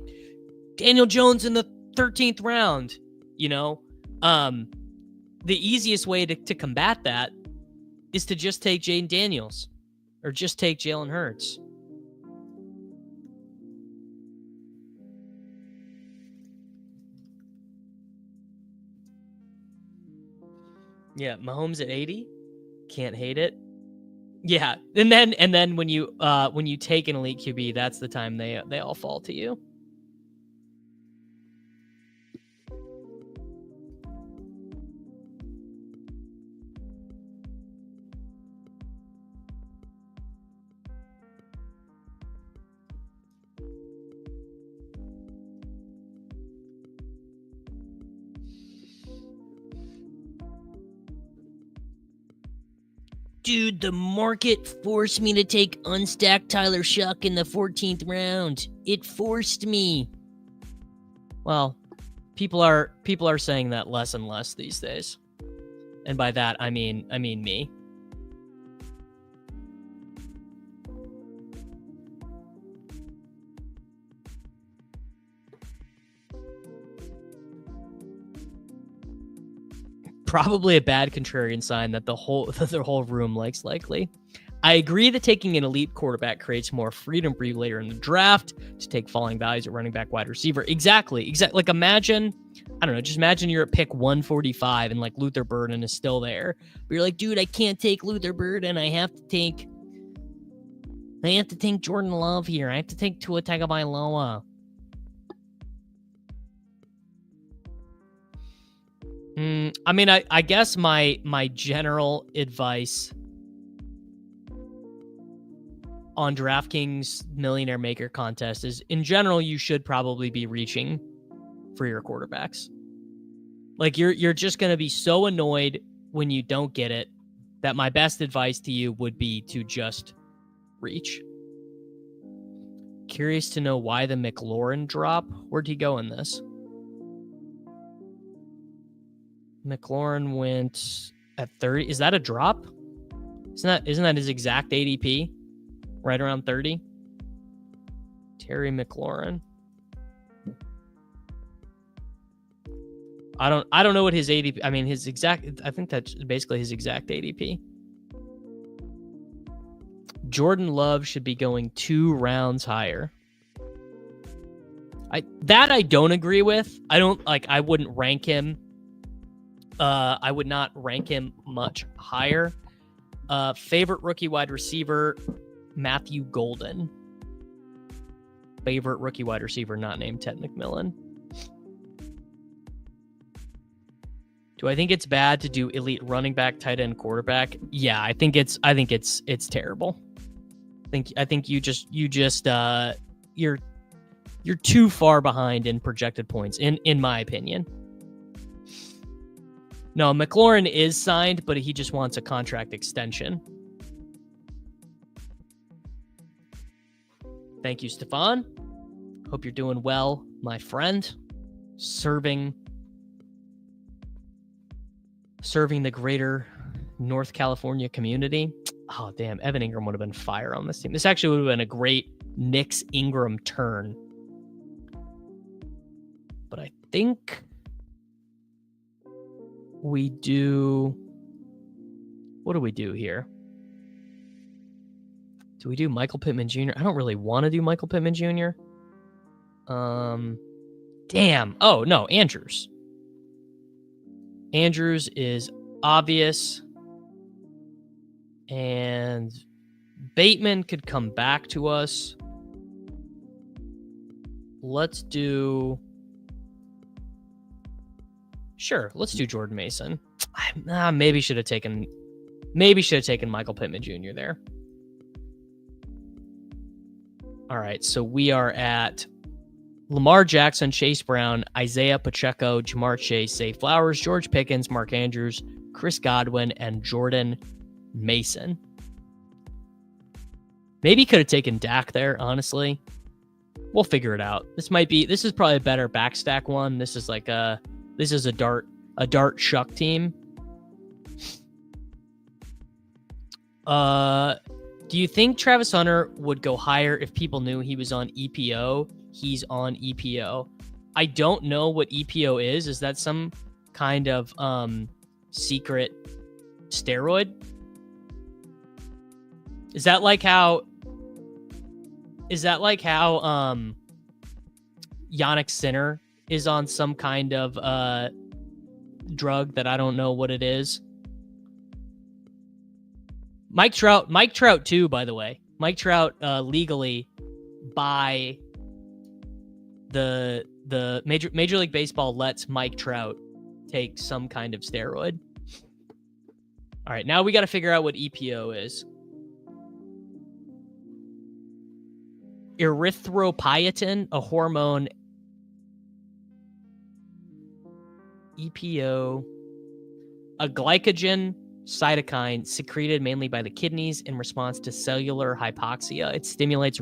Speaker 1: Daniel Jones in the 13th round, the easiest way to combat that is to just take Jayden Daniels or just take Jalen Hurts. Yeah, Mahomes at 80, can't hate it. Yeah, and then when you take an elite QB, that's the time they all fall to you. Dude, the market forced me to take unstacked Tyler Shuck in the 14th round. It forced me. Well, people are saying that less and less these days. And by that, I mean me. Probably a bad contrarian sign that the whole room likes likely. I agree that taking an elite quarterback creates more freedom for you later in the draft to take falling values at running back, wide receiver. Exactly. Like imagine, I don't know, just imagine you're at pick 145 and like Luther Burden is still there. But you're like, dude, I can't take Luther Burden. I have to take Jordan Love here. I have to take Tua Tagovailoa. I mean, I guess my general advice on DraftKings Millionaire Maker contest is, in general, you should probably be reaching for your quarterbacks. Like you're just going to be so annoyed when you don't get it that my best advice to you would be to just reach. Curious to know why the McLaurin drop. Where'd he go in this? McLaurin went at 30. Is that a drop? Isn't that his exact ADP? Right around 30. Terry McLaurin. I don't know what his ADP. I mean, I think that's basically his exact ADP. Jordan Love should be going 2 rounds higher. I don't agree with. I wouldn't rank him. I would not rank him much higher. Favorite rookie wide receiver, Matthew Golden. Favorite rookie wide receiver not named Ted McMillan. Do I think it's bad to do elite running back, tight end, quarterback? Yeah, I think it's terrible. I think you're too far behind in projected points in my opinion. No, McLaurin is signed, but he just wants a contract extension. Thank you, Stefan. Hope you're doing well, my friend. Serving serving the greater North California community. Oh, damn. Evan Ingram would have been fire on this team. This actually would have been a great Knicks Ingram turn. But I think we do... What do we do here? Do we do Michael Pittman Jr.? I don't really want to do Michael Pittman Jr. Damn. Oh, no, Andrews. Andrews is obvious. And Bateman could come back to us. Let's do... Sure, let's do Jordan Mason. Maybe should have taken Michael Pittman Jr. there. All right, so we are at Lamar Jackson, Chase Brown, Isaiah Pacheco, Jamar Chase, Zay Flowers, George Pickens, Mark Andrews, Chris Godwin, and Jordan Mason. Maybe could have taken Dak there, honestly. We'll figure it out. This is probably a better backstack one. This is a dart shuck team. Do you think Travis Hunter would go higher if people knew he was on EPO? He's on EPO. I don't know what EPO is. Is that some kind of secret steroid? Is that like how Yannick Sinner is on some kind of drug that I don't know what it is? Mike Trout too, by the way. Mike Trout legally by the Major League Baseball lets Mike Trout take some kind of steroid. All right, now we got to figure out what EPO is. Erythropoietin, a hormone. EPO, a glycogen cytokine secreted mainly by the kidneys in response to cellular hypoxia. It stimulates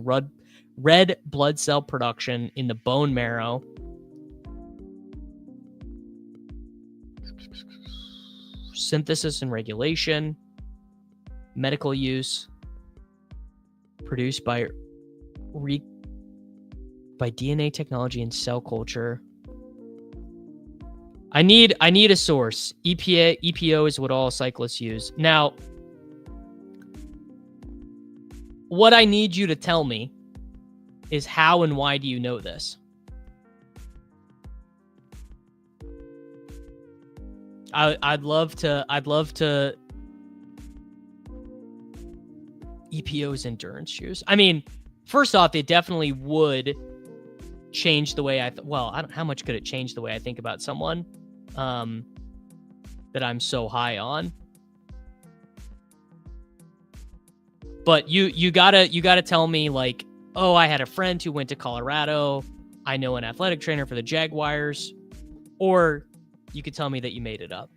Speaker 1: red blood cell production in the bone marrow. Synthesis and regulation. Medical use. Produced by DNA technology and cell culture. I need a source. EPO is what all cyclists use. Now, what I need you to tell me is how and why do you know this? I'd love to EPO's endurance shoes. I mean, first off, it definitely would change the way how much could it change the way I think about someone that I'm so high on? But you gotta tell me, like, oh, I had a friend who went to Colorado. I know an athletic trainer for the Jaguars. Or you could tell me that you made it up.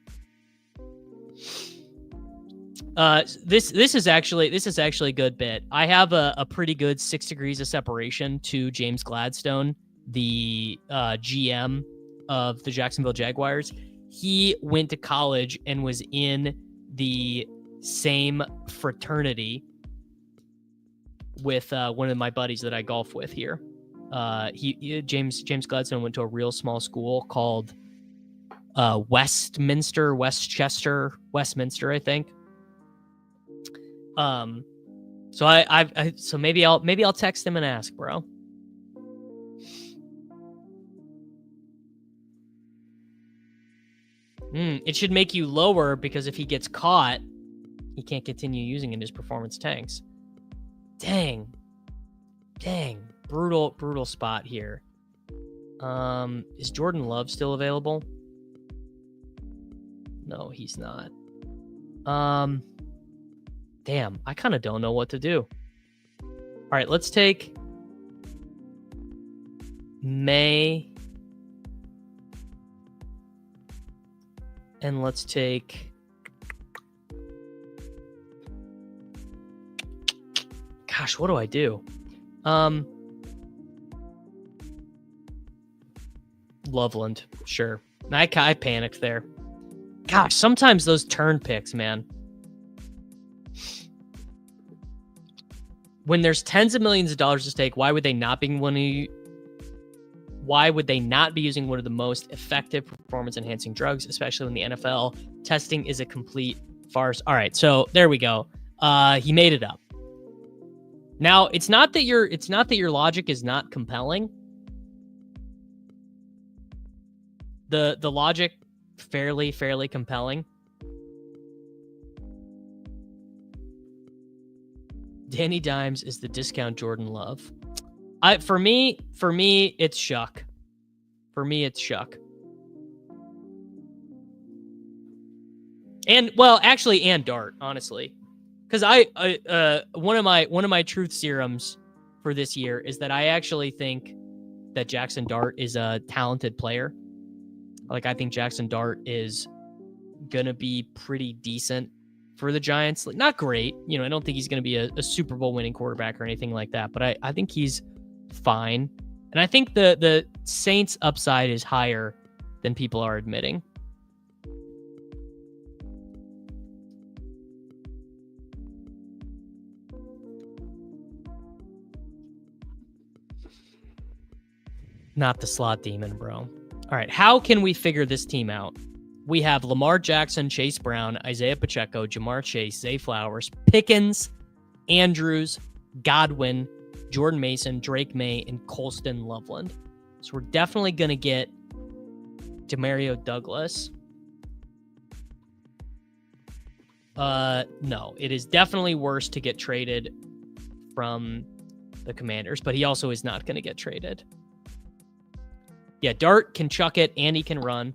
Speaker 1: This is actually a good bit. I have a pretty good 6 degrees of separation to James Gladstone, the GM of the Jacksonville Jaguars. He went to college and was in the same fraternity with one of my buddies that I golf with here. James Gladstone went to a real small school called Westminster, I think. So maybe I'll text him and ask, bro. It should make you lower because if he gets caught, he can't continue using in his performance tanks. Dang. Brutal spot here. Is Jordan Love still available? No, he's not. Damn, I kind of don't know what to do. All right, let's take May. And let's take... Gosh, what do I do? Loveland, sure. I panicked there. Gosh, sometimes those turn picks, man. When there's tens of millions of dollars at stake, why would they not be using one of the most effective performance-enhancing drugs, especially when the NFL testing is a complete farce? All right, so there we go. He made it up. Now, it's not that your logic is not compelling. The logic fairly compelling. Danny Dimes is the discount Jordan Love. For me, it's Shuck. For me, it's Shuck. And Dart, honestly. Because one of my truth serums for this year is that I actually think that Jackson Dart is a talented player. Like, I think Jackson Dart is gonna be pretty decent for the Giants. Like, not great, I don't think he's gonna be a Super Bowl winning quarterback or anything like that, but I think he's fine. And I think the Saints upside is higher than people are admitting. Not the slot demon, bro. All right, how can we figure this team out? We have Lamar Jackson, Chase Brown, Isaiah Pacheco, Jamar Chase, Zay Flowers, Pickens, Andrews, Godwin, Jordan Mason, Drake May, and Colston Loveland. So we're definitely going to get Demario Douglas. No, it is definitely worse to get traded from the Commanders, but he also is not going to get traded. Yeah, Dart can chuck it, and he can run.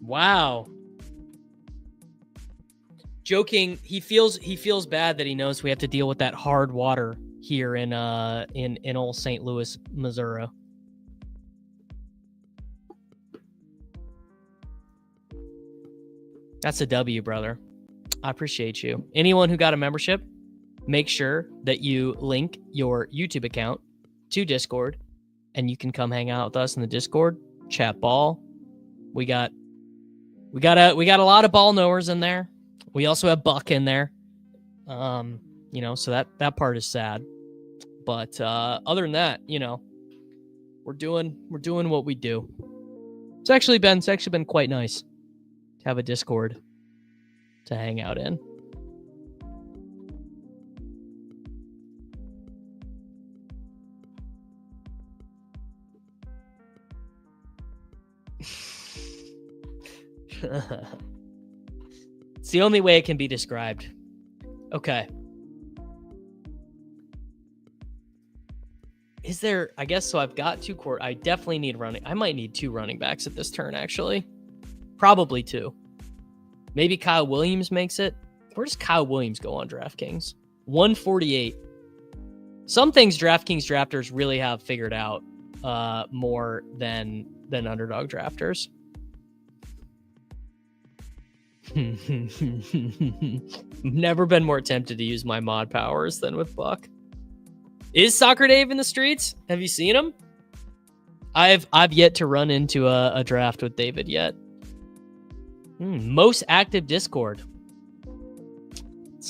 Speaker 1: Wow. Joking, he feels bad that he knows we have to deal with that hard water here in old St. Louis, Missouri. That's a W, brother. I appreciate you. Anyone who got a membership, make sure that you link your YouTube account to Discord, and you can come hang out with us in the Discord, chat ball. We got a lot of ball knowers in there. We also have Buck in there. So that part is sad. But other than that, we're doing what we do. It's actually been quite nice to have a Discord to hang out in. It's the only way it can be described. Okay. Is there, I guess, so I've got I definitely need I might need 2 running backs at this turn, actually. Probably 2. Maybe Kyle Williams makes it. Where does Kyle Williams go on DraftKings? 148. Some things DraftKings drafters really have figured out more than underdog drafters. Never been more tempted to use my mod powers than with Buck. Is Soccer Dave in the streets? Have you seen him? I've yet to run into a draft with David yet. Most active Discord.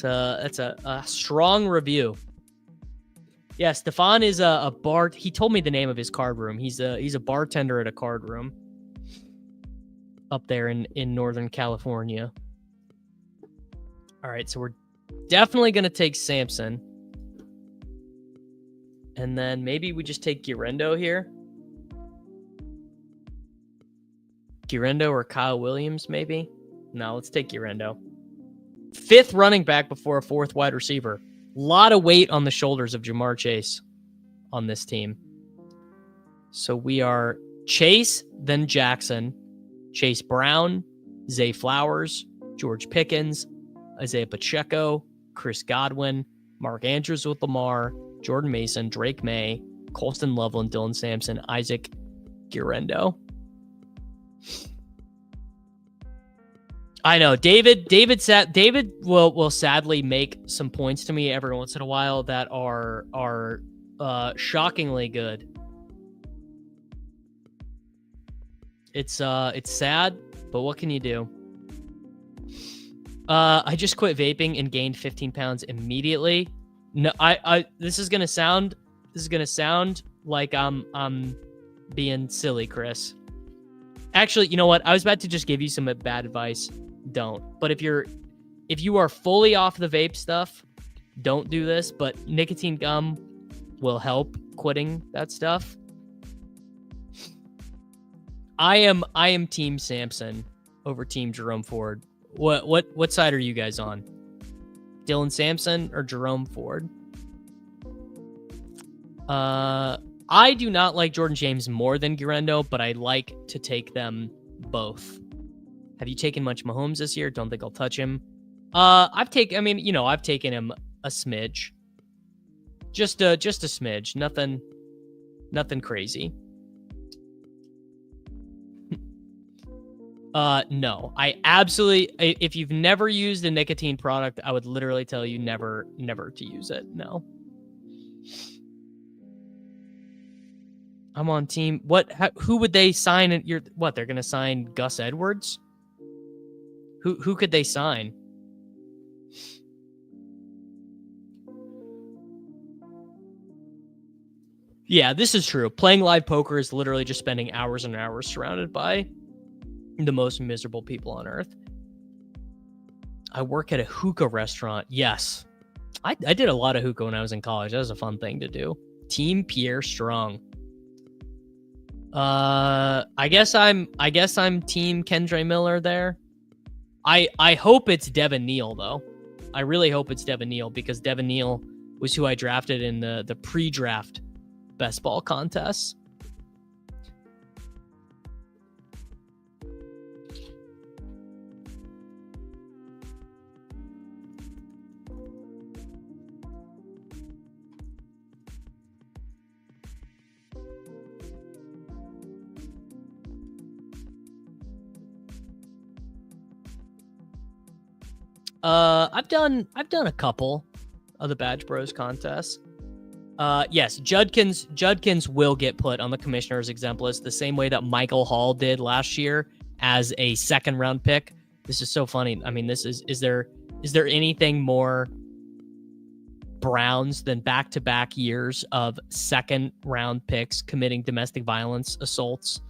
Speaker 1: That's a strong review. Yeah, Stefan is a bar. He told me the name of his card room. He's a bartender at a card room up there in Northern California. All right, so we're definitely going to take Samson. And then maybe we just take Guerrero here. Guerrero or Kyle Williams, maybe? No, let's take Guerrero. 5th running back before a 4th wide receiver. A lot of weight on the shoulders of Jamar Chase on this team. So we are Chase, then Jackson, Chase Brown, Zay Flowers, George Pickens, Isaiah Pacheco, Chris Godwin, Mark Andrews with Lamar, Jordan Mason, Drake May, Colston Loveland, Dylan Sampson, Isaac Guerrero. I know David will sadly make some points to me every once in a while that are shockingly good. It's sad, but what can you do? I just quit vaping and gained 15 pounds immediately. No, this is gonna sound like I'm being silly, Chris. Actually, you know what? I was about to just give you some bad advice. Don't. But if you are fully off the vape stuff, don't do this. But nicotine gum will help quitting that stuff. I am Team Samson over Team Jerome Ford. What side are you guys on? Dylan Sampson or Jerome Ford? I do not like Jordan James more than Guerrero, but I like to take them both. Have you taken much Mahomes this year? Don't think I'll touch him. I've taken him a smidge. Just a smidge. Nothing crazy. No. I absolutely, if you've never used a nicotine product, I would literally tell you never to use it. No. I'm on team. Who would they sign? They're going to sign Gus Edwards? Who could they sign? Yeah, this is true. Playing live poker is literally just spending hours and hours surrounded by the most miserable people on earth. I work at a hookah restaurant. Yes. I did a lot of hookah when I was in college. That was a fun thing to do. Team Pierre Strong. I guess I'm Team Kendre Miller there. I hope it's Devin Neal though. I really hope it's Devin Neal because Devin Neal was who I drafted in the pre-draft best ball contest. I've done a couple of the Badge Bros contests. Yes, Judkins will get put on the commissioner's exempt list the same way that Michael Hall did last year as a second round pick. This is so funny. I mean, is there anything more Browns than back-to-back years of second round picks committing domestic violence assaults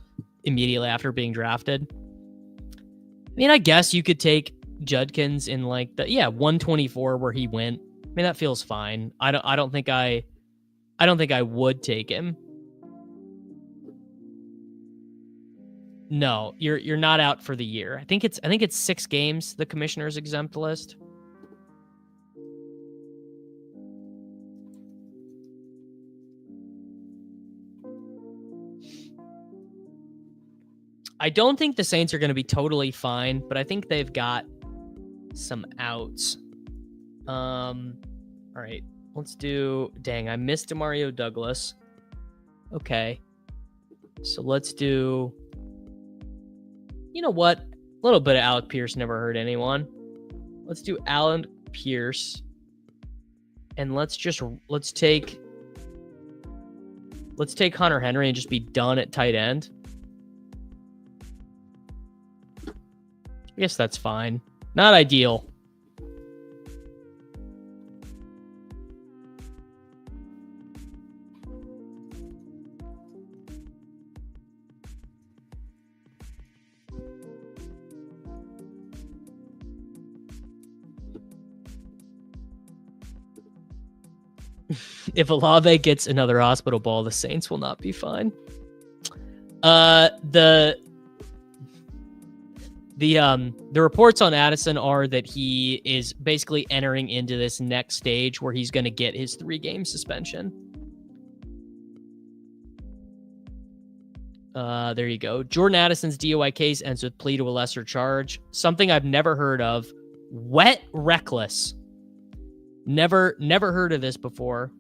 Speaker 1: immediately after being drafted? I mean, I guess you could take Judkins in like 124 where he went. I mean, that feels fine. I don't think I would take him. No, you're not out for the year. I think it's 6 games, the commissioner's exempt list. I don't think the Saints are going to be totally fine, but I think they've got some outs. All right. Let's do... Dang, I missed Demario Douglas. Okay. So let's do... You know what? A little bit of Alec Pierce never hurt anyone. Let's do Alan Pierce. And let's take Hunter Henry and just be done at tight end. I guess that's fine. Not ideal. If Olave gets another hospital ball, the Saints will not be fine. The reports on Addison are that he is basically entering into this next stage where he's going to get his 3-game suspension. There you go. Jordan Addison's DUI case ends with plea to a lesser charge. Something I've never heard of. Wet reckless. Never heard of this before.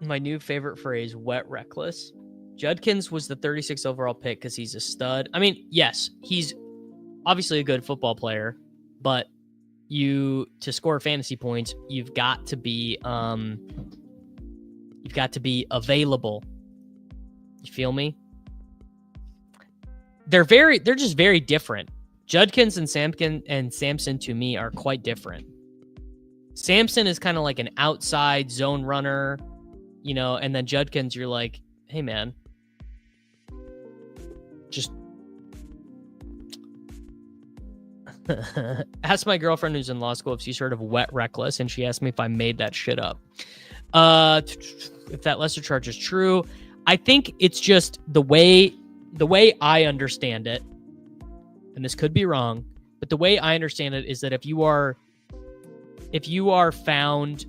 Speaker 1: My new favorite phrase, wet reckless. Judkins was the 36th overall pick because he's a stud. I mean, yes, he's obviously a good football player, but to score fantasy points, you've got to be available. You feel me? They're just very different. Judkins and Sampson to me are quite different. Sampson is kind of like an outside zone runner, and then Judkins, you're like, hey man, just ask my girlfriend who's in law school if she's heard of wet reckless, and she asked me if I made that shit up. If that lesser charge is true, I think it's just the way I understand it, and this could be wrong, but the way I understand it is that if you are found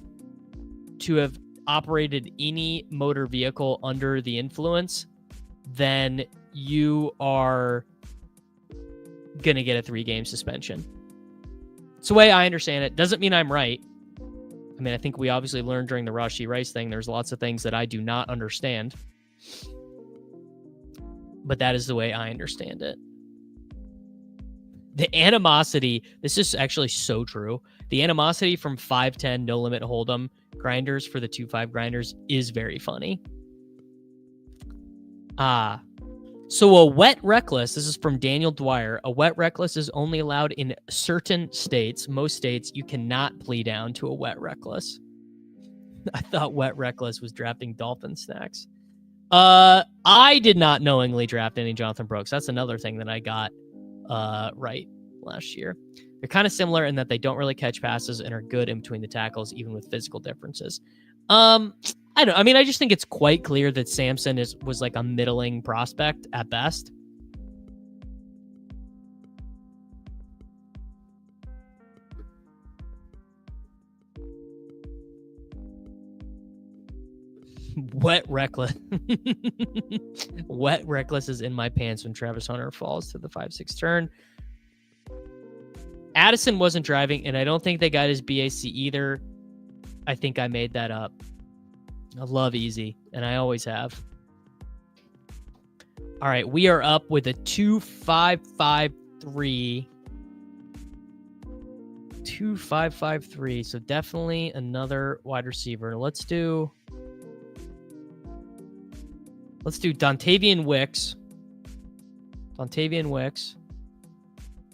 Speaker 1: to have operated any motor vehicle under the influence, then you are going to get a 3-game suspension. It's the way I understand it. Doesn't mean I'm right. I mean, I think we obviously learned during the Rashee Rice thing, there's lots of things that I do not understand. But that is the way I understand it. The animosity, this is actually so true. The animosity from 5'10", no limit hold'em grinders for the 2.5 grinders is very funny. So a wet reckless, this is from Daniel Dwyer. A wet reckless is only allowed in certain states. Most states, you cannot plea down to a wet reckless. I thought wet reckless was drafting dolphin snacks. I did not knowingly draft any Jonathan Brooks. That's another thing that I got right last year. They're kind of similar in that they don't really catch passes and are good in between the tackles, even with physical differences. I just think it's quite clear that Sampson was like a middling prospect at best. Wet reckless. Wet reckless is in my pants when Travis Hunter falls to the 5-6 turn. Addison wasn't driving, and I don't think they got his BAC either. I think I made that up. I love easy, and I always have. All right, we are up with a 2.553. 2.553. So definitely another wide receiver. Let's do Dontavian Wicks. Dontavian Wicks.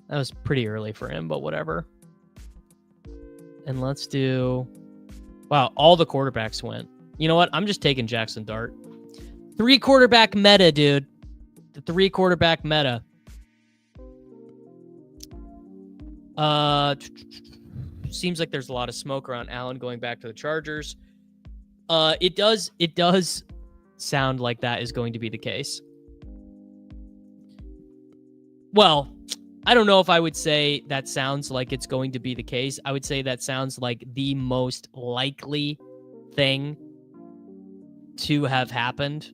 Speaker 1: That was pretty early for him, but whatever. And let's do... Wow, all the quarterbacks went. You know what? I'm just taking Jackson Dart. 3-quarterback meta, dude. The 3-quarterback meta. Seems like there's a lot of smoke around Allen going back to the Chargers. It does sound like that is going to be the case. Well, I don't know if I would say that sounds like it's going to be the case. I would say that sounds like the most likely thing to have happened.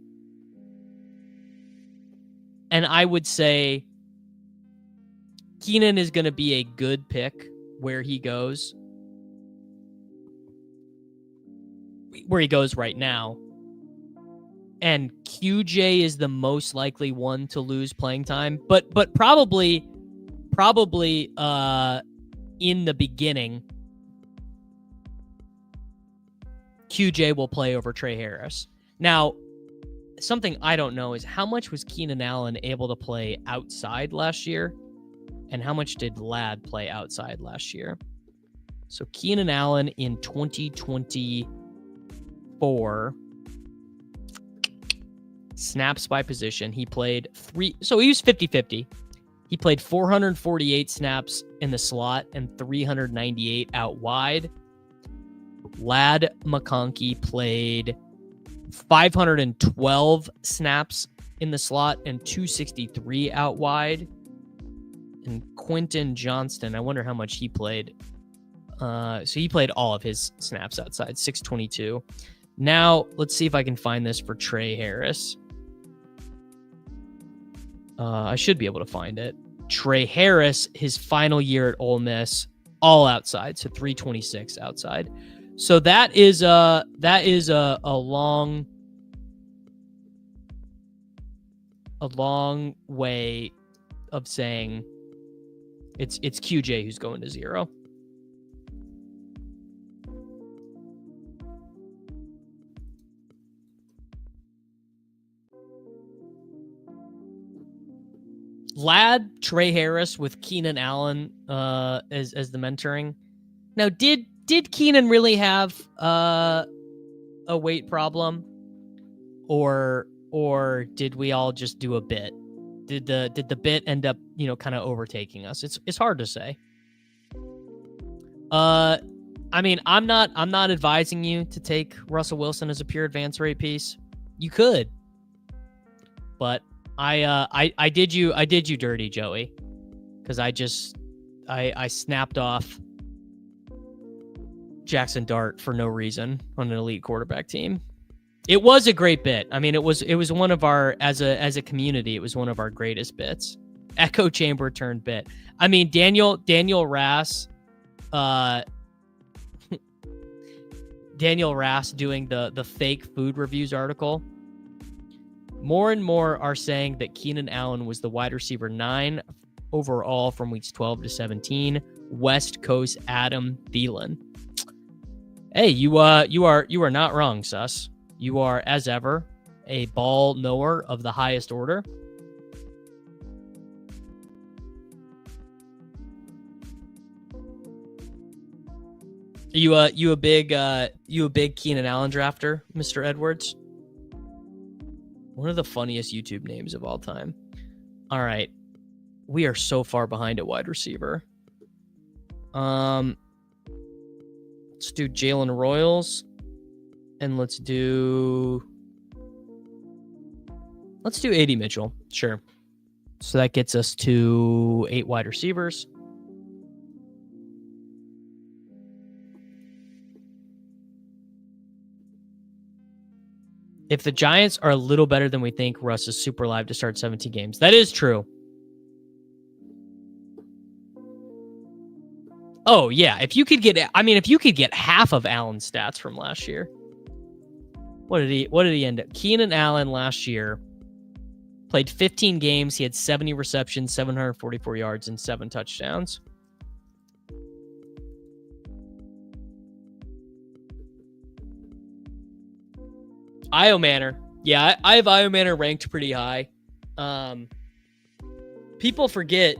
Speaker 1: And I would say Keenan is going to be a good pick where he goes right now. And QJ is the most likely one to lose playing time, but probably in the beginning, QJ will play over Trey Harris. Now, something I don't know is how much was Keenan Allen able to play outside last year, and how much did Ladd play outside last year? So Keenan Allen in 2024, snaps by position, he played so he was 50-50. He played 448 snaps in the slot and 398 out wide. Ladd McConkey played 512 snaps in the slot and 263 out wide. And Quentin Johnston, I wonder how much he played. So he played all of his snaps outside, 622. Now, let's see if I can find this for Trey Harris. I should be able to find it. Trey Harris, his final year at Ole Miss, all outside, so 326 outside. So that is a long a long way of saying it's QJ who's going to 0. Lad, Trey Harris with Keenan Allen as the mentoring. Now, did Keenan really have a weight problem, or did we all just do a bit? Did the bit end up kind of overtaking us? It's hard to say. I mean, I'm not advising you to take Russell Wilson as a pure advance rate piece. You could, but I did you dirty, Joey, because I snapped off Jackson Dart for no reason on an elite quarterback team. It was a great bit. I mean, it was one of our, as a community, it was one of our greatest bits. Echo chamber turned bit. I mean, Daniel Rass, Daniel Rass doing the fake food reviews article. More and more are saying that Keenan Allen was the wide receiver 9 overall from weeks 12 to 17. West Coast Adam Thielen. Hey, you are not wrong, Sus. You are, as ever, a ball knower of the highest order. You a big Keenan Allen drafter, Mr. Edwards? One of the funniest YouTube names of all time. All right. We are so far behind at wide receiver. Let's do Jalen Royals. And let's do A.D. Mitchell. Sure. So that gets us to 8 wide receivers. If the Giants are a little better than we think, Russ is super live to start 17 games. That is true. Oh, yeah. If you could get half of Allen's stats from last year. What did he end up? Keenan Allen last year played 15 games. He had 70 receptions, 744 yards, and 7 touchdowns. Io Manor. Yeah, I have Io Manor ranked pretty high. People forget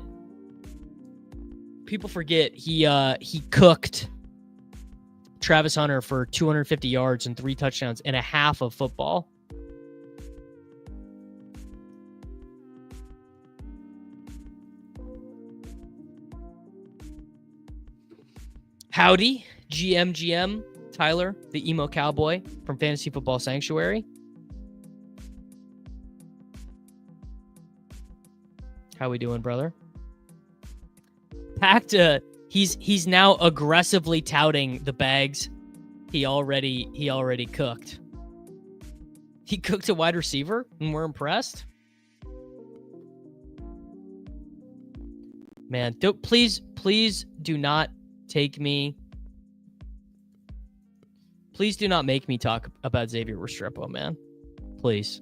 Speaker 1: he cooked Travis Hunter for 250 yards and 3 touchdowns in a half of football. Howdy, GM Tyler, the emo cowboy from Fantasy Football Sanctuary. How we doing, brother? He's now aggressively touting the bags he already cooked. He cooked a wide receiver, and we're impressed. Man, please do not take me. Please do not make me talk about Xavier Restrepo, man. Please.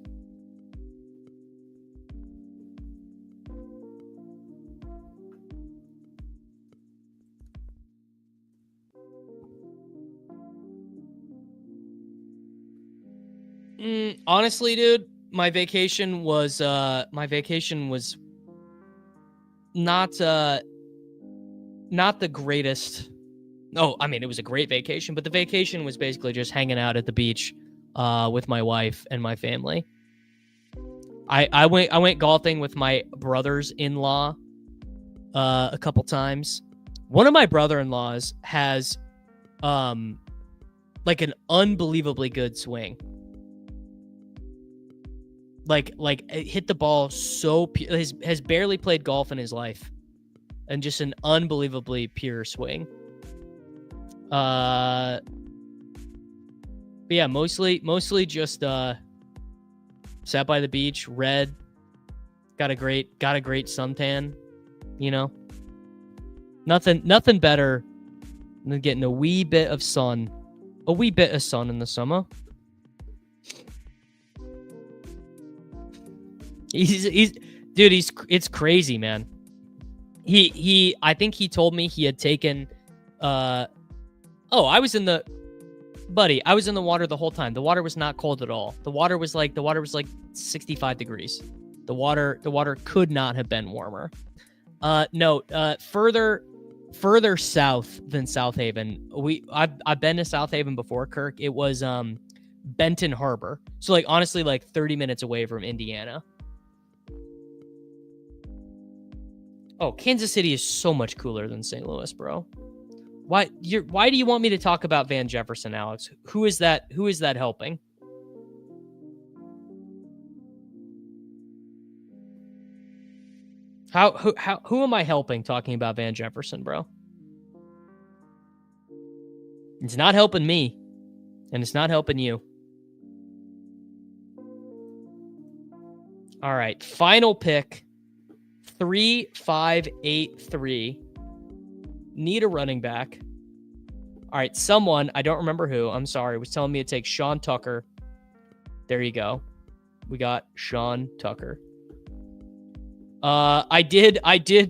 Speaker 1: Honestly, dude, my vacation was not the greatest. Oh, I mean, it was a great vacation, but the vacation was basically just hanging out at the beach with my wife and my family. I went golfing with my brothers-in-law a couple times. One of my brother-in-laws has like an unbelievably good swing. Like hit the ball so has barely played golf in his life, and just an unbelievably pure swing. But yeah, mostly just sat by the beach, read, got a great suntan, you know. Nothing better than getting a wee bit of sun in the summer. It's crazy, man. I think he told me he had taken, I was in the water the whole time. The water was not cold at all. The water was like 65 degrees. The water could not have been warmer. Further south than South Haven. I've been to South Haven before, Kirk. It was Benton Harbor. So like honestly, like 30 minutes away from Indiana. Oh, Kansas City is so much cooler than St. Louis, bro. Why do you want me to talk about Van Jefferson, Alex? Who is that helping? Who am I helping talking about Van Jefferson, bro? It's not helping me, and it's not helping you. All right, final pick, 3-5-8-3. Need a running back. All right, someone, I don't remember who, I'm sorry, was telling me to take Sean Tucker. There you go. We got Sean Tucker. I did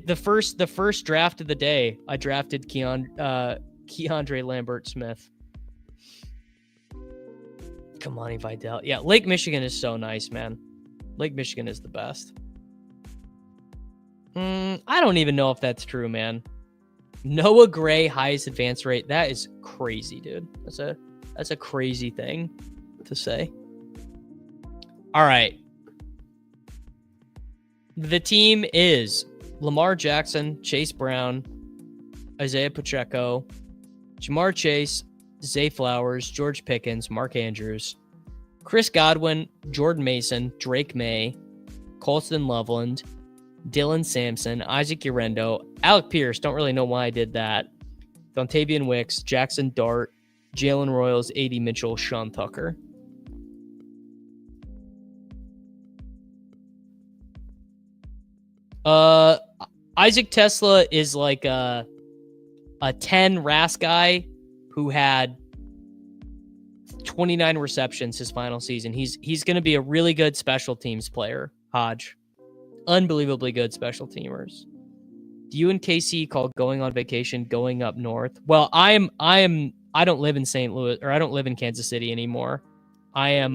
Speaker 1: the first draft of the day. I drafted Keandre Lambert-Smith. Kamani Vidal. Yeah, Lake Michigan is so nice, man. Lake Michigan is the best. I don't even know if that's true, man. Noah Gray, highest advance rate. That is crazy, dude. That's a crazy thing to say. All right. The team is Lamar Jackson, Chase Brown, Isaiah Pacheco, Jamar Chase, Zay Flowers, George Pickens, Mark Andrews, Chris Godwin, Jordan Mason, Drake May, Colston Loveland, Dylan Sampson, Isaac Urendo, Alec Pierce, don't really know why I did that, Dontavian Wicks, Jackson Dart, Jalen Royals, A.D. Mitchell, Sean Tucker. Isaac Tesla is like a 10 RAS guy who had 29 receptions his final season. He's going to be a really good special teams player, Hodge. Unbelievably good special teamers. Do you and KC call going on vacation going up north? Well, I don't live in St. Louis, or I don't live in Kansas City anymore. I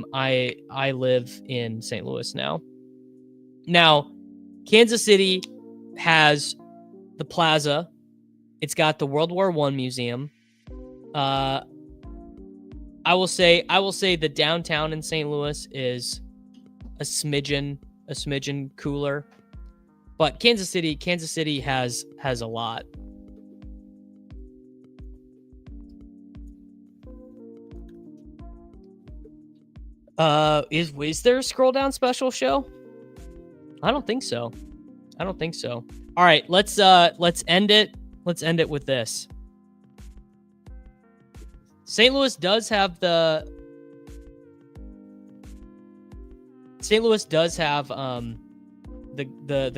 Speaker 1: live in St. Louis now. Now, Kansas City has the Plaza. It's got the World War I museum. I will say the downtown in St. Louis is a smidgen cooler, but Kansas City has a lot. Is there a scroll down special show? I don't think so. All right, let's end it. Let's end it with this. St. Louis does have the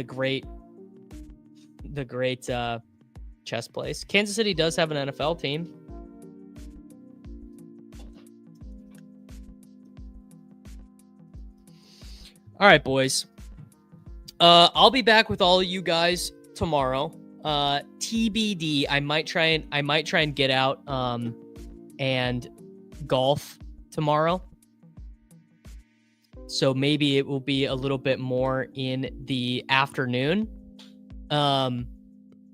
Speaker 1: great chess place. Kansas City does have an NFL team. All right, boys. I'll be back with all of you guys tomorrow. TBD. I might try and get out and golf tomorrow. So maybe it will be a little bit more in the afternoon. But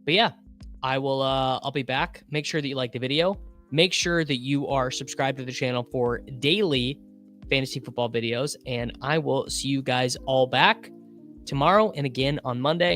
Speaker 1: yeah, I'll be back. Make sure that you like the video. Make sure that you are subscribed to the channel for daily fantasy football videos, and I will see you guys all back tomorrow and again on Monday.